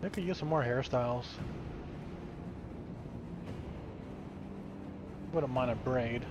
They could use some more hairstyles. Wouldn't mind a braid.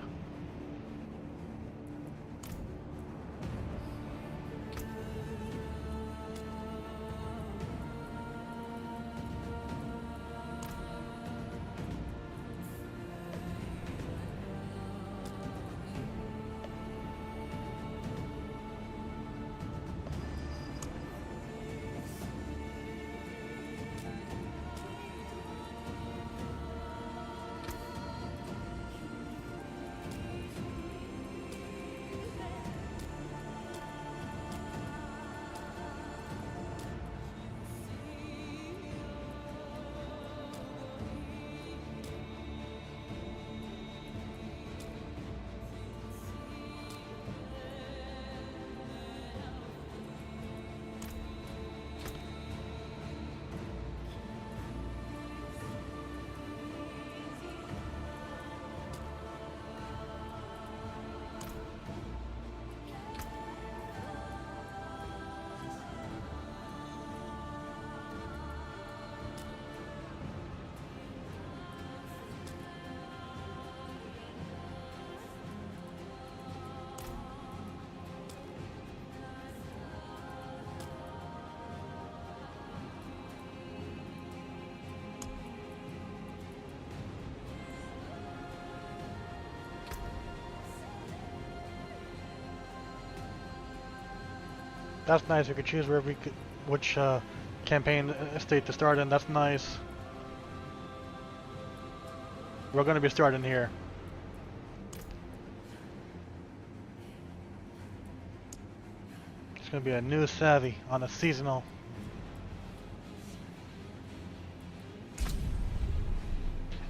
That's nice. We could choose where we could, which campaign state to start in. That's nice. We're gonna be starting here. It's gonna be a new Savy on a seasonal.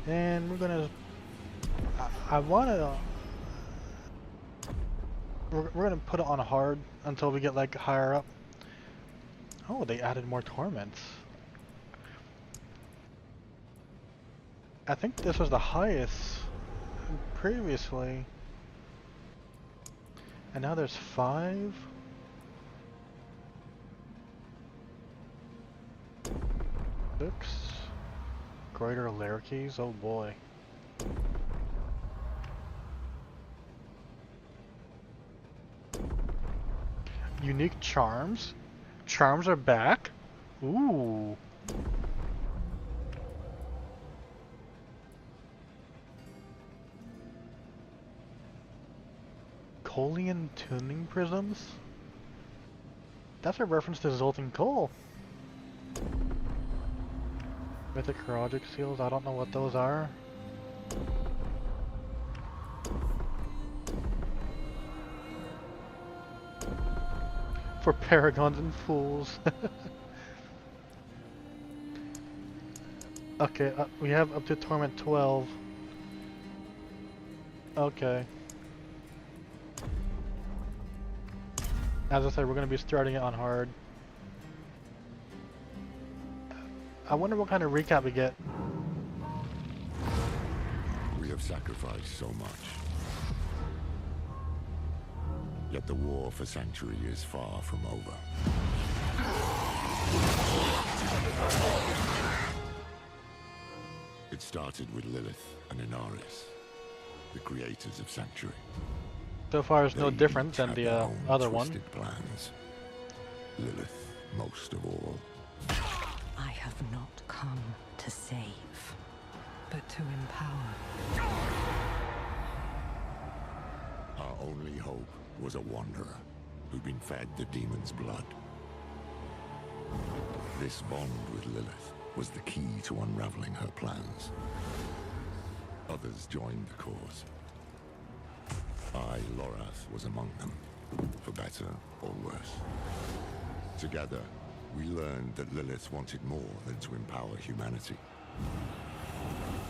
And we're gonna. I wanna. We're gonna put it on hard until we get like higher up. Oh, they added more torments. I think this was the highest previously. And now there's 5. Six. Greater Lyrices, oh boy. Unique charms? Charms are back? Ooh. Colean tuning prisms? That's a reference to Zoltan Cole. Mythic Heraldic seals, I don't know what those are. For paragons and fools. Okay, we have up to Torment 12. Okay. As I said, we're going to be starting it on hard. I wonder what kind of recap we get. We have sacrificed so much. Yet the war for Sanctuary is far from over. It started with Lilith and Inaris, the creators of Sanctuary. So far, it's no They different each than had the their own other one. twisted plans. Lilith, most of all. I have not come to save, but to empower. Our only hope was a wanderer who'd been fed the demon's blood. This bond with Lilith was the key to unraveling her plans. Others joined the cause. I, Lorath, was among them, for better or worse. Together, we learned that Lilith wanted more than to empower humanity.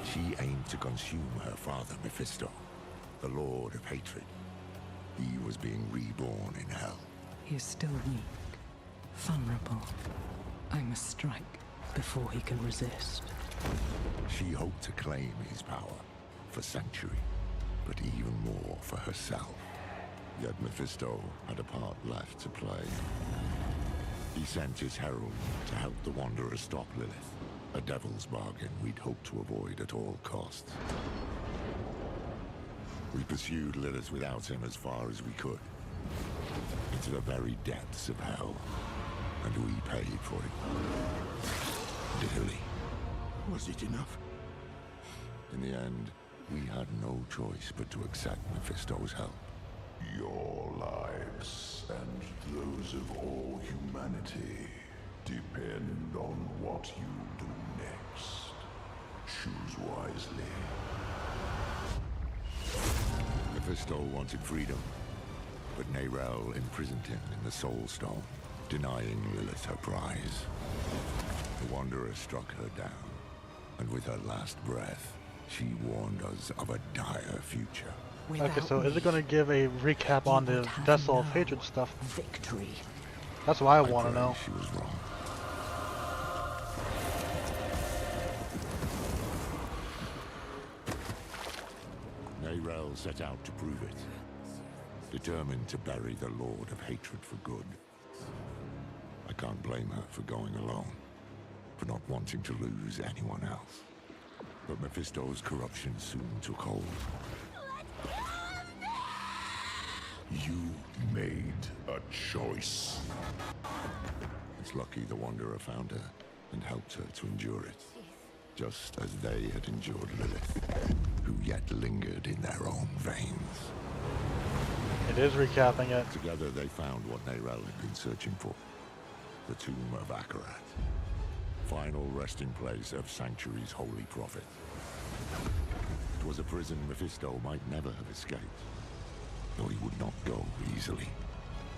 She aimed to consume her father, Mephisto, the Lord of Hatred. He was being reborn in hell. He is still weak, vulnerable. I must strike before he can resist. She hoped to claim his power for Sanctuary, but even more for herself. Yet Mephisto had a part left to play. He sent his herald to help the Wanderer stop Lilith, a devil's bargain we'd hoped to avoid at all costs. We pursued Lilith without him as far as we could, into the very depths of hell, and we paid for it. Dearly. Was it enough? In the end, we had no choice but to accept Mephisto's help. Your lives and those of all humanity depend on what you do next. Choose wisely. Mephisto wanted freedom, but Nerel imprisoned him in the Soul Stone, denying Lilith her prize. The Wanderer struck her down, and with her last breath, she warned us of a dire future. Okay, so is it going to give a recap on the Vessel of Hatred stuff? Victory. That's what I want to know. She was wrong. Nerel set out to prove it, determined to bury the Lord of Hatred for good. I can't blame her for going alone, for not wanting to lose anyone else. But Mephisto's corruption soon took hold. You made a choice. It's lucky the Wanderer found her and helped her to endure it, just as they had endured Lilith, who yet lingered in their own veins. It is recapping it. Together they found what Nerel had been searching for. The tomb of Akarat. Final resting place of Sanctuary's holy prophet. It was a prison Mephisto might never have escaped. Though he would not go easily.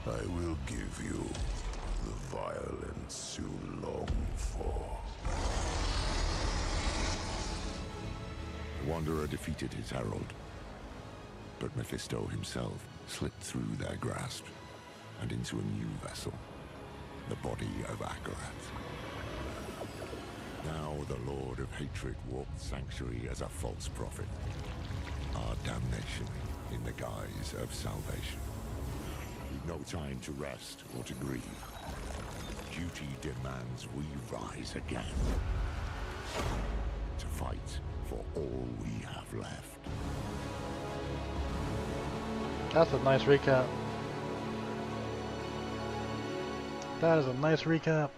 I will give you the violence you long for. The Wanderer defeated his herald. But Mephisto himself slipped through their grasp and into a new vessel. The body of Akarat. Now the Lord of Hatred walked Sanctuary as a false prophet. Our damnation in the guise of salvation. We've no time to rest or to grieve. Duty demands we rise again. To fight for all we have left. That's a nice recap. That is a nice recap.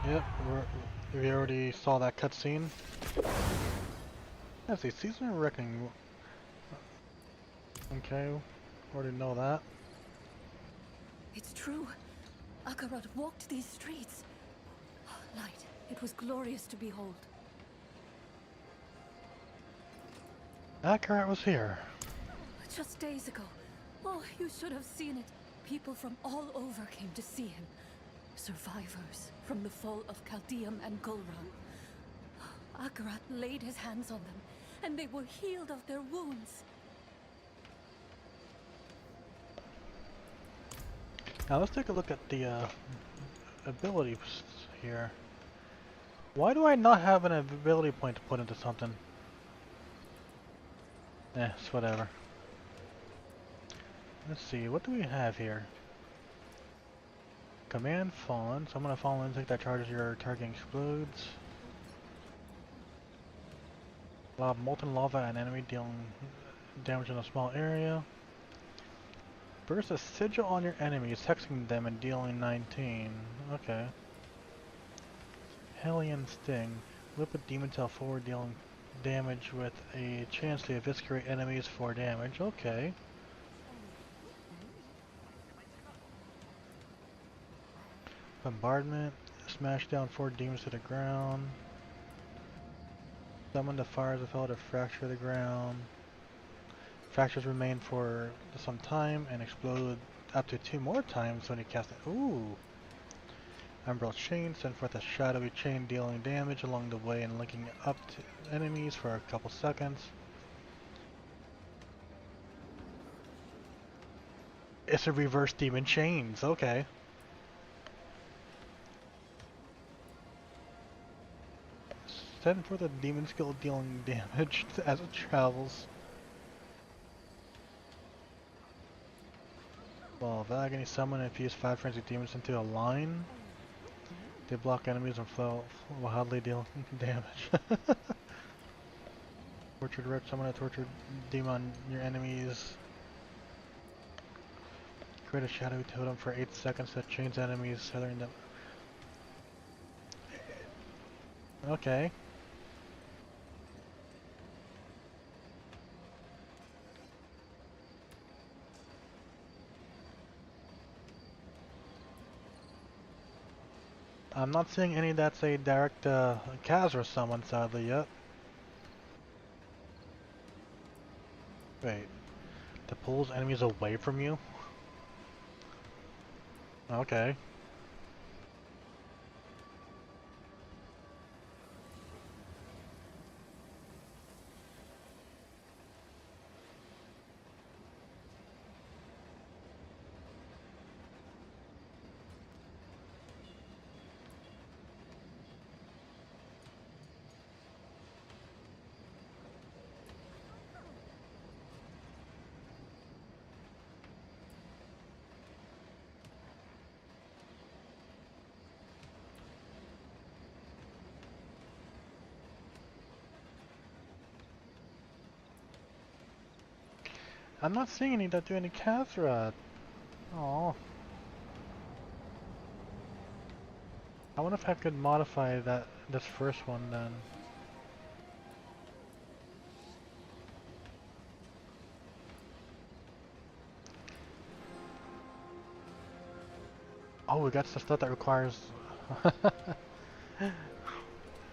Yep, we already saw that cutscene. Let's see, Season of Reckoning. Okay, already know that. It's true. Akarat walked these streets. Light. It was glorious to behold. Akarat was here. Just days ago. Oh, you should have seen it. People from all over came to see him. Survivors from the fall of Chaldeum and Golran. Akarat laid his hands on them, and they were healed of their wounds. Now let's take a look at the abilities here. Why do I not have an ability point to put into something? It's whatever. Let's see, what do we have here? Command Fallen, so I'm gonna fall in, take that charges your target explodes. Lob molten lava at an enemy, dealing damage in a small area. Burst a sigil on your enemies, hexing them and dealing 19. Okay. Hellion Sting. Whip a demon tail forward, dealing damage with a chance to eviscerate enemies for damage. Okay. Bombardment. Smash down 4 demons to the ground. Summon the fires of hell to fracture the ground. Fractures remain for some time and explode up to 2 more times when you cast it. Ooh! Umbral Chain, send forth a shadowy chain dealing damage along the way and linking up to enemies for a couple seconds. It's a reverse demon chains, okay. Send forth a demon skill dealing damage as it travels. Well, of agony, summon and fuse 5 frenzied demons into a line. They block enemies and flow wildly deal damage. Tortured Wretch, summon a tortured demon on your enemies. Create a shadowy totem for 8 seconds that chains enemies, tethering them. Okay. I'm not seeing any that's a direct Khazra summon sadly yet. Wait. That pulls enemies away from you? Okay. I'm not seeing any that do any Khazra. Oh. I wonder if I could modify this first one then. Oh, we got some stuff that requires...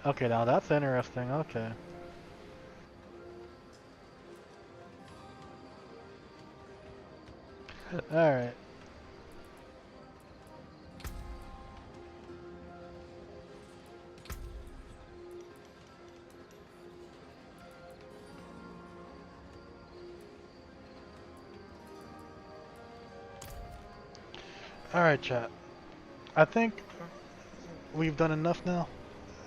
Okay, now that's interesting. Okay. Alright. Alright, chat. I think we've done enough now.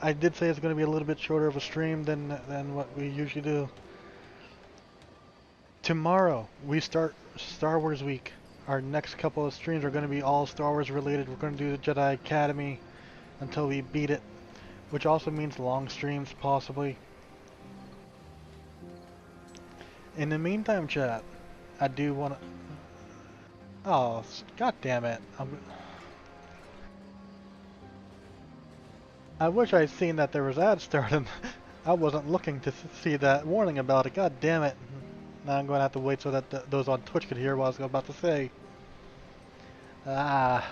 I did say it's going to be a little bit shorter of a stream than what we usually do. Tomorrow, we start Star Wars Week. Our next couple of streams are going to be all Star Wars related. We're going to do the Jedi Academy until we beat it, which also means long streams, possibly. In the meantime, chat, I do want to... Oh, god damn it. I wish I'd seen that there was ads starting. I wasn't looking to see that warning about it. God damn it. Now I'm going to have to wait so that those on Twitch could hear what I was about to say. Ah.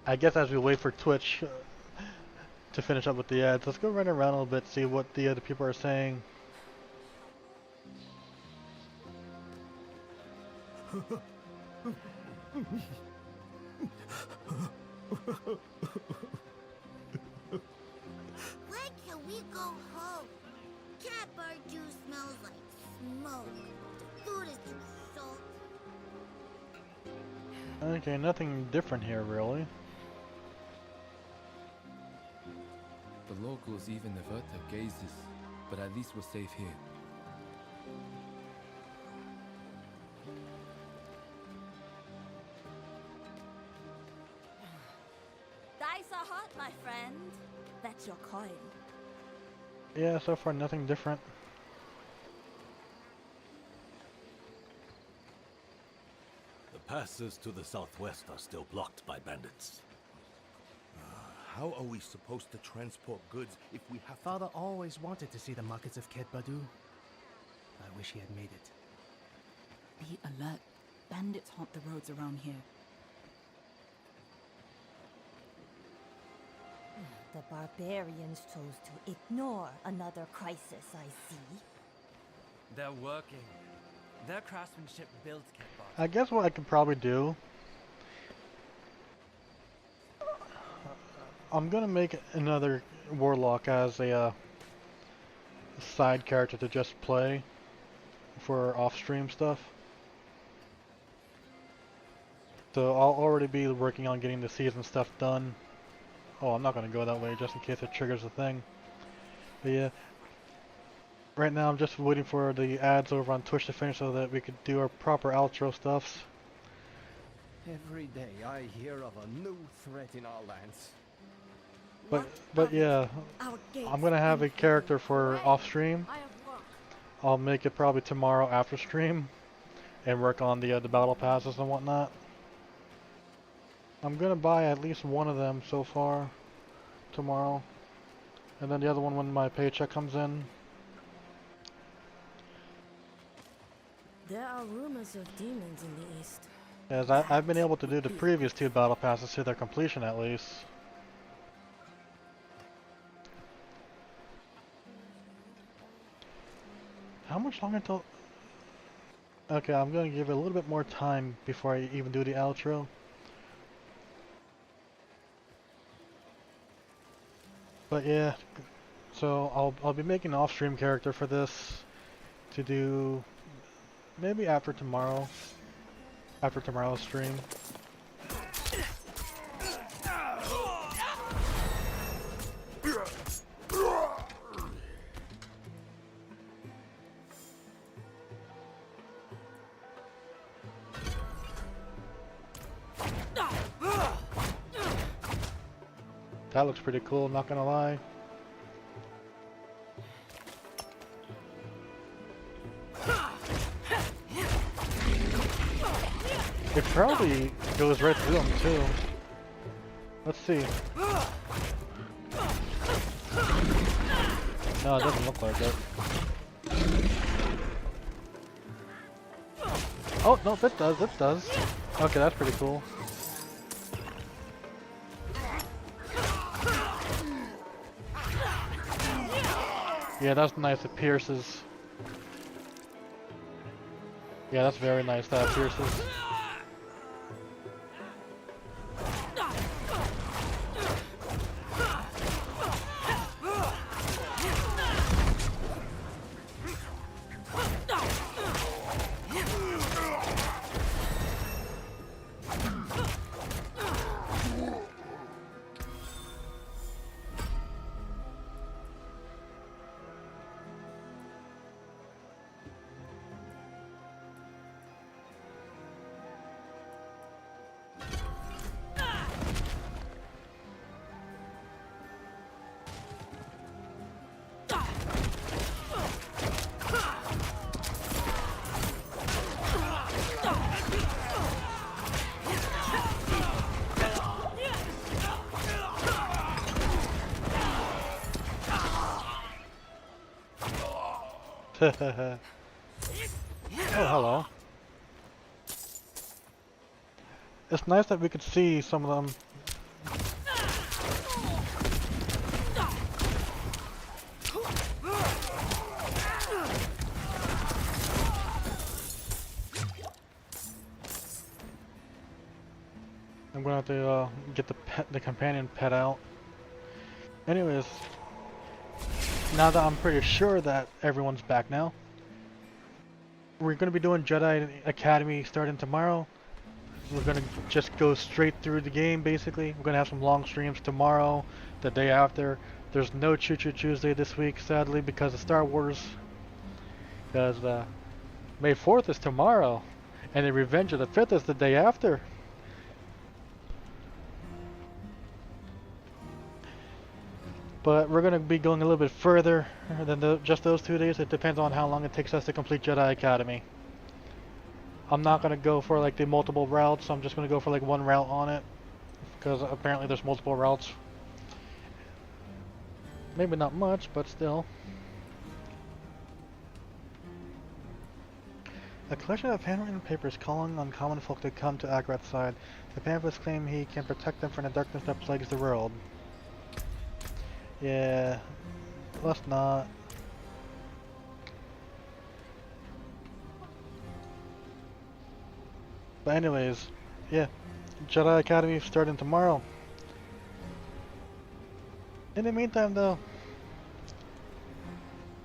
I guess as we wait for Twitch to finish up with the ads, let's go run around a little bit, see what the other people are saying. When can we go home? Cat bar juice smells like smoke. The food is too salt. Okay, nothing different here, really. The locals even avert their gazes, but at least we're safe here. Dice are hot, my friend. That's your coin. Yeah, so far nothing different. The passes to the southwest are still blocked by bandits. How are we supposed to transport goods if we have to... Father always wanted to see the markets of Ket Badu. I wish he had made it. Be alert. Bandits haunt the roads around here. The barbarians chose to ignore another crisis, I see. They're working. Their craftsmanship builds Ket Badu. I guess what I could probably do... I'm gonna make another Warlock as a side character to just play for off-stream stuff. So I'll already be working on getting the season stuff done. Oh, I'm not gonna go that way just in case it triggers the thing. But yeah, right now I'm just waiting for the ads over on Twitch to finish so that we could do our proper outro stuffs. Every day I hear of a new threat in our lands. But yeah, I'm gonna have a character for off stream. I'll make it probably tomorrow after stream, and work on the battle passes and whatnot. I'm gonna buy at least one of them so far tomorrow, and then the other one when my paycheck comes in. There are rumors of demons in the east. As I've been able to do the previous two battle passes to their completion at least. How much longer till... Okay, I'm gonna give it a little bit more time before I even do the outro. But yeah, so I'll be making an off-stream character for this to do maybe after tomorrow's stream. That looks pretty cool, not gonna lie. It probably goes right through them too. Let's see. No, it doesn't look like it. Oh, no, it does, it does. Okay, that's pretty cool. Yeah, that's nice. It pierces. Yeah, that's very nice. That pierces. Oh, hello. It's nice that we could see some of them. I'm gonna have to get the companion pet out. Anyways, now that I'm pretty sure that everyone's back now, we're gonna be doing Jedi Academy starting tomorrow. We're gonna just go straight through the game basically. We're gonna have some long streams tomorrow, the day after. There's no Choo Choo Tuesday this week, sadly, because of Star Wars. Because May 4th is tomorrow, and the Revenge of the 5th is the day after. But we're going to be going a little bit further than just those 2 days. It depends on how long it takes us to complete Jedi Academy. I'm not going to go for like the multiple routes. I'm just going to go for like one route on it. Because apparently there's multiple routes. Maybe not much, but still. A collection of handwritten papers calling on common folk to come to Akarat's side. The pamphlets claim he can protect them from the darkness that plagues the world. Yeah, let's not. But anyways, yeah, Jedi Academy starting tomorrow. In the meantime though,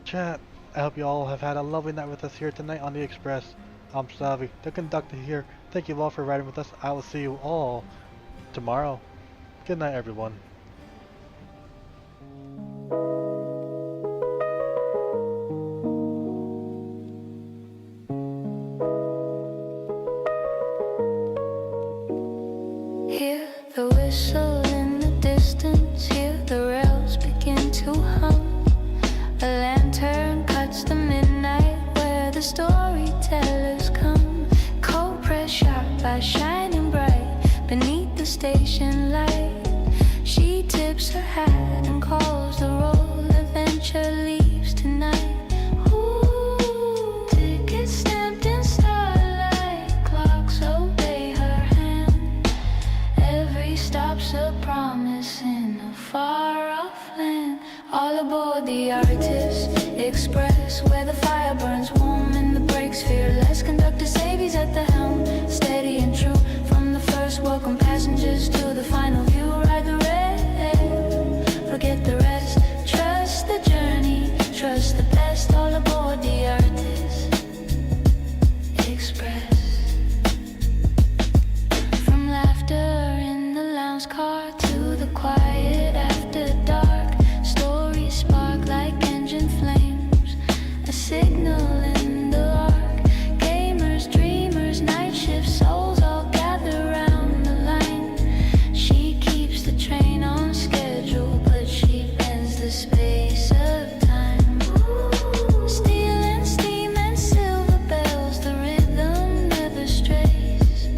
chat, I hope you all have had a lovely night with us here tonight on the Express. I'm Savy, the conductor here. Thank you all for riding with us. I will see you all tomorrow. Good night everyone. Hear the whistle in the distance, hear the rails begin to hum. A lantern cuts the midnight where the storytellers come. Cold press sharp by shining bright beneath the station light. She tips her hat and calls the roll. Adventure leaves tonight. Ooh, tickets stamped in starlight. Clocks obey her hand. Every stop's a promise in a far-off land. All aboard the Artist Express, where the fire burns warm and the brakes fearless. Conductor Savy's at the helm, steady and true. From the first, welcome passengers to the final view. Ride the rail, forget the rest. Trust the journey, trust the best. All aboard the Artist Express. From laughter in the lounge car to the quiet after dark. Stories spark like engine flames, a signal in the arc. Gamers, dreamers, night shift souls all gather round the line. She keeps the train on schedule, but she bends the space of time. Steel and steam and silver bells, the rhythm never strays.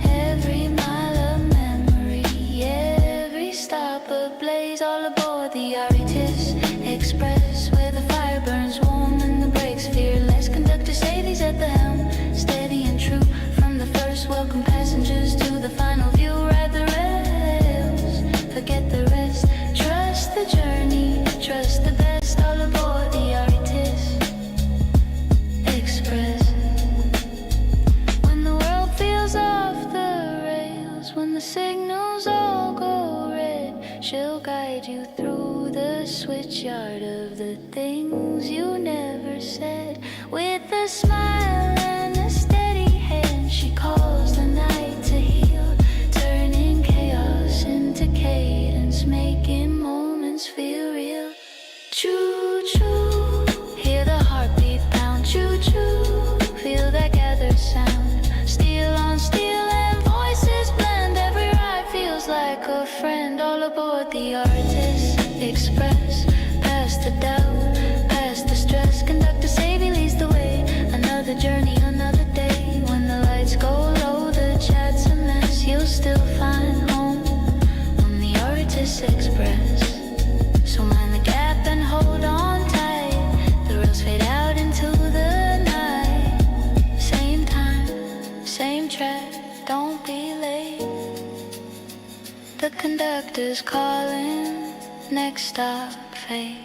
Every mile of memory, every stop ablaze. All aboard the Artist Express, where the fire burns warm and the brakes fearless. Conductor Savy's at the helm, steady and true. From the first, welcome passengers Express. Trust the journey, trust the best. All aboard the Artist Express. When the world feels off the rails, when the signals all go red, she'll guide you through the switchyard of the things you never said. With a smile and a steady hand, she calls the night to heal, turning chaos into cadence, making moments feel real. Choo choo, hear the heartbeat pound. Choo choo, feel that gathered sound. Steel on steel and voices blend. Every ride feels like a friend. All aboard the Artist Express. Past the doubt, past the stress. Conductor Savy leads the way. Another journey, another day. When the lights go low, the chat's a mess. You'll still find home on the Artist Express. So mind the gap and hold on tight. The rails fade out into the night. Same time, same track, don't be late. The conductor's calling, next stop, fate.